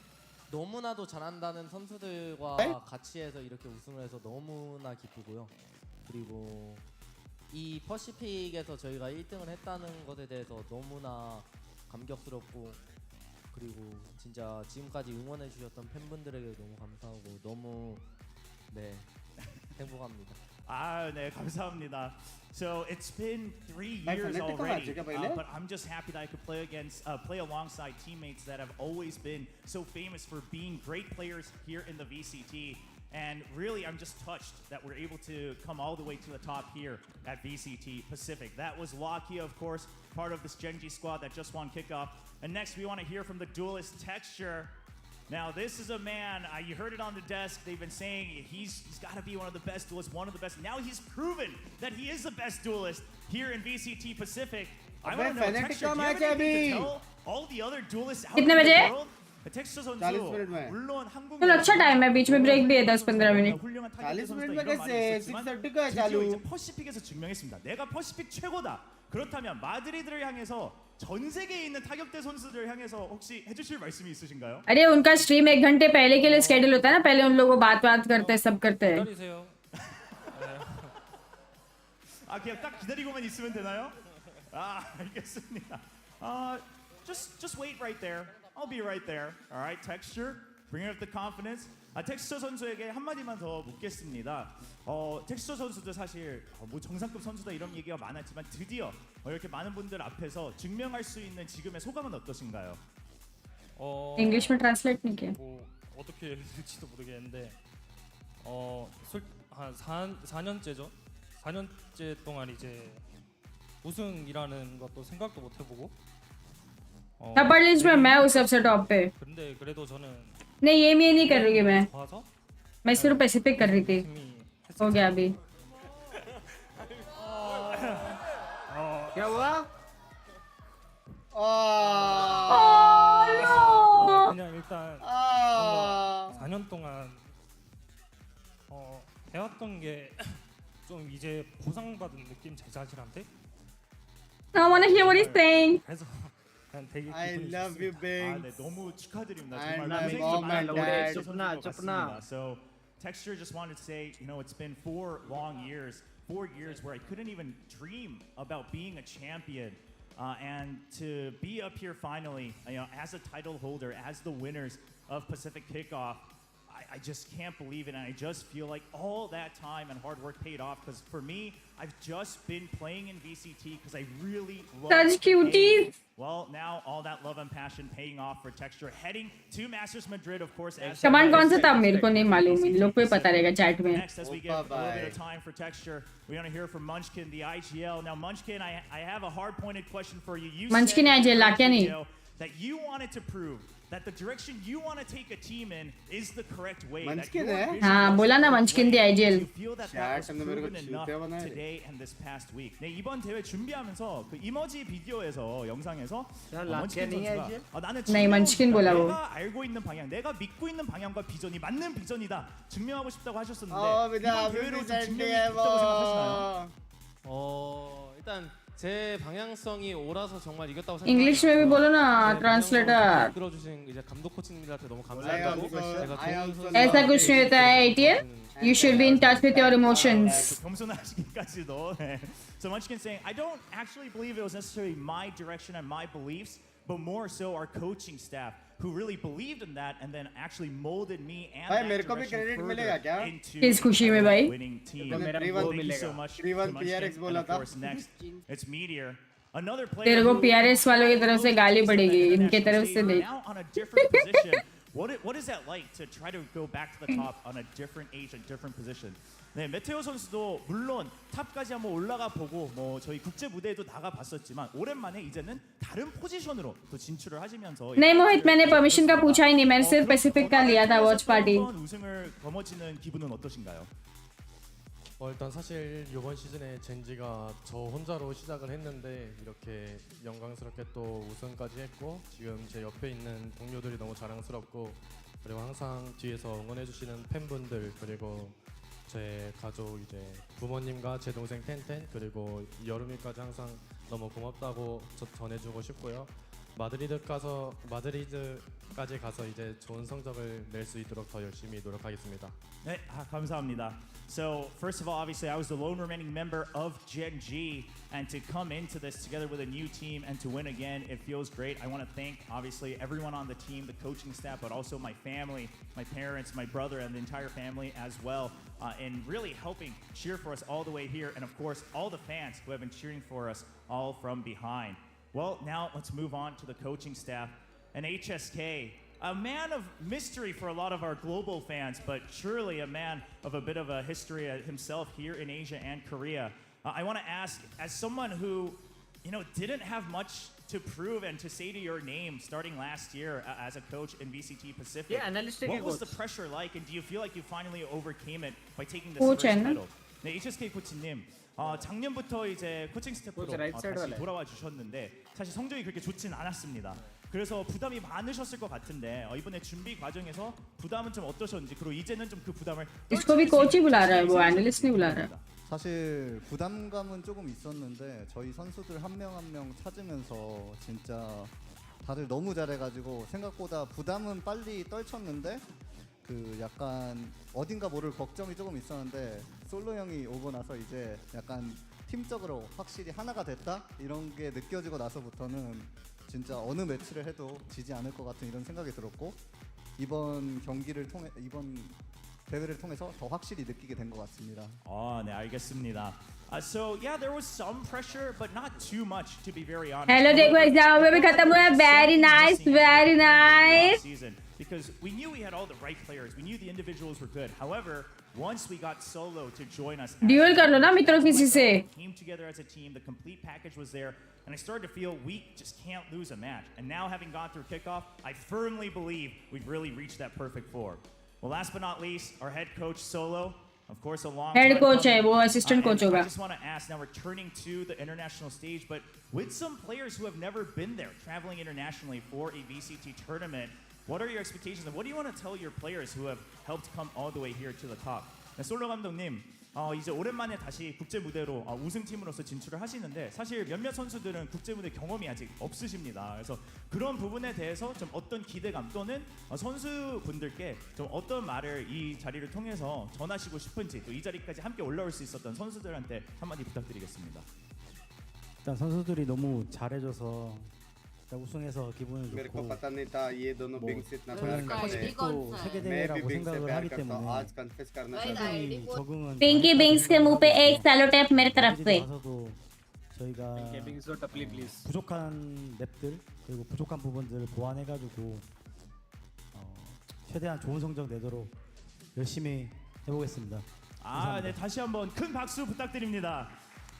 너무나도 잘한다는 선수들과 같이 해서 이렇게 우승을 해서 너무나 기쁘고요. 그리고 이 퍼시픽에서 저희가 1등을 했다는 것에 대해서 너무나 감격스럽고, 그리고 진짜 지금까지 응원해 주셨던 팬분들에게 너무 감사하고 너무 행복합니다. 아, 네, 감사합니다. So it's been 3 years already, but I'm just happy that I could play alongside teammates that have always been so famous for being great players here in the VCT. And really, I'm just touched that we're able to come all the way to the top here at VCT Pacific. That was Lakia, of course, part of this Gen G squad that just won Kickoff. And next, we want to hear from the duelist Texture. Now, this is a man, you heard it on the desk, they've been saying he's got to be one of the best duelists, one of the best. Now he's proven that he is the best duelist here in VCT Pacific. I want to know, Texture, do you have anything to tell all the other duelists out in the world? 텍스처 선수 물론 한국 चलो अच्छा time है, बीच में break भी है 10-15 minute. 40 minute में कैसे 6:30 का है चालू. 퍼시픽에서 증명했습니다. 내가 퍼시픽 최고다. 그렇다면 마드리드를 향해서 전 세계에 있는 타격대 선수들을 향해서 혹시 해주실 말씀이 있으신가요? अरे उनका स्ट्रीम 1 घंटे पहले के लिए स्केड्यूल होता है ना, पहले उन लोगों बात करते हैं, सब करते हैं. 아, 그냥 딱 기다리고만 있으면 되나요? 아, 알겠습니다. Just wait right there. I'll be right there. All right, Texture, bring up the confidence. 텍스처 선수에게 한마디만 더 묻겠습니다. 텍스처 선수도 사실 뭐 정상급 선수다 이런 얘기가 많았지만 드디어 이렇게 많은 분들 앞에서 증명할 수 있는 지금의 소감은 어떠신가요? English में ट्रांसलेट नहीं किया. 어떻게 해야 될지도 모르겠는데 한 4년째죠. 4년째 동안 이제 우승이라는 것도 생각도 못 해보고. अपर लिस्ट में मैं उस सबसे टॉप पे. 근데 그래도 저는 नहीं, ये नहीं कर रही मैं सिर्फ पैसिफिक कर रही थी. हो गया अभी. क्या हुआ? 그냥 일단 4년 동안 해왔던 게 좀 이제 보상받은 느낌, 제 자신한테. I wanna hear what he's saying. 그래서 되게 I love you, Bing. 네, 너무 축하드립니다. And 정말 my mom and dad. 좁나. So Texture just wanted to say, it's been 4 long years, 4 years where I couldn't even dream about being a champion. And to be up here finally, as a title holder, as the winners of Pacific Kickoff, I just can't believe it, and I just feel like all that time and hard work paid off, because for me, I've just been playing in VCT because I really love Such cuties. Well, now all that love and passion paying off for Texture, heading to Masters Madrid, of course. Command कौन सा था मेरे को नहीं मालूम, इन लोग को ही पता रहेगा चैट में. Next, as we get a little bit of time for Texture, we want to hear from Munchkin, the IGL. Now, Munchkin, I have a hard-pointed question for you. You Munchkin said IGL लाके नहीं. that you wanted to prove that the direction you want to take a team in is the correct way. Munchkin है? हाँ, बोला ना Munchkin the IGL. You feel that was proven enough today and this past week. 네, 이번 대회 준비하면서 그 이머지 비디오에서 영상에서 Munchkin 선수가 나는 नहीं, Munchkin बोला वो. 내가 알고 있는 방향, 내가 믿고 있는 방향과 비전이 맞는 비전이다 증명하고 싶다고 하셨었는데 이번 대회로 좀 증명이 됐다고 생각하시나요? 일단 제 방향성이 옳아서 정말 이겼다고 생각합니다. English में भी बोलो ना, ट्रांसलेटर. 이끌어주신 이제 감독 코치님들한테 너무 감사하고 제가 좋은 선수. ऐसा कुछ नहीं होता है, ATM. You should be in touch with your emotions. 겸손하시기까지도. So Munchkin saying, I don't actually believe it was necessarily my direction and my beliefs, but more so our coaching staff. who really believed in that and then actually molded me and भाई that मेरे को भी direction credit further मिलेगा क्या? into किस खुशी में भाई? winning team. तो मेरा Well, वो thank you so मिलेगा। much, 3-1 to Munchkin, PRX and बोला of था। course next it's Meteor. Another player तेरे को who PRX वालों की तरफ से गाली taste of पड़ेगी, the इनके international तरफ से stage, नहीं। now on a different position. What is that like to try to go back to the top on a different age and different position? 네, 메테오 선수도 물론 탑까지 한번 올라가 보고 뭐 저희 국제 무대에도 나가 봤었지만 오랜만에 이제는 다른 포지션으로 또 진출을 하시면서 नहीं मोहित, मैंने परमिशन का पूछा ही नहीं, मैंने सिर्फ पैसिफिक का लिया था watch party. 우승을 거머쥐는 기분은 어떠신가요? 일단 사실 이번 시즌에 젠지가 저 혼자로 시작을 했는데 이렇게 영광스럽게 또 우승까지 했고 지금 제 옆에 있는 동료들이 너무 자랑스럽고 그리고 항상 뒤에서 응원해주시는 팬분들 그리고 제 가족 이제 부모님과 제 동생 텐텐 그리고 여름이까지 항상 너무 고맙다고 전해주고 싶고요. 마드리드까지 가서 이제 좋은 성적을 낼 수 있도록 더 열심히 노력하겠습니다. 네, 감사합니다. So first of all, obviously I was the lone remaining member of Gen G, and to come into this together with a new team and to win again, it feels great. I want to thank obviously everyone on the team, the coaching staff, but also my family, my parents, my brother, and the entire family as well, in really helping cheer for us all the way here, and of course all the fans who have been cheering for us all from behind. Well, now let's move on to the coaching staff. And HSK, a man of mystery for a lot of our global fans, but surely a man of a bit of a history himself here in Asia and Korea. I want to ask, as someone who, didn't have much to prove and to say to your name starting last year as a coach in VCT Pacific, what was the pressure like, and do you feel like you finally overcame it by taking this first title? 네, HSK 코치님, 작년부터 이제 코칭 스태프로 다시 돌아와 주셨는데 사실 성적이 그렇게 좋진 않았습니다. 그래서 부담이 많으셨을 것 같은데 이번에 준비 과정에서 부담은 좀 어떠셨는지 그리고 이제는 좀 그 부담을 इसको भी coach ही बुला रहा है, वो analyst नहीं बुला रहा है। 사실 부담감은 조금 있었는데 저희 선수들 한 명 한 명 찾으면서 진짜 다들 너무 잘해가지고 생각보다 부담은 빨리 떨쳤는데 그 약간 어딘가 모를 걱정이 조금 있었는데 솔로 형이 오고 나서 이제 약간 팀적으로 확실히 하나가 됐다 이런 게 느껴지고 나서부터는 진짜 어느 매치를 해도 지지 않을 것 같은 이런 생각이 들었고 이번 대회를 통해서 더 확실히 느끼게 된 것 같습니다. 네, 알겠습니다. So yeah, there was some pressure, but not too much, to be very honest. Hello देखो एग्जाम में भी खत्म हुआ। Very nice, very nice. Because we knew we had all the right players, we knew the individuals were good. However, once we got Solo to join us, dual कर लो ना मित्रों किसी से। came together as a team, the complete package was there, and I started to feel we just can't lose a match. And now having gone through Kickoff, I firmly believe we've really reached that perfect four. Well, last but not least, our head coach Solo, of course, a long head coach है, वो assistant coach होगा। I just want to ask, now returning to the international stage, but with some players who have never been there, traveling internationally for a VCT tournament, what are your expectations and what do you want to tell your players who have helped come all the way here to the top? 네, 솔로 감독님, 이제 오랜만에 다시 국제 무대로 우승팀으로서 진출을 하시는데 사실 몇몇 선수들은 국제 무대 경험이 아직 없으십니다. 그래서 그런 부분에 대해서 좀 어떤 기대감 또는 선수분들께 좀 어떤 말을 이 자리를 통해서 전하시고 싶은지 또 이 자리까지 함께 올라올 수 있었던 선수들한테 한마디 부탁드리겠습니다. 일단 선수들이 너무 잘해줘서 우승해서 기분은 मेरे को 좋고 पता नहीं था ये दोनों Bing से इतना प्यार करते हैं। 또 세계 मैं भी 대회라고 बिंग से 생각을 प्यार 하기 करता हूँ। 때문에 आज कन्फेस करना चाहता हूँ। 충분히 적응은 पिंकी बिंग्स के मुंह पे एक सैलो टेप मेरे तरफ से। 와서도 저희가 부족한 맵들 그리고 부족한 부분들을 보완해가지고 최대한 좋은 성적 내도록 열심히 해보겠습니다. 네, 다시 한번 큰 박수 부탁드립니다.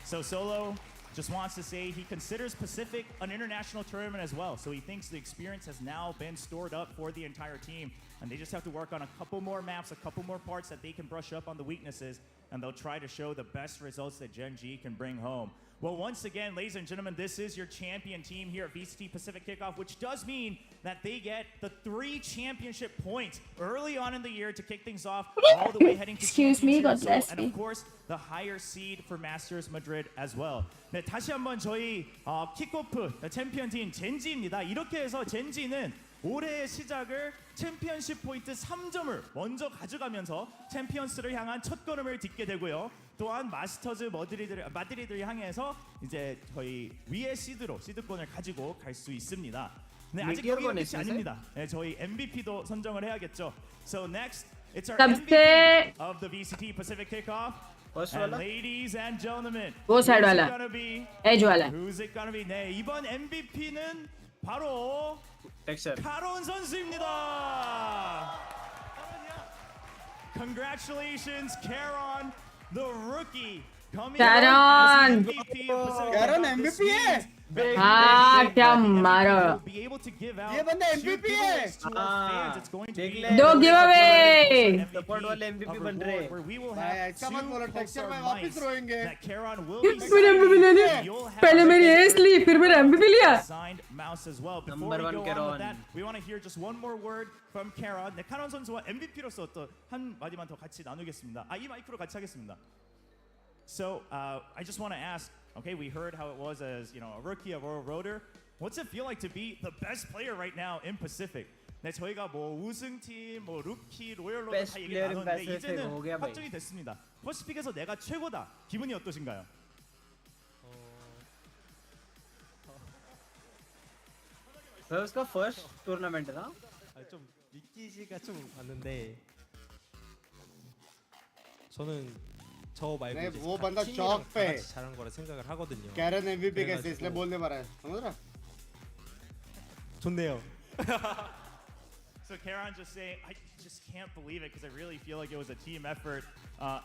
So Solo just wants to say he considers Pacific an international tournament as well. So he thinks the experience has now been stored up for the entire team. And they just have to work on a couple more maps, a couple more parts that they can brush up on the weaknesses. And they'll try to show the best results that Gen G can bring home. Well, once again, ladies and gentlemen, this is your champion team here at VCT Pacific Kickoff, which does mean that they get the 3 championship points early on in the year to kick things off, all the way heading to Excuse me, God bless and me. of course, the higher seed for Masters Madrid as well. 네, 다시 한번 저희 킥오프 챔피언 팀 젠지입니다. 이렇게 해서 젠지는 올해의 시작을 챔피언십 포인트 3점을 먼저 가져가면서 챔피언스를 향한 첫 걸음을 딛게 되고요. 또한 마스터즈 마드리드를 향해서 이제 저희 위의 시드권을 가지고 갈 수 있습니다. 네, 아직 여기 끝이 아닙니다. 네, 저희 MVP도 선정을 해야겠죠. So next, it's our सबसे MVP of the VCT Pacific Kickoff. First And वाला? ladies and gentlemen, वो who's side it वाला, gonna be? edge वाला. Who's it gonna be? 네, 이번 MVP는 바로 Texture. 카론 선수입니다. Congratulations, Karon, the rookie. Coming Karon! out as the MVP of Pacific Karon Kickoff this MVP है? season. हाँ क्या मारो. Be able to give out ये बंदा two MVP है. giveaways to our fans. It's going to देख be ले. दो giveaway. Support वाले MVP बन रहे. where we will भाई have ऐसा मत बोलो, two texture pulsar में वापस mics रोएंगे. that Karon will फिर be फिर MVP ले लिया. You'll have पहले मेरी एस ली, फिर मेरा MVP लिया. signed mouse as well. Before Number we one go on Karon. with that, we want to hear just one more word from Karon. 네, 카론 선수와 MVP로서 또 한 마디만 더 같이 나누겠습니다. 이 마이크로 같이 하겠습니다. So I just want to ask. Okay, we heard how it was as a rookie of Royal Rotor. What's it feel like to be the best player right now in Pacific? 네, 저희가 뭐 우승팀, 뭐 루키, 로열 로더 Best 다 얘기 player in 나눴는데 Pacific हो गया 이제는 भाई. 확정이 됐습니다. 퍼시픽에서 내가 최고다. 기분이 어떠신가요? वो उसका first tournament है ना? 좀 믿기지가 좀 않는데 저는 저 말고 नहीं, 이제 वो 다 बंदा 팀이랑 चौक 다 पे 같이 잘한 거라 생각을 하거든요. कैरन MVP कैसे 그래가지고 इसलिए बोलने पा रहा है, समझ रहा? 좋네요. So Karon just saying, I just can't believe it because I really feel like it was a team effort.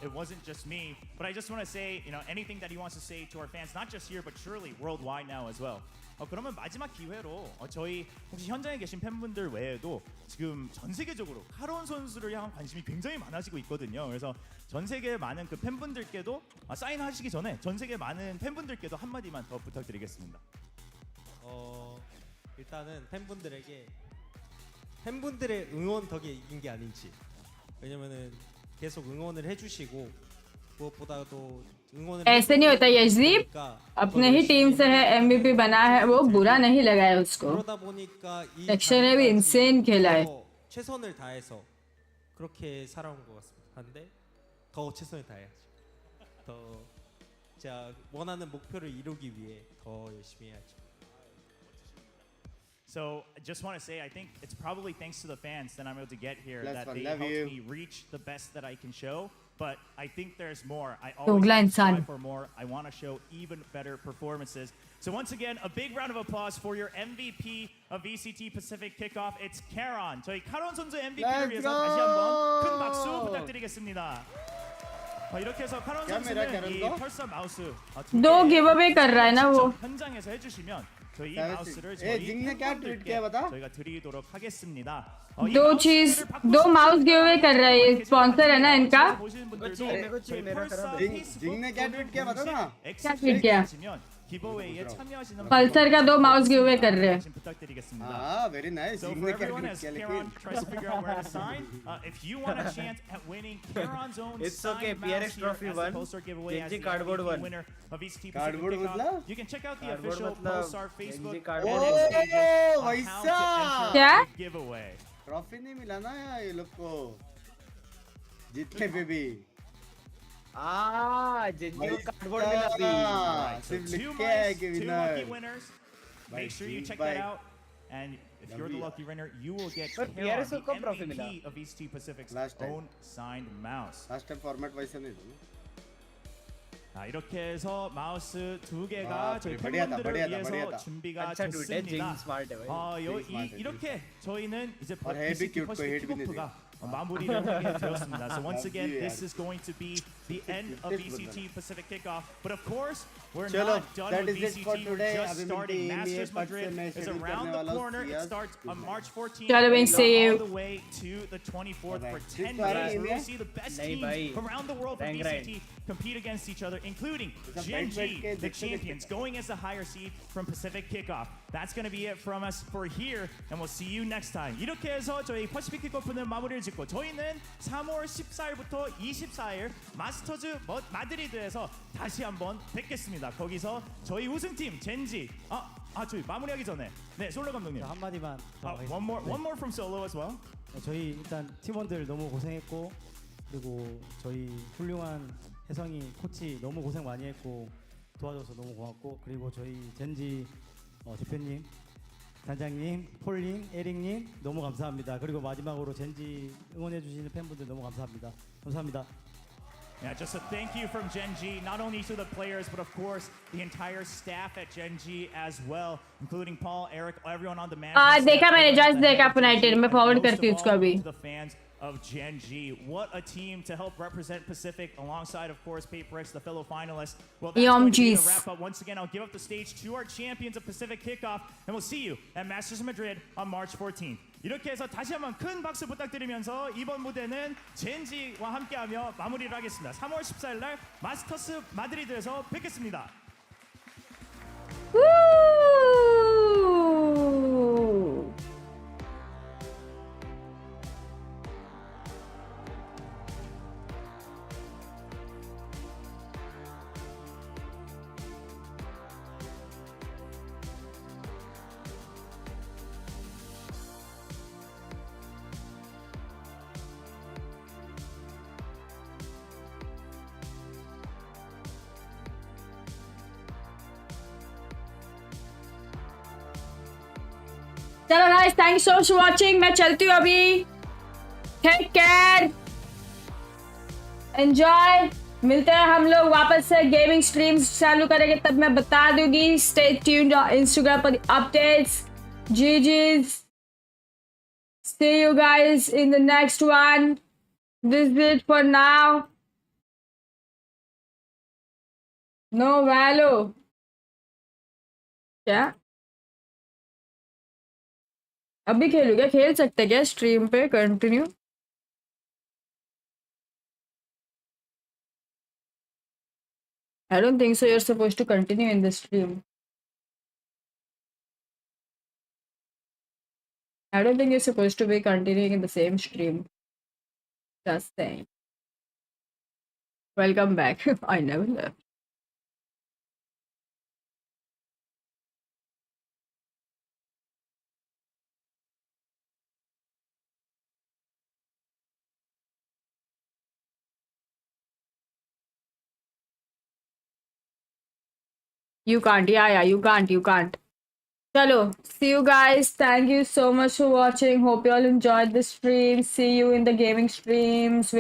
It wasn't just me. But I just want to say, anything that he wants to say to our fans, not just here, but surely worldwide now as well. 그러면 마지막 기회로 저희 혹시 현장에 계신 팬분들 외에도 지금 전 세계적으로 카론 선수를 향한 관심이 굉장히 많아지고 있거든요. 그래서 전 세계 많은 그 팬분들께도 사인하시기 전에 전 세계 많은 팬분들께도 한마디만 더 부탁드리겠습니다. 일단은 팬분들의 응원 덕에 이긴 게 아닌지. 왜냐면은 계속 응원을 해주시고 무엇보다도 응원을 ऐसे नहीं होता यशदीप, अपने ही team से है MVP बना है, वो बुरा नहीं लगा है उसको. 그러다 보니까 이 섹션에 भी insane खेला है. 더 최선을 다해서 그렇게 살아온 것 같습니다. 한데 더 최선을 다해야죠. 더 제가 원하는 목표를 이루기 위해 더 열심히 해야죠. So I just want to say, I think it's probably thanks to the fans that I'm able to get here, Bless that one, they love helped you. me reach the best that I can show. But I think there's more. I Dogla always insan. strive for more. I want to show even better performances. So once again, a big round of applause for your MVP of VCT Pacific Kickoff. It's Karon. 저희 카론 선수 MVP를 위해서 다시 한번 큰 박수 부탁드리겠습니다. 이렇게 해서 카론 선수는 이 펄서 마우스 दो giveaway कर रहा है ना वो. 현장에서 해주시면 저희 이 Savage. 마우스를 ए, 저희 जिंगने क्या tweet किया बता? 저희가 드리도록 하겠습니다. दो माउस गिवअवे कर रहा है, ये स्पॉन्सर है ना इनका. जिंग ने क्या ट्वीट किया बता ना? क्या ट्वीट किया? 기버웨이에 참여하시는 पल्सर का दो माउस गिवअवे कर रहे हैं. 부탁드리겠습니다. हाँ, very nice. So Jing for ने क्या everyone ट्वीट as किया Karon लेकिन? tries to figure out where to sign, if you want a chance at winning Karon's own It's okay, signed PRX mouse here trophy as the won. poster giveaway as Genji the cardboard MVP won. winner of VCT Pacific Cardboard Kickoff. मतलब? You can check out the Cardboard official मतलब Pulsar Facebook Genji and cardboard. its pages on वैसा। how to enter क्या? the giveaway. Trophy नहीं मिला ना यार ये लोग को जीतने पे भी. जेंजी को कार्डबोर्ड मिला भी. Alright, so सिर्फ two लिख के है कि mice, two lucky winner. winners. By Make sure you G check by that out. And if you're the lucky winner, you will get पर Karon, PRX the को कब trophy मिला? MVP of VCT Pacific's Last time. own signed mouse. Last time format वैसे नहीं था. 이렇게 해서 마우스 두 개가 저희 बढ़िया था, 팬분들을 बढ़िया था, 위해서 बढ़िया था. 준비가 अच्छा ट्वीट है, 됐습니다. जिंग स्मार्ट है भाई. 이렇게 저희는 이제 और है भी cute, कोई hate भी नहीं 킥오프가 마무리를 하게 되었습니다. So once again, this is going to be the end of VCT Pacific Kickoff. But of course, we're चलो, not done that with is it for VCT. We're today. just अभी starting. मिलते हैं Masters NBA Madrid मैं is schedule around करने the वाला हूँ. corner. It Yes. starts on March 14th. चलो भाई, see you. All the way to the 24th for 10 This days. one, We'll yeah? see the best नहीं teams भाई. from around the world from Bang VCT compete against each other, including बैठ Genji, के the देखते champions, going as the higher seed from Pacific Kickoff. That's going to be it from us for here, and we'll see you next time. 이렇게 해서 저희 퍼시픽 킥오프는 마무리를 짓고 저희는 3월 14일부터 24일 마스터즈 마드리드에서 다시 한번 뵙겠습니다. 거기서 저희 우승팀 젠지 저희 마무리하기 전에 네 솔로 감독님 한 마디만 더 하겠습니다. one more from Solo as well. 저희 일단 팀원들 너무 고생했고 그리고 저희 훌륭한 혜성이 코치 너무 고생 많이 했고 도와줘서 너무 고맙고 그리고 저희 젠지 대표님 단장님, 폴님, 에릭님 너무 감사합니다. 그리고 마지막으로 젠지 응원해 주시는 팬분들 너무 감사합니다. 감사합니다. Yeah, just a thank you from Gen G, not only to the players, but of course the entire staff at Gen G as well, including Paul, Eric, everyone on the management. देखा मैंने just देखा अपना item मैं forward करती हूँ उसको अभी. To the fans of Gen G. What a team to help represent Pacific alongside, of course, PRX, the fellow finalists. Well, that's going to be the wrap up. Once again, I'll give up the stage to our champions of Pacific Kickoff, and we'll see you at Masters of Madrid on March 14th. 이렇게 해서 다시 한번 큰 박수 부탁드리면서 이번 무대는 젠지와 함께하며 마무리를 하겠습니다. 3월 14일 날 마스터스 마드리드에서 뵙겠습니다. चलो guys, thank you so much for watching. मैं चलती हूँ अभी. Take care, enjoy. मिलते हैं हम लोग वापस से. गेमिंग स्ट्रीम्स चालू करेंगे तब मैं बता दूंगी. स्टे ट्यून्ड इंस्टाग्राम पर updates. GG's. See you guys in the next one. This is it for now. No value. क्या अभी खेलू क्या? खेल सकते क्या स्ट्रीम पे continue? I don't think so. You're supposed to continue in the stream. I don't think you're supposed to be continuing in the same stream. Just saying. Welcome back. I never left. You can't. Yeah, you can't. You can't. Chalo. See you guys. Thank you so much for watching. Hope you all enjoyed the stream. See you in the gaming streams.